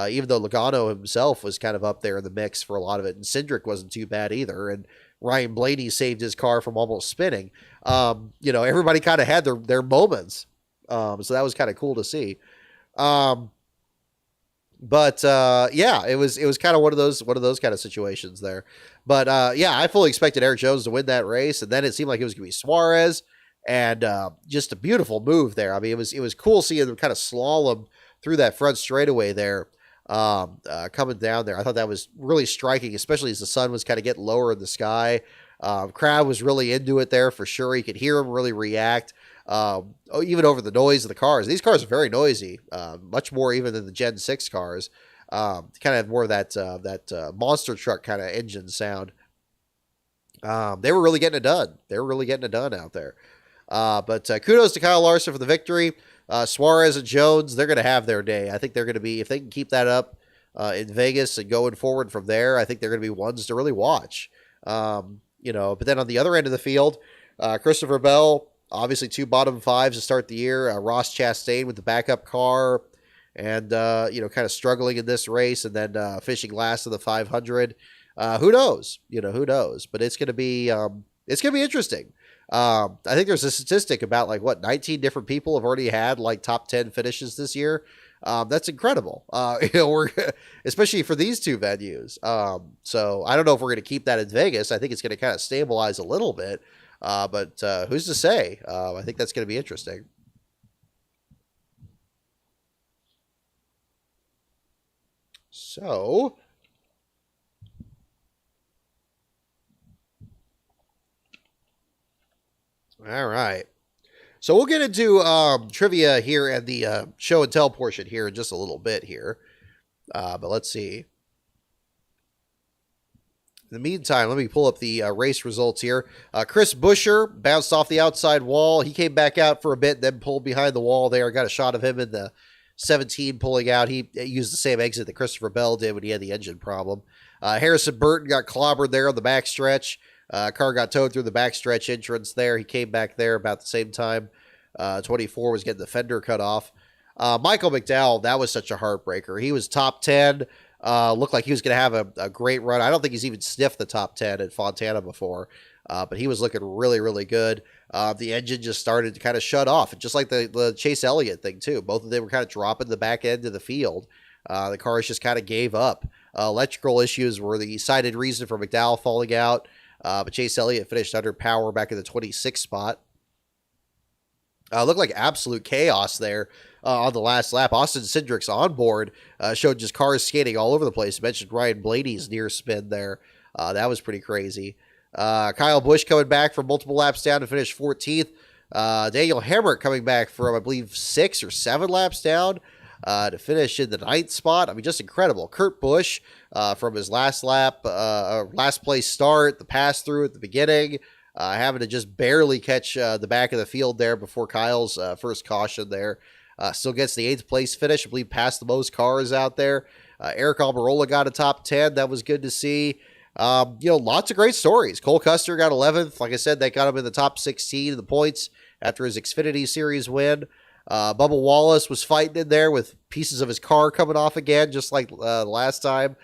even though Logano himself was kind of up there in the mix for a lot of it. And Cindric wasn't too bad either. And Ryan Blaney saved his car from almost spinning. Everybody kind of had their moments. So that was kind of cool to see. It was kind of one of those kind of situations there. But I fully expected Eric Jones to win that race, and then it seemed like it was going to be Suarez, and just a beautiful move there. I mean, it was cool seeing them kind of slalom through that front straightaway there, coming down there. I thought that was really striking, especially as the sun was kind of getting lower in the sky. Crowd was really into it there for sure. You could hear them really react. Even over the noise of the cars. These cars are very noisy, much more even than the Gen 6 cars. Kind of have more of that monster truck kind of engine sound. They were really getting it done. They were really getting it done out there. But kudos to Kyle Larson for the victory. Suarez and Jones, they're going to have their day. I think they're going to be, if they can keep that up in Vegas and going forward from there, I think they're going to be ones to really watch. But then on the other end of the field, Christopher Bell, obviously 2 bottom 5s to start the year. Ross Chastain with the backup car and, kind of struggling in this race and then finishing last of the 500. Who knows? Who knows? But it's going to be interesting. I think there's a statistic about 19 different people have already had top 10 finishes this year. That's incredible. We're especially for these two venues. So I don't know if we're going to keep that in Vegas. I think it's going to kind of stabilize a little bit. But who's to say? I think that's going to be interesting. So, all right. So we'll get into trivia here and the show and tell portion here in just a little bit here. But let's see. In the meantime, let me pull up the race results here. Chris Buescher bounced off the outside wall. He came back out for a bit, then pulled behind the wall there. Got a shot of him in the 17 pulling out. He used the same exit that Christopher Bell did when he had the engine problem. Harrison Burton got clobbered there on the backstretch. Car got towed through the backstretch entrance there. He came back there about the same time. 24 was getting the fender cut off. Michael McDowell, that was such a heartbreaker. He was top 10. Looked like he was going to have a great run. I don't think he's even sniffed the top 10 at Fontana before, but he was looking really, really good. The engine just started to kind of shut off, just like the Chase Elliott thing, too. Both of them were kind of dropping the back end of the field. The cars just kind of gave up. Electrical issues were the cited reason for McDowell falling out, but Chase Elliott finished under power back in the 26th spot. Looked like absolute chaos there on the last lap. Austin Cindric's onboard showed just cars skating all over the place. I mentioned Ryan Blaney's near spin there. That was pretty crazy. Kyle Busch coming back from multiple laps down to finish 14th. Daniel Hemrick coming back from, I believe, 6 or 7 laps down to finish in the 9th spot. I mean, just incredible. Kurt Busch from his last lap, last place start, the pass through at the beginning, having to just barely catch the back of the field there before Kyle's first caution there. Still gets the 8th place finish. I believe passed the most cars out there. Eric Almirola got a top 10. That was good to see. Lots of great stories. Cole Custer got 11th. Like I said, that got him in the top 16 of the points after his Xfinity Series win. Bubba Wallace was fighting in there with pieces of his car coming off again, just like last time.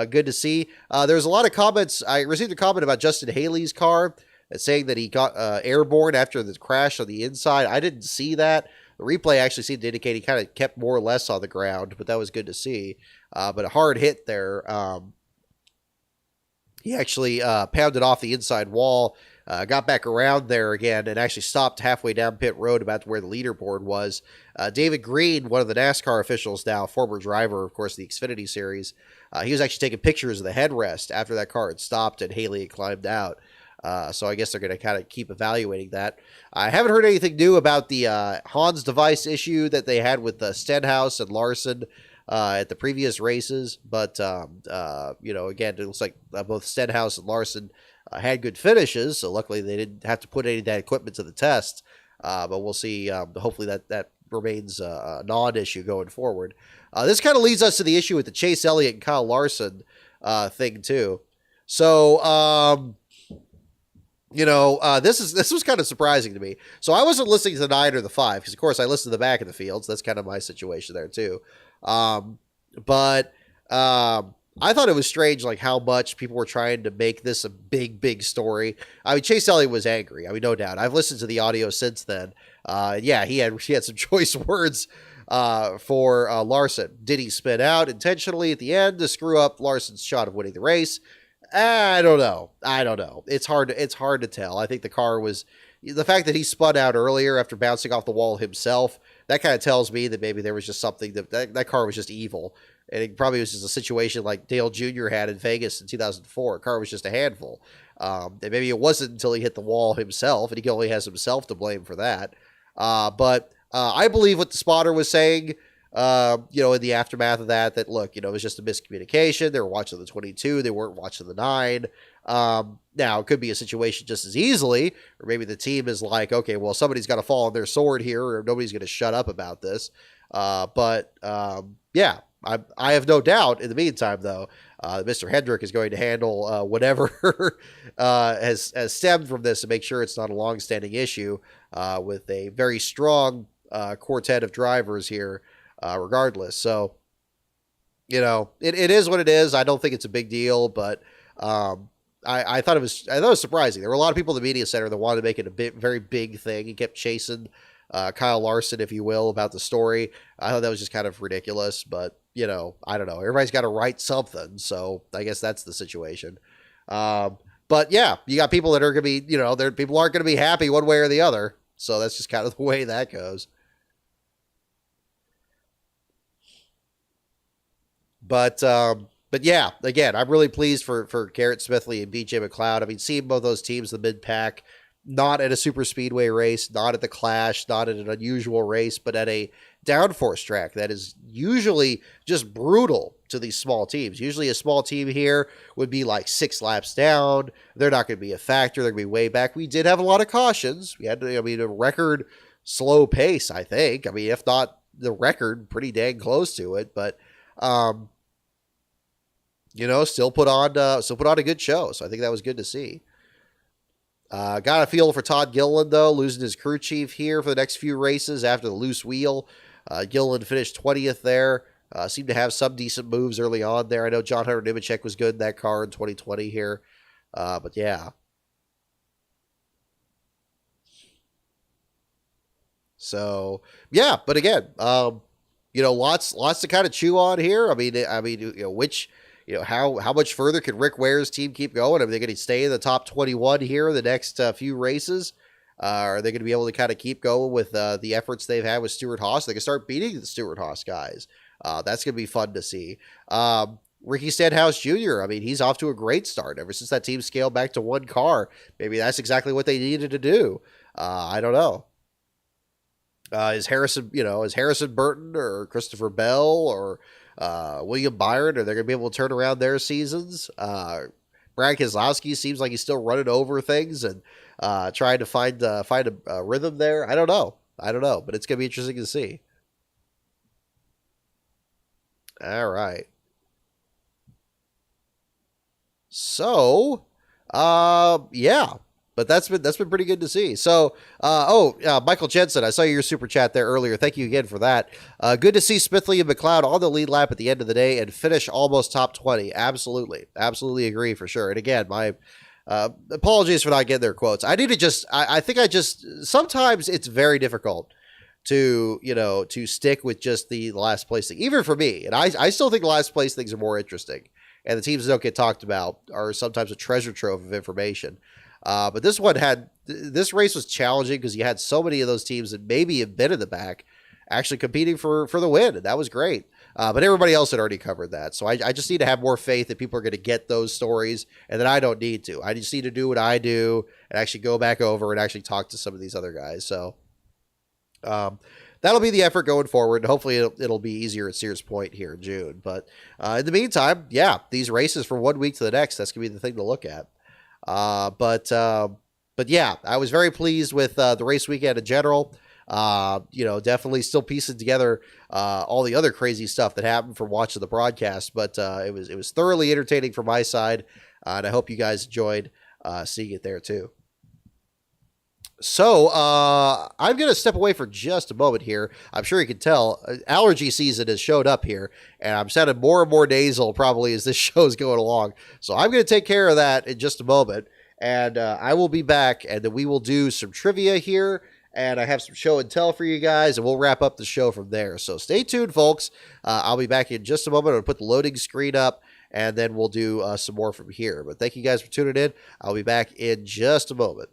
Good to see. There's a lot of comments. I received a comment about Justin Haley's car saying that he got airborne after the crash on the inside. I didn't see that. The replay actually seemed to indicate he kind of kept more or less on the ground, but that was good to see. But a hard hit there. He actually pounded off the inside wall, got back around there again, and actually stopped halfway down pit road about where the leaderboard was. David Green, one of the NASCAR officials now, former driver, of course, the Xfinity Series, he was actually taking pictures of the headrest after that car had stopped and Haley had climbed out. So I guess they're going to kind of keep evaluating that. I haven't heard anything new about the Hans device issue that they had with Stenhouse and Larson at the previous races. But, again, it looks like both Stenhouse and Larson had good finishes. So luckily they didn't have to put any of that equipment to the test. But we'll see. Hopefully that remains a non-issue going forward. This kind of leads us to the issue with the Chase Elliott and Kyle Larson thing, too. So, this was kind of surprising to me. So I wasn't listening to the 9 or the 5 because, of course, I listened to the back of the field. So that's kind of my situation there too. But I thought it was strange, like how much people were trying to make this a big, big story. I mean, Chase Elliott was angry. I mean, no doubt. I've listened to the audio since then. He had some choice words for Larson. Did he spin out intentionally at the end to screw up Larson's shot of winning the race? I don't know. It's hard to tell. I think the fact that he spun out earlier after bouncing off the wall himself, that kind of tells me that maybe there was just something that car was just evil. And it probably was just a situation like Dale Jr. had in Vegas in 2004. Car was just a handful. And maybe it wasn't until he hit the wall himself, and he only has himself to blame for that. But I believe what the spotter was saying, in the aftermath of that look, it was just a miscommunication. They were watching the 22. They weren't watching the 9. Now it could be a situation just as easily, or maybe the team is like, okay, well, somebody's got to fall on their sword here, or nobody's going to shut up about this. I have no doubt in the meantime, though, Mr. Hendrick is going to handle whatever has stemmed from this and make sure it's not a long-standing issue with a very strong quartet of drivers here. Regardless. So, it is what it is. I don't think it's a big deal, but I thought it was surprising. There were a lot of people in the media center that wanted to make it a very big thing and kept chasing Kyle Larson, if you will, about the story. I thought that was just kind of ridiculous, but I don't know. Everybody's got to write something, so I guess that's the situation. But yeah, you got people that are going to be, people aren't going to be happy one way or the other. So that's just kind of the way that goes. But yeah, again, I'm really pleased for Garrett Smithley and BJ McLeod. I mean, seeing both those teams in the mid-pack, not at a super speedway race, not at the Clash, not at an unusual race, but at a downforce track that is usually just brutal to these small teams. Usually a small team here would be like 6 laps down. They're not going to be a factor. They're going to be way back. We did have a lot of cautions. We had, a record slow pace, I think. I mean, if not the record, pretty dang close to it. But, still put on a good show. So I think that was good to see. Got a feel for Todd Gilliland, though, losing his crew chief here for the next few races after the loose wheel. Gilliland finished 20th there. Seemed to have some decent moves early on there. I know John Hunter Nemechek was good in that car in 2020 here. But yeah. So, yeah. But again, lots to kind of chew on here. I mean, how much further can Rick Ware's team keep going? Are they going to stay in the top 21 here in the next few races? Are they going to be able to kind of keep going with the efforts they've had with Stewart-Haas? They can start beating the Stewart-Haas guys. That's going to be fun to see. Ricky Stenhouse Jr., I mean, he's off to a great start ever since that team scaled back to one car. Maybe that's exactly what they needed to do. I don't know. Is Harrison Burton or Christopher Bell or William Byron, are they going to be able to turn around their seasons? Brad Keselowski seems like he's still running over things and trying to find a rhythm there. I don't know, but it's going to be interesting to see. All right. So, yeah. But that's been pretty good to see. So, Michael Jensen, I saw your super chat there earlier. Thank you again for that. Good to see Smithley and McLeod on the lead lap at the end of the day and finish almost top 20. Absolutely agree for sure. And again, my apologies for not getting their quotes. I need to I think sometimes it's very difficult to stick with just the last place thing, even for me. And I still think the last place things are more interesting. And the teams that don't get talked about are sometimes a treasure trove of information. But this race was challenging because you had so many of those teams that maybe have been in the back actually competing for the win. And that was great. But everybody else had already covered that. So I just need to have more faith that people are going to get those stories and that I don't need to. I just need to do what I do and actually go back over and actually talk to some of these other guys. So that'll be the effort going forward. Hopefully it'll be easier at Sears Point here in June. But in the meantime, yeah, these races from 1 week to the next, that's going to be the thing to look at. But yeah, I was very pleased with the race weekend in general. Definitely still piecing together all the other crazy stuff that happened from watching the broadcast. But it was thoroughly entertaining from my side, and I hope you guys enjoyed seeing it there too. So I'm going to step away for just a moment here. I'm sure you can tell allergy season has showed up here, and I'm sounding more and more nasal probably as this show is going along. So I'm going to take care of that in just a moment, and I will be back, and then we will do some trivia here, and I have some show and tell for you guys, and we'll wrap up the show from there. So stay tuned, folks. I'll be back in just a moment. I'll put the loading screen up, and then we'll do some more from here. But thank you guys for tuning in. I'll be back in just a moment.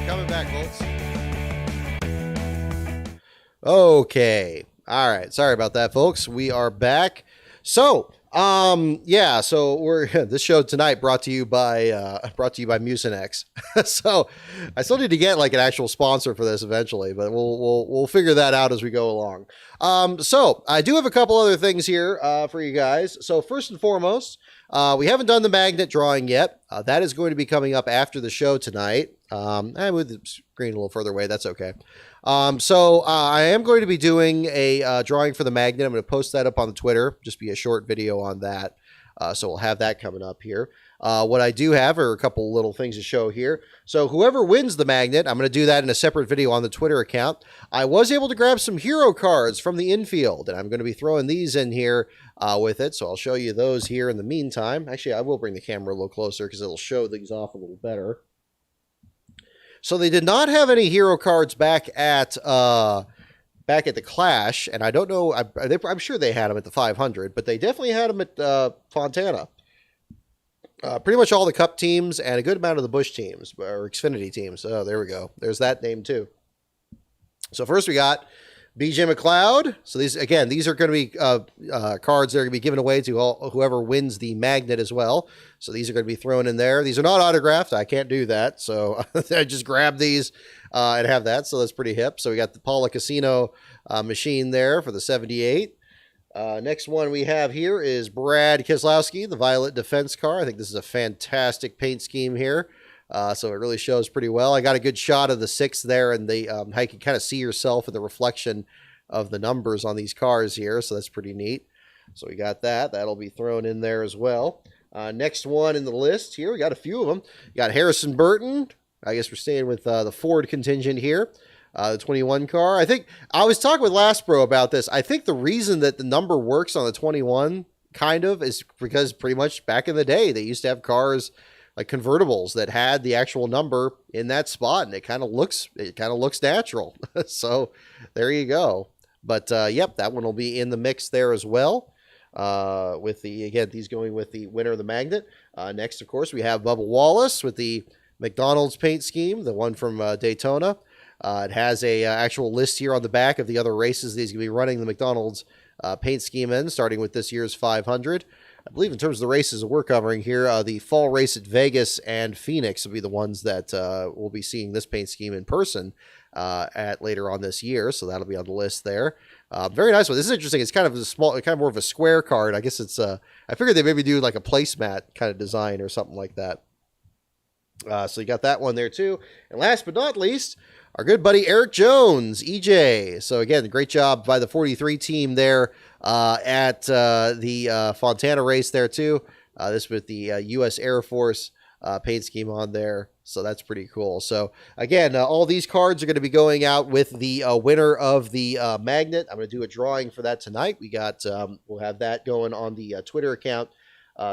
Coming back, folks. Okay. All right. Sorry about that, folks. We are back. So, Yeah, so we're this show tonight brought to you by Mucinex. So I still need to get like an actual sponsor for this eventually, but we'll figure that out as we go along. So I do have a couple other things here for you guys. So first and foremost, we haven't done the magnet drawing yet. That is going to be coming up after the show tonight. I moved the screen a little further away. That's okay. So I am going to be doing a drawing for the magnet. I'm going to post that up on the Twitter. Just be a short video on that. So we'll have that coming up here. What I do have are a couple little things to show here. So whoever wins the magnet, I'm going to do that in a separate video on the Twitter account. I was able to grab some hero cards from the infield, and I'm going to be throwing these in here with it. So I'll show you those here in the meantime. Actually, I will bring the camera a little closer because it'll show things off a little better. So they did not have any hero cards back at the Clash, and I don't know. I'm sure they had them at the 500, but they definitely had them at Fontana. Pretty much all the Cup teams and a good amount of the Busch teams or Xfinity teams. Oh, there we go. There's that name too. So first we got BJ McLeod. So these are going to be cards that are going to be given away to whoever wins the magnet as well. So these are going to be thrown in there. These are not autographed. I can't do that. So I just grab these and have that. So that's pretty hip. So we got the Paula Casino machine there for the 78. Next one we have here is Brad Keselowski, the Violet Defense car. I think this is a fantastic paint scheme here. So it really shows pretty well. I got a good shot of the 6 there, and how you can kind of see yourself in the reflection of the numbers on these cars here. So that's pretty neat. So we got that. That'll be thrown in there as well. Next one in the list here, we got a few of them. You got Harrison Burton. I guess we're staying with the Ford contingent here. The 21 car. I think I was talking with Lastbro about this. I think the reason that the number works on the 21 kind of is because pretty much back in the day, they used to have cars like convertibles that had the actual number in that spot, and it kind of looks natural. So there you go. But yep, that one will be in the mix there as well. With these going with the winner of the magnet. Next, of course, we have Bubba Wallace with the McDonald's paint scheme, the one from Daytona. It has a actual list here on the back of the other races that he's going to be running the McDonald's paint scheme in, starting with this year's 500. I believe in terms of the races that we're covering here, the fall race at Vegas and Phoenix will be the ones that we'll be seeing this paint scheme in person at later on this year. So that'll be on the list there. Very nice one. This is interesting. It's kind of more of a square card. I guess it's I figured they maybe do like a placemat kind of design or something like that. So you got that one there too. And last but not least, our good buddy Eric Jones, EJ. So again, great job by the 43 team there at the Fontana race there too. This with the U.S. Air Force paint scheme on there. So that's pretty cool. So again, all these cards are going to be going out with the winner of the magnet. I'm going to do a drawing for that tonight. We'll have that going on the Twitter account.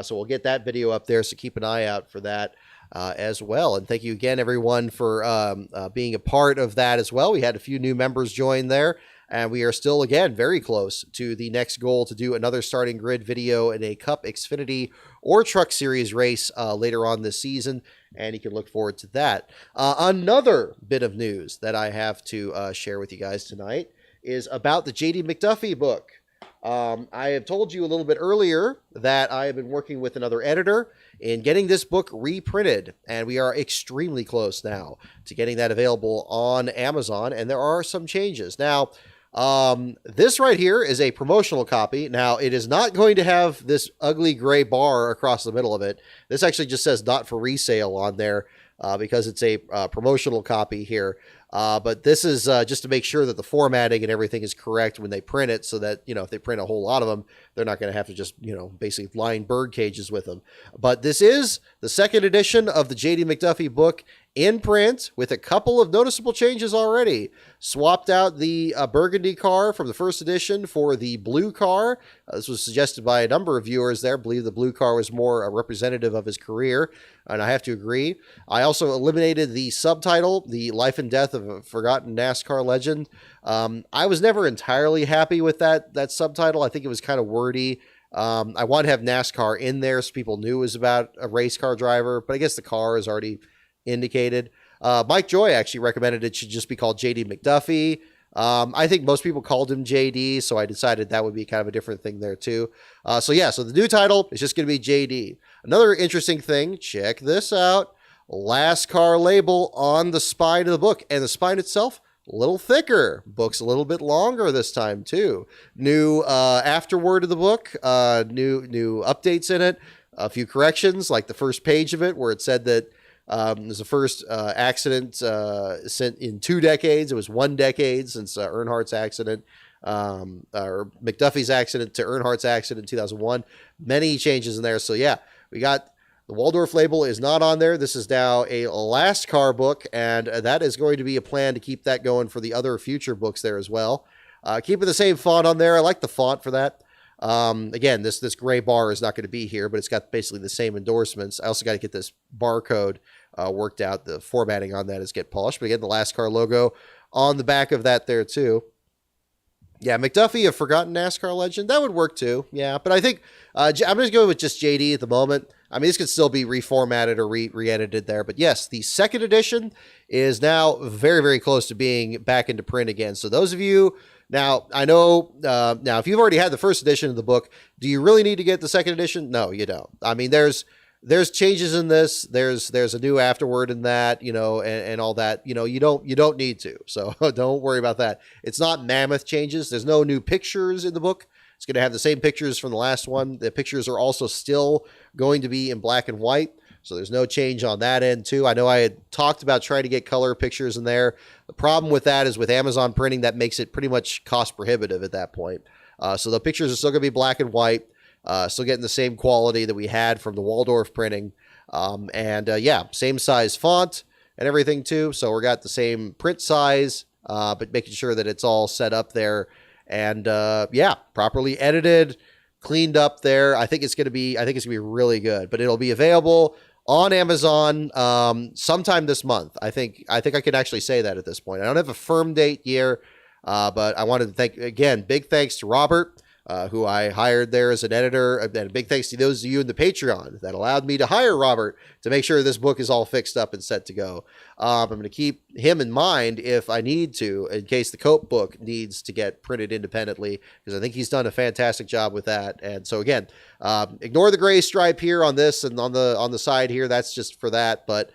So we'll get that video up there. So keep an eye out for that. As well. And thank you again, everyone, for being a part of that as well. We had a few new members join there, and we are still, again, very close to the next goal to do another starting grid video in a Cup, Xfinity, or Truck Series race later on this season, and you can look forward to that. Another bit of news that I have to share with you guys tonight is about the J.D. McDuffie book. I have told you a little bit earlier that I have been working with another editor in getting this book reprinted, and we are extremely close now to getting that available on Amazon, and there are some changes. Now, this right here is a promotional copy. Now, it is not going to have this ugly gray bar across the middle of it. This actually just says not for resale on there because it's a promotional copy here. But this is just to make sure that the formatting and everything is correct when they print it, so that, if they print a whole lot of them, they're not going to have to just, basically line bird cages with them. But this is the second edition of the J.D. McDuffie book in print with a couple of noticeable changes already. Swapped out the burgundy car from the first edition for the blue car. This was suggested by a number of viewers there. I believe the blue car was more representative of his career, and I have to agree. I also eliminated the subtitle, The Life and Death of a Forgotten NASCAR Legend. I was never entirely happy with that subtitle. I think it was kind of wordy. I want to have NASCAR in there so people knew it was about a race car driver, but I guess the car is already indicated. Mike Joy actually recommended it should just be called J.D. McDuffie. I think most people called him JD, so I decided that would be kind of a different thing there too. So the new title is just going to be JD. Another interesting thing, check this out. Lascar label on the spine of the book, and the spine itself a little thicker. Book's a little bit longer this time too. New afterword of the book, new updates in it, a few corrections, like the first page of it where it said that it was the first accident sent in 2 decades. It was 1 decade since Earnhardt's accident, or McDuffie's accident to Earnhardt's accident in 2001. Many changes in there. So we got the Waldorf label is not on there. This is now a Lascar book, and that is going to be a plan to keep that going for the other future books there as well. Keeping the same font on there. I like the font for that. Again, this gray bar is not going to be here, but it's got basically the same endorsements. I also got to get this barcode worked out. The formatting on that is get polished. But again, the Lascar logo on the back of that there too. Yeah, McDuffie, a forgotten NASCAR legend. That would work too. Yeah, but I think I'm going to go with just JD at the moment. I mean, this could still be reformatted or re-edited there. But yes, the second edition is now very, very close to being back into print again. So those of you, now, I know, now, if you've already had the first edition of the book, do you really need to get the second edition? No, you don't. I mean, there's changes in this. There's a new afterword in that, and all that. You don't need to. So don't worry about that. It's not mammoth changes. There's no new pictures in the book. It's going to have the same pictures from the last one. The pictures are also still going to be in black and white. So there's no change on that end too. I know I had talked about trying to get color pictures in there. The problem with that is with Amazon printing, that makes it pretty much cost prohibitive at that point. So the pictures are still going to be black and white. Still getting the same quality that we had from the Waldorf printing. Same size font and everything too. So we got the same print size, but making sure that it's all set up there and properly edited, cleaned up there. I think it's going to be really good, but it'll be available on Amazon sometime this month. I think I can actually say that at this point. I don't have a firm date here, but I wanted to thank again, big thanks to Robert, who I hired there as an editor, and a big thanks to those of you in the Patreon that allowed me to hire Robert to make sure this book is all fixed up and set to go. I'm going to keep him in mind if I need to, in case the Cope book needs to get printed independently, because I think he's done a fantastic job with that. And so again, ignore the gray stripe here on this and on the side here. That's just for that. But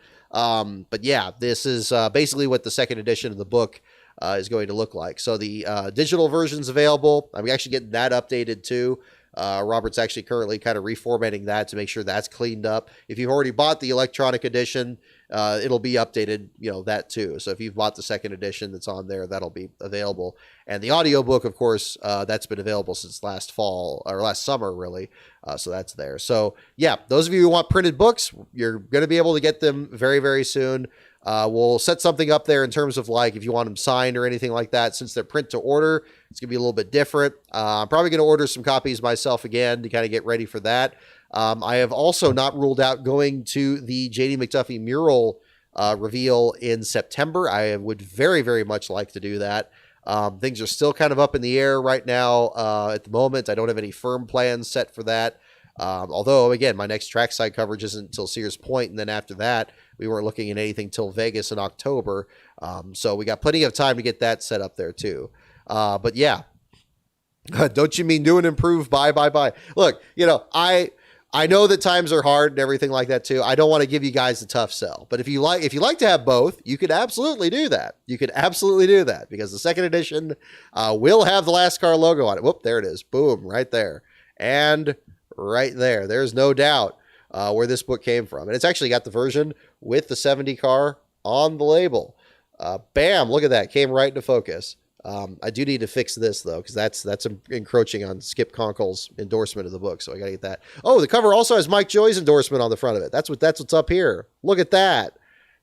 yeah, this is basically what the second edition of the book is going to look like. So the digital version's available. I'm actually getting that updated too. Robert's actually currently kind of reformatting that to make sure that's cleaned up. If you've already bought the electronic edition, it'll be updated, that too. So if you've bought the second edition that's on there, that'll be available. And the audiobook, of course, that's been available since last fall or last summer, really. So that's there. So yeah, those of you who want printed books, you're going to be able to get them very, very soon. We'll set something up there in terms of like if you want them signed or anything like that. Since they're print to order, it's going to be a little bit different. I'm probably going to order some copies myself again to kind of get ready for that. I have also not ruled out going to the J.D. McDuffie mural reveal in September. I would very, very much like to do that. Things are still kind of up in the air right now at the moment. I don't have any firm plans set for that. Although, again, my next trackside coverage isn't until Sears Point, and then after that, we weren't looking at anything till Vegas in October. So we got plenty of time to get that set up there too. But yeah, don't you mean new and improved? Bye. Look, I know that times are hard and everything like that too. I don't want to give you guys a tough sell, but if you like to have both, you could absolutely do that. Because the second edition will have the Lascar logo on it. Whoop, there it is. Boom, right there. And right there. There's no doubt where this book came from. And it's actually got the version with the 70 car on the label. Bam, look at that. Came right into focus. I do need to fix this, though, because that's encroaching on Skip Conkle's endorsement of the book, so I got to get that. Oh, the cover also has Mike Joy's endorsement on the front of it. That's what's up here. Look at that.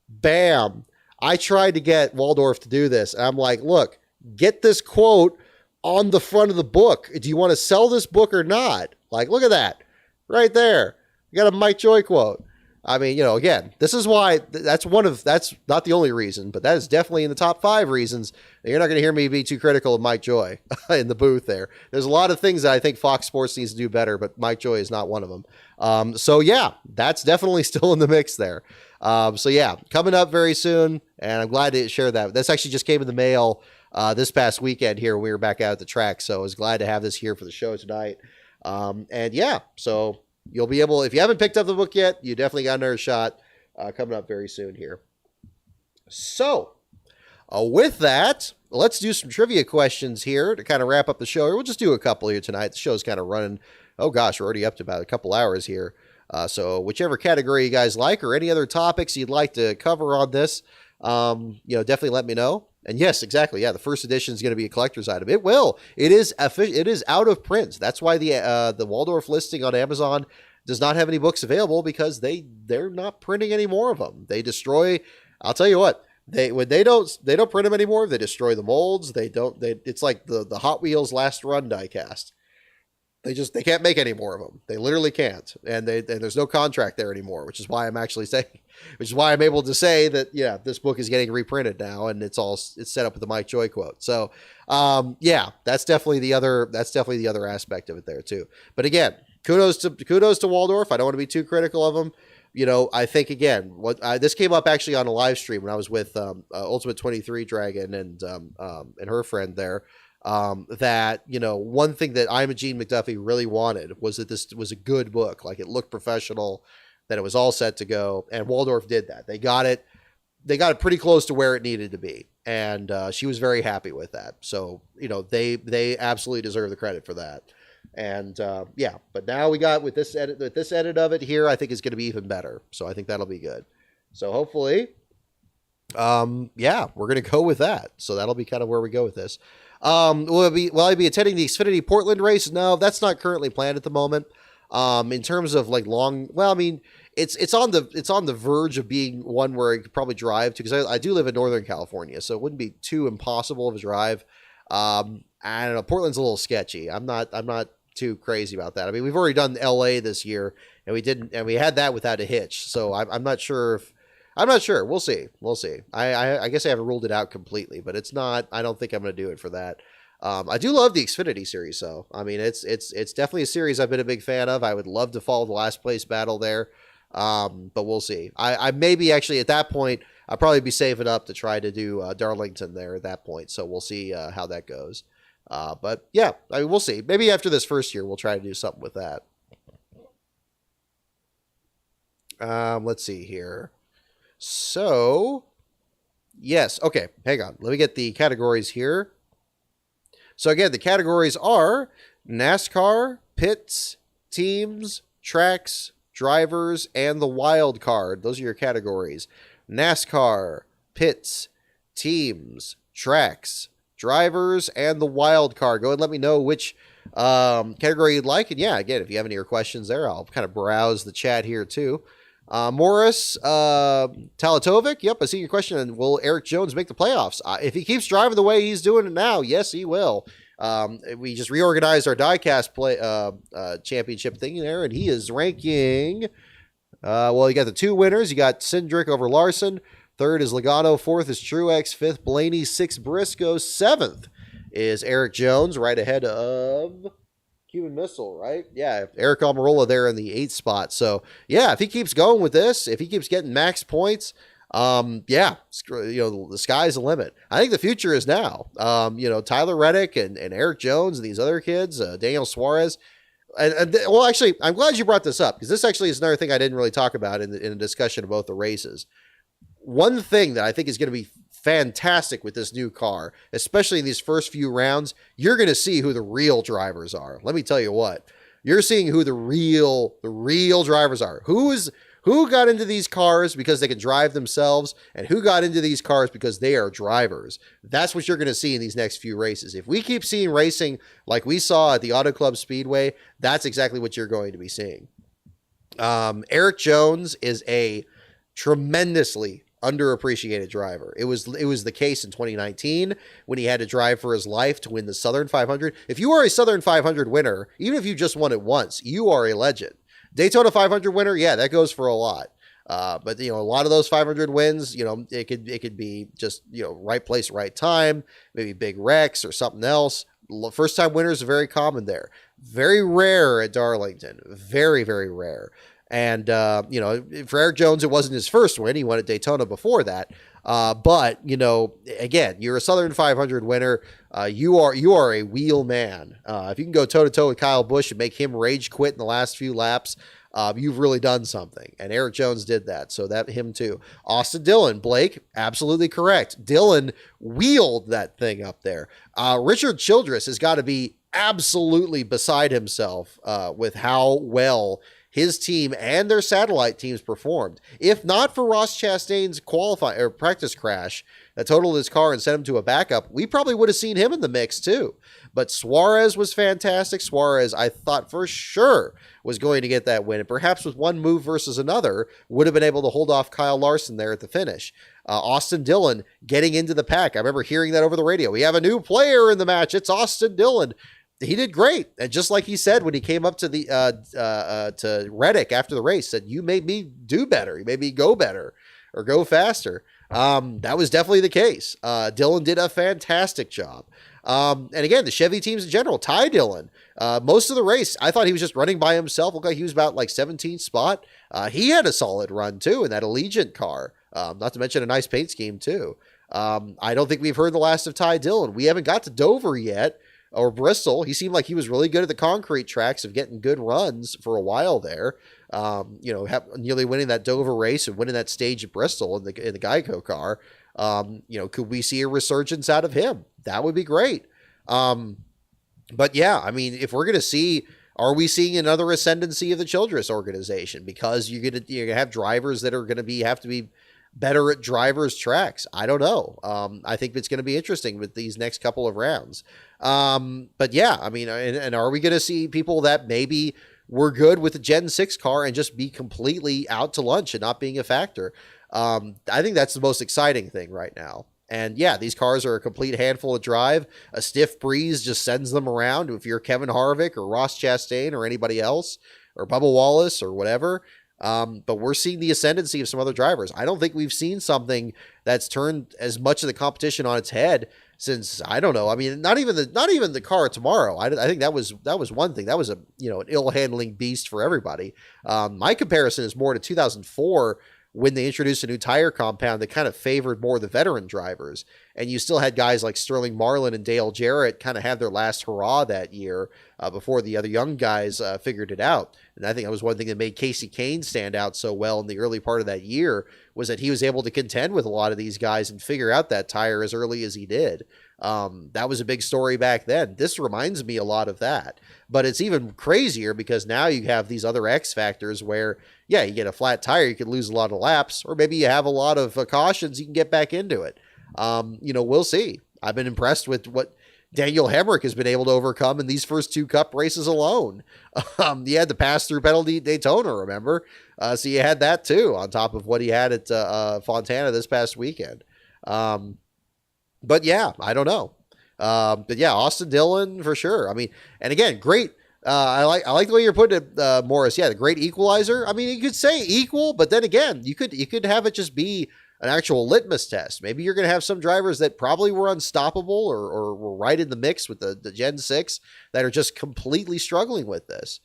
Bam. I tried to get Waldorf to do this, and I'm like, look, get this quote on the front of the book. Do you want to sell this book or not? Like, look at that. Right there. You got a Mike Joy quote. I mean, again, this is why that's not the only reason, but that is definitely in the top 5 reasons. You're not going to hear me be too critical of Mike Joy in the booth there. There's a lot of things that I think Fox Sports needs to do better, but Mike Joy is not one of them. So yeah, that's definitely still in the mix there. So yeah, coming up very soon, and I'm glad to share that. This actually just came in the mail this past weekend here when we were back out at the track. So I was glad to have this here for the show tonight. And yeah, so you'll be able, if you haven't picked up the book yet, you definitely got another shot coming up very soon here. So with that, let's do some trivia questions here to kind of wrap up the show. We'll just do a couple here tonight. The show's kind of running. Oh gosh, we're already up to about a couple hours here. So whichever category you guys like or any other topics you'd like to cover on this, definitely let me know. And yes, exactly. Yeah, the first edition is going to be a collector's item. It will. It is out of print. That's why the Waldorf listing on Amazon does not have any books available, because they're not printing any more of them. They destroy. I'll tell you what. They don't print them anymore. They destroy the molds. It's like the Hot Wheels Last Run diecast. They can't make any more of them. They literally can't. And there's no contract there anymore, which is why I'm able to say that, yeah, this book is getting reprinted now, and it's set up with the Mike Joy quote. So, that's definitely the other aspect of it there too. But again, kudos to Waldorf. I don't want to be too critical of them. I think, again, this came up actually on a live stream when I was with Ultimate 23 Dragon and her friend there, that, one thing that Imogene McDuffie really wanted was that this was a good book. Like, it looked professional, that it was all set to go, and Waldorf did that. They got it pretty close to where it needed to be, and she was very happy with that. So, they absolutely deserve the credit for that. And but now we got with this edit of it here, I think is going to be even better. So I think that'll be good. So hopefully, we're going to go with that. So that'll be kind of where we go with this. Will I be attending the Xfinity Portland race? No, that's not currently planned at the moment. In terms of like it's on the verge of being one where I could probably drive to, because I do live in Northern California, so it wouldn't be too impossible of a drive. I don't know. Portland's a little sketchy. I'm not too crazy about that. I mean, we've already done LA this year, and we had that without a hitch. So I'm not sure. We'll see. I guess I haven't ruled it out completely, but I don't think I'm going to do it for that. I do love the Xfinity series, though. I mean, it's definitely a series I've been a big fan of. I would love to follow the last place battle there. But we'll see. I maybe actually at that point, I'll probably be saving up to try to do Darlington there at that point. So we'll see how that goes. But yeah, we'll see. Maybe after this first year, we'll try to do something with that. Let's see here. So, yes. Okay, hang on. Let me get the categories here. So again, the categories are NASCAR, pits, teams, tracks, drivers, and the wild card. Those are your categories. NASCAR, pits, teams, tracks, drivers, and the wild card. Go ahead and let me know which category you'd like. And yeah, again, if you have any other questions there, I'll kind of browse the chat here too. Morris Talatovic, yep, I see your question. And will Eric Jones make the playoffs? If he keeps driving the way he's doing it now, yes, he will. We just reorganized our diecast championship thing there, and he is ranking. You got the two winners. You got Cindric over Larson. Third is Logano. Fourth is Truex. Fifth, Blaney. Sixth, Briscoe. Seventh is Eric Jones, right ahead of Cuban Missile, right? Yeah, Eric Almirola there in the 8th spot. So, yeah, if he keeps going with this, if he keeps getting max points, the sky's the limit. I think the future is now. Tyler Reddick and Eric Jones and these other kids, Daniel Suarez. Actually, I'm glad you brought this up, because this actually is another thing I didn't really talk about in a discussion of both the races. One thing that I think is going to be fantastic with this new car, especially in these first few rounds, you're going to see who the real drivers are. Let me tell you what, you're seeing who the real drivers are. Who got into these cars because they can drive themselves, and who got into these cars because they are drivers. That's what you're going to see in these next few races. If we keep seeing racing like we saw at the Auto Club Speedway, that's exactly what you're going to be seeing. Eric Jones is a tremendously underappreciated driver. It was the case in 2019 when he had to drive for his life to win the Southern 500. If you are a Southern 500 winner, even if you just won it once, you are a legend. Daytona 500 winner, yeah, that goes for a lot. But a lot of those 500 wins, it could be just right place, right time, maybe big wrecks or something else. First time winners are very common there. Very rare at Darlington. Very, very rare. And, for Erik Jones, it wasn't his first win. He won at Daytona before that. But, again, you're a Southern 500 winner. You are a wheel man. If you can go toe-to-toe with Kyle Busch and make him rage quit in the last few laps, you've really done something. And Erik Jones did that. So that him too. Austin Dillon, Blake, absolutely correct. Dillon wheeled that thing up there. Richard Childress has got to be absolutely beside himself with how well his team and their satellite teams performed. If not for Ross Chastain's practice crash that totaled his car and sent him to a backup, we probably would have seen him in the mix too. But Suarez was fantastic. Suarez, I thought for sure, was going to get that win, and perhaps with one move versus another, would have been able to hold off Kyle Larson there at the finish. Austin Dillon getting into the pack. I remember hearing that over the radio. We have a new player in the match. It's Austin Dillon. He did great. And just like he said when he came up to the to Reddick after the race, said, "You made me do better. You made me go better or go faster." That was definitely the case. Dillon did a fantastic job. And again, the Chevy teams in general, Ty Dillon, most of the race, I thought he was just running by himself. Looked like he was about 17th spot. He had a solid run too in that Allegiant car. Not to mention a nice paint scheme too. I don't think we've heard the last of Ty Dillon. We haven't got to Dover yet. Or Bristol. He seemed like he was really good at the concrete tracks of getting good runs for a while there. Nearly winning that Dover race and winning that stage at Bristol in the Geico car. Could we see a resurgence out of him? That would be great. But yeah, I mean, if we're going to see, are we seeing another ascendancy of the Childress organization? Because you're going to have drivers that are going to have to be better at drivers' tracks. I don't know. I think it's going to be interesting with these next couple of rounds. But yeah, I mean, and are we going to see people that maybe were good with the Gen 6 car and just be completely out to lunch and not being a factor? I think that's the most exciting thing right now. And yeah, these cars are a complete handful to drive. A stiff breeze just sends them around. If you're Kevin Harvick or Ross Chastain or anybody else or Bubba Wallace or whatever. But we're seeing the ascendancy of some other drivers. I don't think we've seen something that's turned as much of the competition on its head since, I don't know. I mean, not even the car tomorrow. I think that was one thing. That was an ill handling beast for everybody. My comparison is more to 2004 when they introduced a new tire compound that kind of favored more the veteran drivers. And you still had guys like Sterling Marlin and Dale Jarrett kind of have their last hurrah that year before the other young guys figured it out. And I think that was one thing that made Casey Kane stand out so well in the early part of that year, was that he was able to contend with a lot of these guys and figure out that tire as early as he did. That was a big story back then. This reminds me a lot of that. But it's even crazier because now you have these other X factors where, yeah, you get a flat tire, you could lose a lot of laps, or maybe you have a lot of cautions, you can get back into it. We'll see. I've been impressed with what Daniel Hemrick has been able to overcome in these first two Cup races alone. You had the pass-through penalty at Daytona, remember? So you had that too, on top of what he had at Fontana this past weekend. But yeah, I don't know. But yeah, Austin Dillon for sure. I mean, and again, great. I like the way you're putting it, Morris. Yeah, the great equalizer. I mean, you could say equal, but then again, you could have it just be an actual litmus test. Maybe you're going to have some drivers that probably were unstoppable or were right in the mix with the Gen 6 that are just completely struggling with this.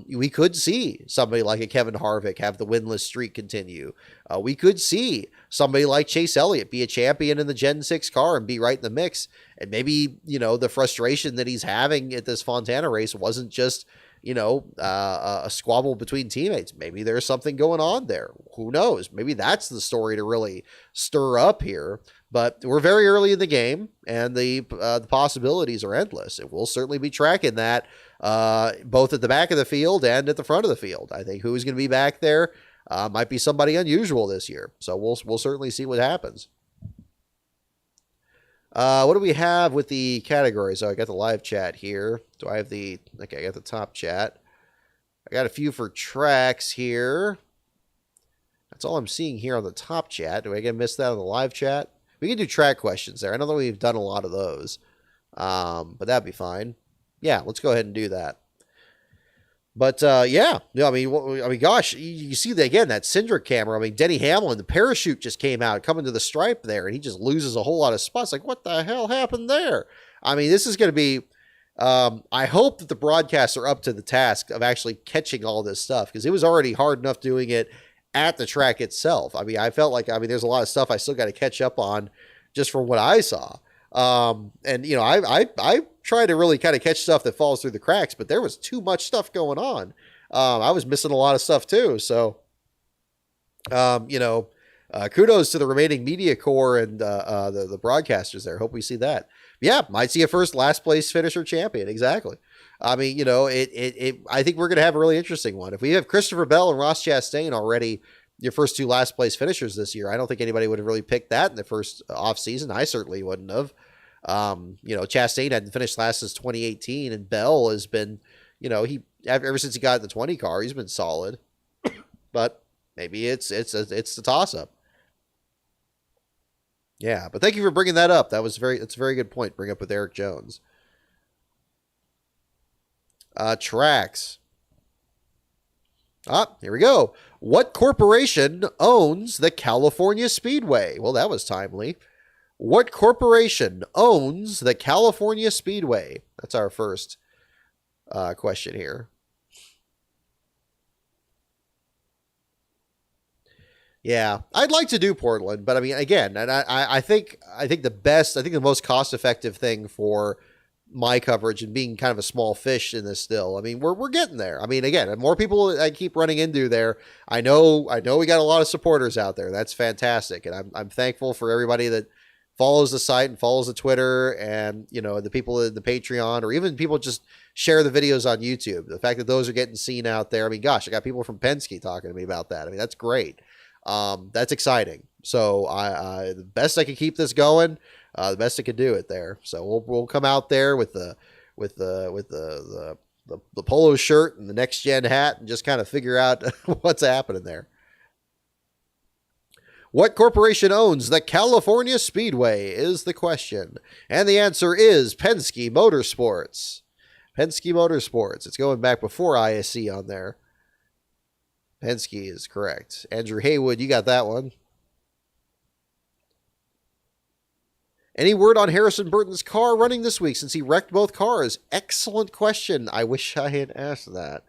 We could see somebody like a Kevin Harvick have the winless streak continue. We could see somebody like Chase Elliott be a champion in the Gen 6 car and be right in the mix. And maybe, the frustration that he's having at this Fontana race wasn't just, a squabble between teammates. Maybe there's something going on there. Who knows? Maybe that's the story to really stir up here. But we're very early in the game, and the possibilities are endless. And we'll certainly be tracking that both at the back of the field and at the front of the field. I think who's going to be back there might be somebody unusual this year. So we'll certainly see what happens. What do we have with the categories? Oh, I got the live chat here. Do I have okay, I got the top chat. I got a few for tracks here. That's all I'm seeing here on the top chat. Do I get miss that on the live chat? We can do track questions there. I know that we've done a lot of those. But that'd be fine. Yeah, let's go ahead and do that. But yeah, I mean, gosh, you see that again, that Cindric camera. I mean, Denny Hamlin, the parachute just came out coming to the stripe there, and he just loses a whole lot of spots. Like, what the hell happened there? I mean, this is going to be I hope that the broadcasts are up to the task of actually catching all this stuff, because it was already hard enough doing it at the track itself. I mean, I felt like, I mean, there's a lot of stuff I still got to catch up on just from what I saw. And you know, I try to really kind of catch stuff that falls through the cracks, but there was too much stuff going on. I was missing a lot of stuff too. So, you know, kudos to the remaining media corps and the broadcasters there. Hope we see that. Yeah, might see a first last place finisher champion. Exactly. I mean, you know, I think we're going to have a really interesting one. If we have Christopher Bell and Ross Chastain already your first two last place finishers this year, I don't think anybody would have really picked that in the first off season. I certainly wouldn't have. You know, Chastain hadn't finished last since 2018, and Bell has been, you know, ever since he got the 20 car, he's been solid. But maybe it's the toss up. Yeah, but thank you for bringing that up. It's a very good point. Bring up with Eric Jones. Tracks. Here we go. What corporation owns the California Speedway? Well, that was timely. What corporation owns the California Speedway? That's our first question here. Yeah, I'd like to do Portland, but I mean, again, and I think the most cost effective thing for my coverage and being kind of a small fish in this still. I mean, we're getting there. I mean, again, more people I keep running into there. I know we got a lot of supporters out there. That's fantastic, and I'm thankful for everybody that follows the site and follows the Twitter, and you know, the people in the Patreon, or even people just share the videos on YouTube. The fact that those are getting seen out there. I mean, gosh, I got people from Penske talking to me about that. I mean, that's great. That's exciting. So the best I can keep this going, the best I could do it there. So we'll come out there with the polo shirt and the next gen hat and just kind of figure out what's happening there. What corporation owns the California Speedway is the question. And the answer is Penske Motorsports. Penske Motorsports. It's going back before ISC on there. Penske is correct. Andrew Haywood, you got that one. Any word on Harrison Burton's car running this week since he wrecked both cars? Excellent question. I wish I had asked that.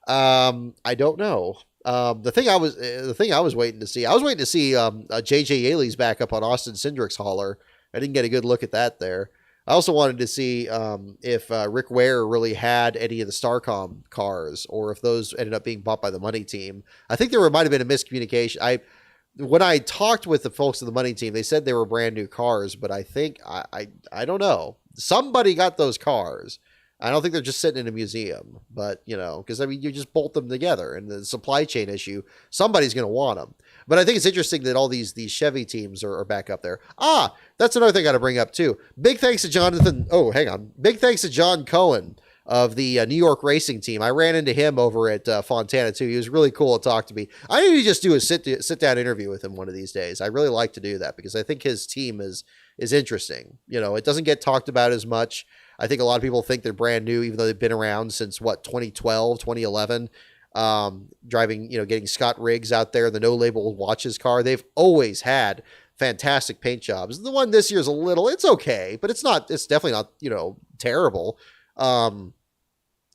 I don't know. The thing I was waiting to see. I was waiting to see JJ Yaley's back up on Austin Cindric's hauler. I didn't get a good look at that there. I also wanted to see if Rick Ware really had any of the Starcom cars, or if those ended up being bought by the Money Team. I think there might have been a miscommunication. When I talked with the folks of the Money Team, they said they were brand new cars, but I think I don't know. Somebody got those cars. I don't think they're just sitting in a museum, but you know, because I mean, you just bolt them together, and the supply chain issue, somebody's going to want them. But I think it's interesting that all these Chevy teams are back up there. That's another thing I got to bring up too. Big thanks to Jonathan. Oh, hang on. Big thanks to John Cohen of the New York Racing Team. I ran into him over at Fontana too. He was really cool to talk to me. I need to just do a sit down interview with him one of these days. I really like to do that because I think his team is interesting. You know, it doesn't get talked about as much. I think a lot of people think they're brand new, even though they've been around since 2012, 2011. Driving, you know, getting Scott Riggs out there, the No Label Watches car. They've always had fantastic paint jobs. The one this year is it's okay, but it's definitely not, you know, terrible.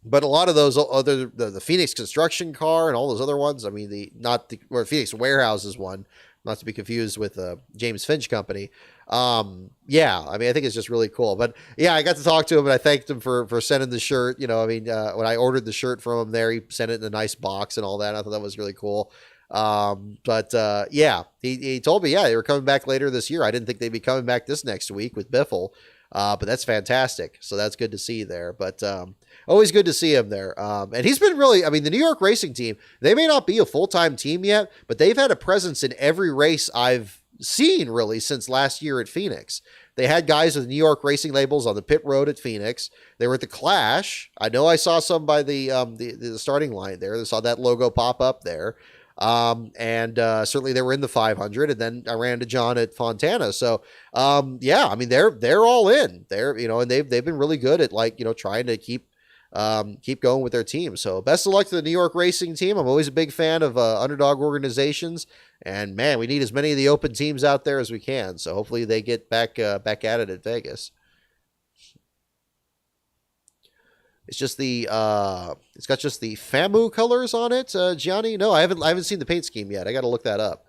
But a lot of those other, the Phoenix construction car and all those other ones, I mean, Phoenix Warehouses one, not to be confused with James Finch Company. Yeah, I mean, I think it's just really cool. But yeah, I got to talk to him and I thanked him for sending the shirt. You know, I mean, when I ordered the shirt from him there, he sent it in a nice box and all that. I thought that was really cool. Yeah, he told me, yeah, they were coming back later this year. I didn't think they'd be coming back this next week with Biffle. But that's fantastic. So that's good to see there. But always good to see him there. And he's been really, I mean, the New York Racing Team, they may not be a full-time team yet, but they've had a presence in every race I've seen really since last year at Phoenix. They had guys with New York Racing labels on the pit road at Phoenix. They were at the Clash. I know I saw some by the starting line there. I saw that logo pop up there. Certainly they were in the 500, and then I ran to John at Fontana. So, yeah, I mean, they're all in there, you know, and they've been really good at, like, you know, trying to keep going with their team. So best of luck to the New York Racing Team. I'm always a big fan of underdog organizations, and man, we need as many of the open teams out there as we can. So hopefully they get back at it at Vegas. It's just the it's got just the FAMU colors on it, Gianni. No, I haven't seen the paint scheme yet. I got to look that up.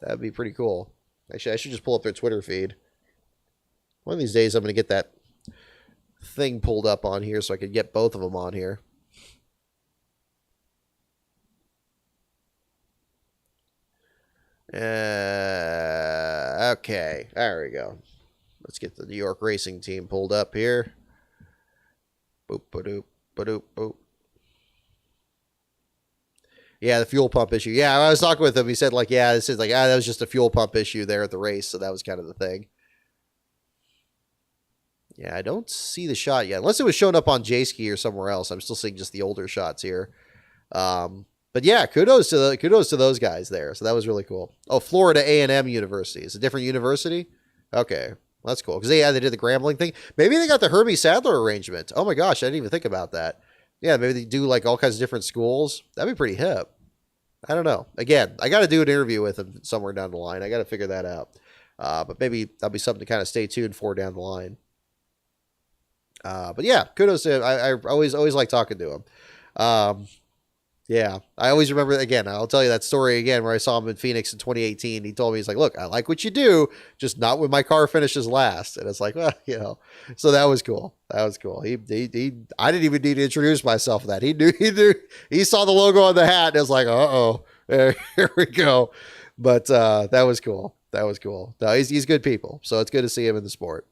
That'd be pretty cool. Actually, I should just pull up their Twitter feed. One of these days, I'm going to get that thing pulled up on here so I could get both of them on here. Okay, there we go. Let's get the New York Racing Team pulled up here. Boop, ba-doop, ba-doop, boop. Yeah, the fuel pump issue. Yeah, I was talking with him. He said, like, yeah, this is like, that was just a fuel pump issue there at the race, so that was kind of the thing. Yeah, I don't see the shot yet. Unless it was showing up on J-Ski or somewhere else. I'm still seeing just the older shots here. But yeah, kudos to those guys there. So that was really cool. Oh, Florida A&M University. It's a different university? Okay. Well, that's cool. Because they did the Grambling thing. Maybe they got the Herbie Sadler arrangement. Oh my gosh, I didn't even think about that. Yeah, maybe they do like all kinds of different schools. That'd be pretty hip. I don't know. Again, I got to do an interview with him somewhere down the line. I got to figure that out. But maybe that'll be something to kind of stay tuned for down the line. But yeah, kudos to him. I always like talking to him. Yeah, I always remember, again, I'll tell you that story again where I saw him in Phoenix in 2018. He told me, he's like, look, I like what you do, just not when my car finishes last. And it's like, well, you know, so that was cool. That was cool. I didn't even need to introduce myself to that. He knew, he saw the logo on the hat and it was like, uh-oh, here we go. But that was cool. That was cool. No, he's good people. So it's good to see him in the sport.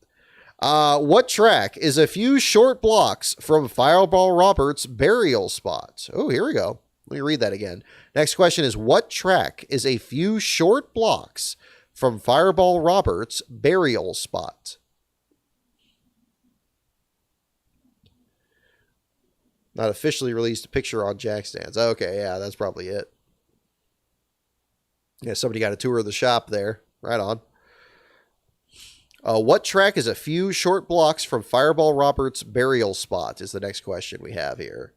What track is a few short blocks from Fireball Roberts' burial spot? Oh, here we go. Let me read that again. Next question is, what track is a few short blocks from Fireball Roberts' burial spot? Not officially released picture on jack stands. Okay, yeah, that's probably it. Yeah, somebody got a tour of the shop there. Right on. What track is a few short blocks from Fireball Roberts' burial spot is the next question we have here.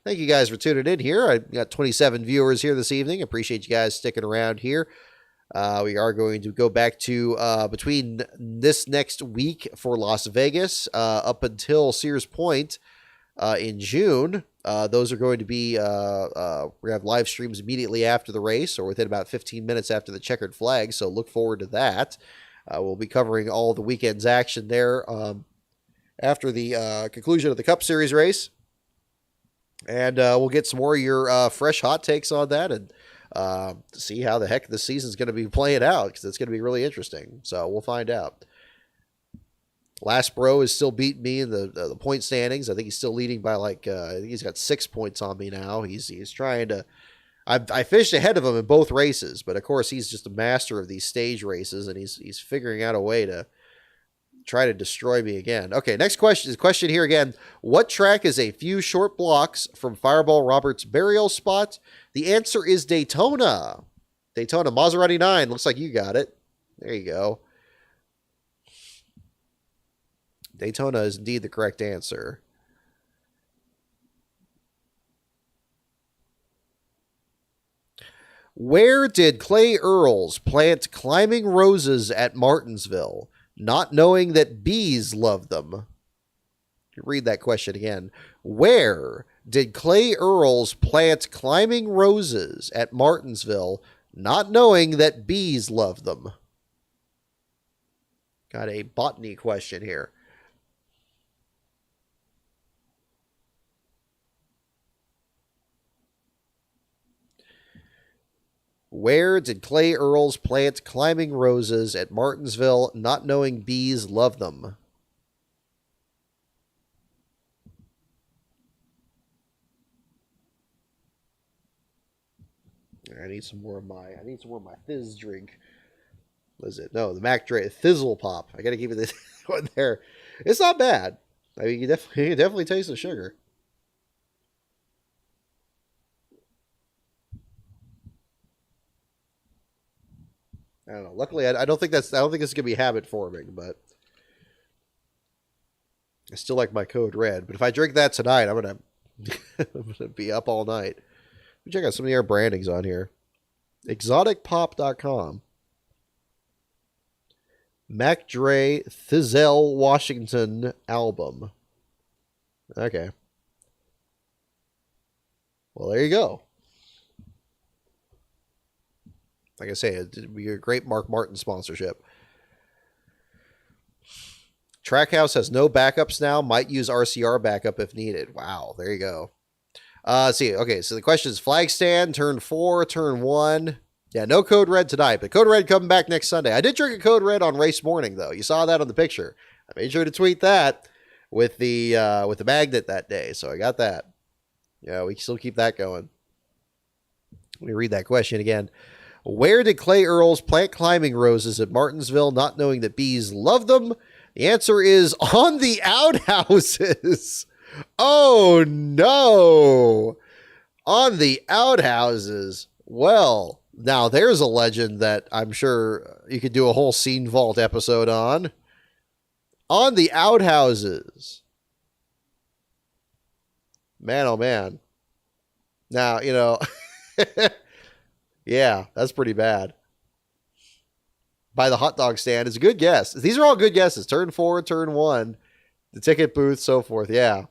Thank you guys for tuning in here. I got 27 viewers here this evening. Appreciate you guys sticking around here. We are going to go back to between this next week for Las Vegas up until Sears Point in June. Those are going to be, we're going to have live streams immediately after the race or within about 15 minutes after the checkered flag. So look forward to that. We'll be covering all the weekend's action there after the conclusion of the Cup Series race. And we'll get some more of your fresh hot takes on that and see how the heck this season's going to be playing out because it's going to be really interesting. So we'll find out. Last Bro is still beating me in the point standings. I think he's still leading by I think he's got 6 points on me now. He's trying to... I finished ahead of him in both races, but of course he's just a master of these stage races, and he's figuring out a way to try to destroy me again. Okay, next question here again. What track is a few short blocks from Fireball Roberts' burial spot? The answer is Daytona. Daytona, Maserati 9. Looks like you got it. There you go. Daytona is indeed the correct answer. Where did Clay Earls plant climbing roses at Martinsville, not knowing that bees love them? Read that question again. Where did Clay Earls plant climbing roses at Martinsville, not knowing that bees love them? Got a botany question here. Where did Clay Earls plant climbing roses at Martinsville, not knowing bees love them? I need some more of my fizz drink. What is it? No, the Mac Dre Thizzle Pop. I gotta give you this one there. It's not bad. I mean, you can definitely taste the sugar. I don't know. Luckily, I don't think it's gonna be habit forming, but I still like my Code Red. But if I drink that tonight, I'm gonna be up all night. Let me check out some of your brandings on here. Exoticpop.com. Mac Dre Thizzle Washington album. Okay. Well, there you go. Like I say, it'd be a great Mark Martin sponsorship. Trackhouse has no backups now. Might use RCR backup if needed. Wow, there you go. Let's see. Okay, so the question is flag stand, turn 4, turn 1. Yeah, no Code Red tonight, but Code Red coming back next Sunday. I did drink a Code Red on race morning, though. You saw that on the picture. I made sure to tweet that with the magnet that day, so I got that. Yeah, we can still keep that going. Let me read that question again. Where did Clay Earls plant climbing roses at Martinsville, not knowing that bees love them? The answer is on the outhouses. Oh, no. On the outhouses. Well, now there's a legend that I'm sure you could do a whole Scene Vault episode on. On the outhouses. Man, oh, man. Now, you know, yeah, that's pretty bad. By the hot dog stand is a good guess. These are all good guesses. Turn 4, turn 1, the ticket booth, so forth. Yeah,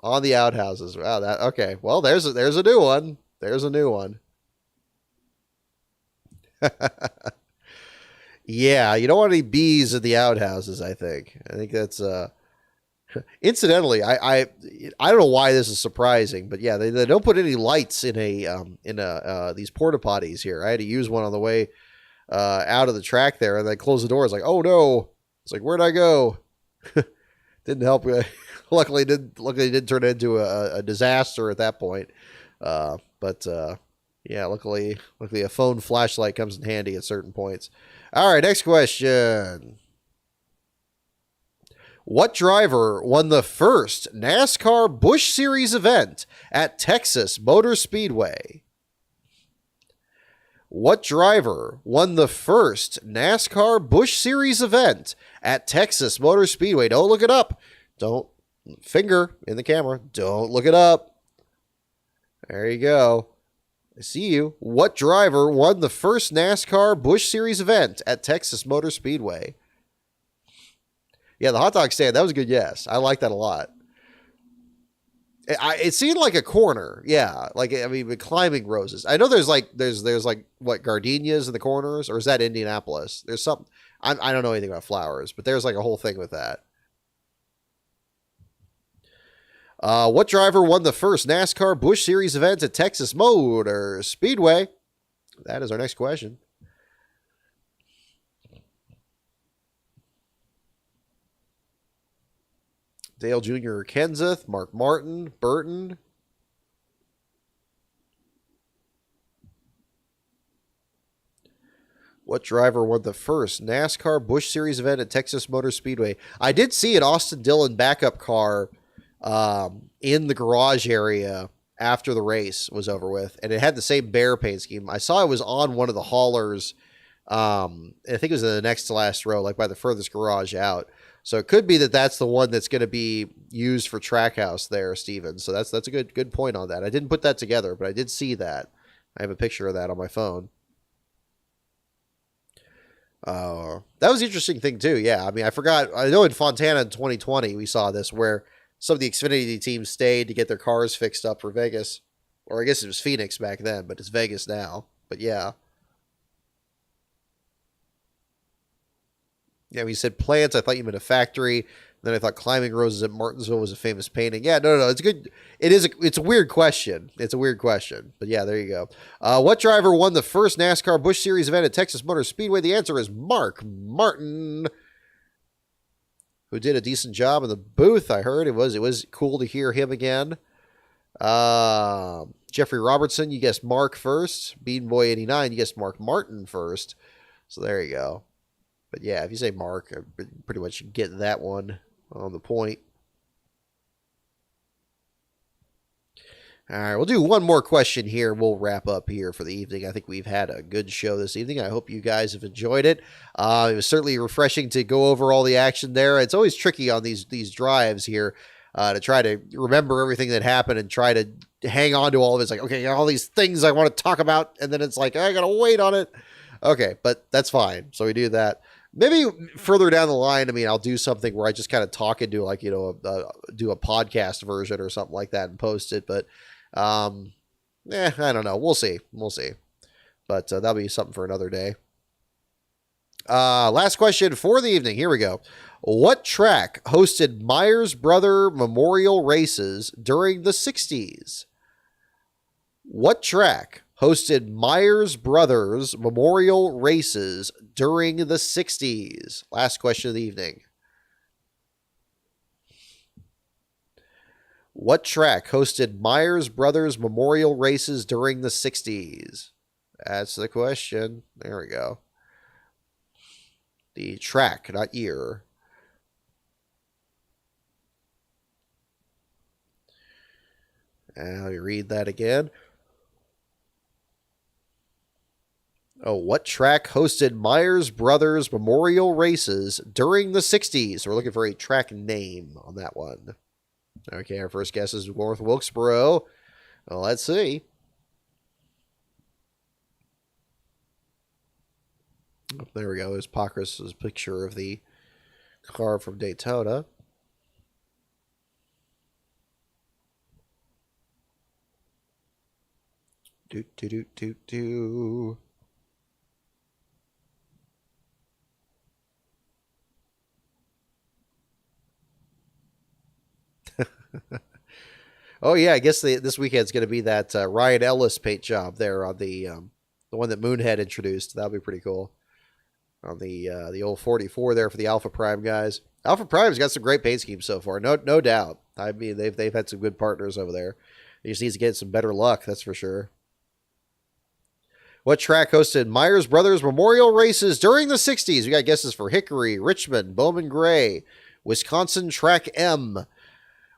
on the outhouses. Wow, that okay. Well, there's a new one. There's a new one. Yeah, you don't want any bees at the outhouses. I think that's Incidentally, I don't know why this is surprising, but yeah, they don't put any lights in these porta potties here. I had to use one on the way out of the track there, and they closed the door. It's like, oh no! It's like, where'd I go? Didn't help. Luckily, it didn't turn into a disaster at that point. But yeah, luckily a phone flashlight comes in handy at certain points. All right, next question. What driver won the first NASCAR Busch Series event at Texas Motor Speedway? What driver won the first NASCAR Busch Series event at Texas Motor Speedway? Don't look it up. Don't finger in the camera. Don't look it up. There you go. I see you. What driver won the first NASCAR Busch Series event at Texas Motor Speedway? Yeah, the hot dog stand, that was a good guess. I like that a lot. It seemed like a corner. Yeah, like, I mean, climbing roses. I know there's what, gardenias in the corners, or is that Indianapolis? There's something. I don't know anything about flowers, but there's like a whole thing with that. What driver won the first NASCAR Busch Series event at Texas Motor Speedway? That is our next question. Dale Jr. Kenseth, Mark Martin, Burton. What driver won the first NASCAR Busch Series event at Texas Motor Speedway? I did see an Austin Dillon backup car in the garage area after the race was over with, and it had the same bear paint scheme. I saw it was on one of the haulers. I think it was in the next to last row, like by the furthest garage out. So it could be that that's the one that's going to be used for Trackhouse there, Steven. So that's a good point on that. I didn't put that together, but I did see that. I have a picture of that on my phone. That was an interesting thing too. Yeah, I mean, I forgot. I know in Fontana in 2020 we saw this where some of the Xfinity teams stayed to get their cars fixed up for Vegas, or I guess it was Phoenix back then, but it's Vegas now. But yeah. Yeah, when you said plants, I thought you meant a factory. Then I thought climbing roses at Martinsville was a famous painting. Yeah, no, it's good. It's a weird question. It's a weird question. But yeah, there you go. What driver won the first NASCAR Busch Series event at Texas Motor Speedway? The answer is Mark Martin, who did a decent job in the booth. I heard it was cool to hear him again. Jeffrey Robertson, you guessed Mark first. Bean Boy 89, you guessed Mark Martin first. So there you go. But yeah, if you say Mark, I pretty much get that one on the point. All right, we'll do one more question here. We'll wrap up here for the evening. I think we've had a good show this evening. I hope you guys have enjoyed it. It was certainly refreshing to go over all the action there. It's always tricky on these drives here to try to remember everything that happened and try to hang on to all of it. It's like, okay, all these things I want to talk about, and then it's like, I got to wait on it. Okay, but that's fine. So we do that. maybe further down the line, I mean, I'll do something where I just kind of talk into like, do a podcast version or something like that and post it. But, I don't know. We'll see. We'll see. But that'll be something for another day. Last question for the evening. Here we go. What track hosted Myers Brother Memorial races during the 60s? What track hosted Myers Brothers Memorial races during the 60s? Last question of the evening. What track hosted Myers Brothers Memorial races during the 60s? That's the question. There we go. The track, not year. And let me read that again. Oh, what track hosted Myers Brothers Memorial races during the 60s? So we're looking for a track name on that one. Okay, our first guess is North Wilkesboro. Well, let's see. Oh, there we go. There's Pockrass's picture of the car from Daytona. Do. Oh yeah, I guess this weekend's going to be that Ryan Ellis paint job there on the one that Moonhead introduced. That'll be pretty cool. On the old 44 there for the Alpha Prime guys. Alpha Prime's got some great paint schemes so far, no doubt. I mean, they've had some good partners over there. They just need to get some better luck, that's for sure. What track hosted Myers Brothers Memorial races during the 60s? We got guesses for Hickory, Richmond, Bowman Gray, Wisconsin Track M,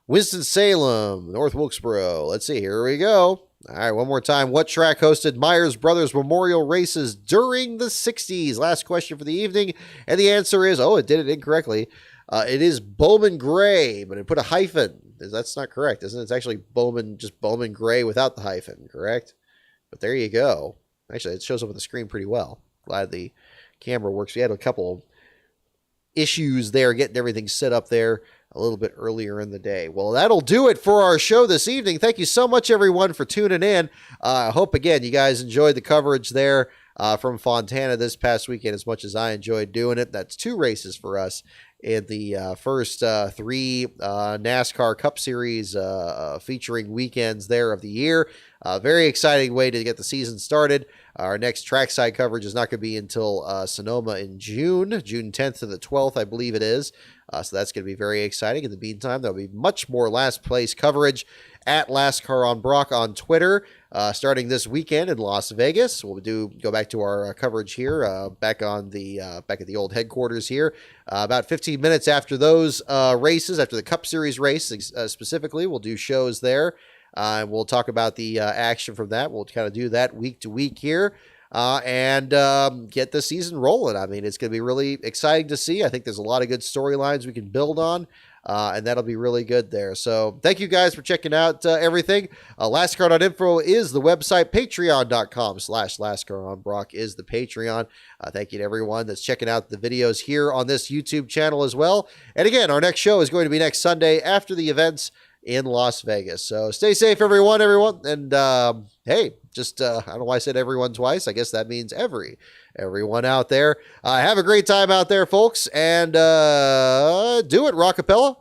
Winston-Salem, North Wilkesboro. Let's see. Here we go. All right, one more time. What track hosted Myers Brothers Memorial races during the 60s? Last question for the evening. And the answer is, it did it incorrectly. It is Bowman Gray, but it put a hyphen. That's not correct, isn't it? It's actually just Bowman Gray without the hyphen, correct? But there you go. Actually, it shows up on the screen pretty well. Glad the camera works. We had a couple issues there getting everything set up there a little bit earlier in the day. Well, that'll do it for our show this evening. Thank you so much, everyone, for tuning in. I hope, again, you guys enjoyed the coverage there from Fontana this past weekend as much as I enjoyed doing it. That's 2 races for us in the first 3 NASCAR Cup Series featuring weekends there of the year. Very exciting way to get the season started. Our next trackside coverage is not going to be until Sonoma in June 10th to the 12th, I believe it is. So that's going to be very exciting. In the meantime, there'll be much more last place coverage at Last Car on Brock on Twitter starting this weekend in Las Vegas. We'll go back to our coverage here back at the old headquarters here. About 15 minutes after those races, after the Cup Series race specifically, we'll do shows there. We'll talk about the action from that. We'll kind of do that week to week here and get the season rolling. I mean, it's going to be really exciting to see. I think there's a lot of good storylines we can build on, and that'll be really good there. So thank you guys for checking out everything. LastCar.info is the website. Patreon.com/LastCarOnBrock is the Patreon. Thank you to everyone that's checking out the videos here on this YouTube channel as well. And again, our next show is going to be next Sunday after the events in Las Vegas. So stay safe, everyone. And hey, just I don't know why I said everyone twice. I guess that means everyone out there. Have a great time out there, folks, and do it, Rockapella.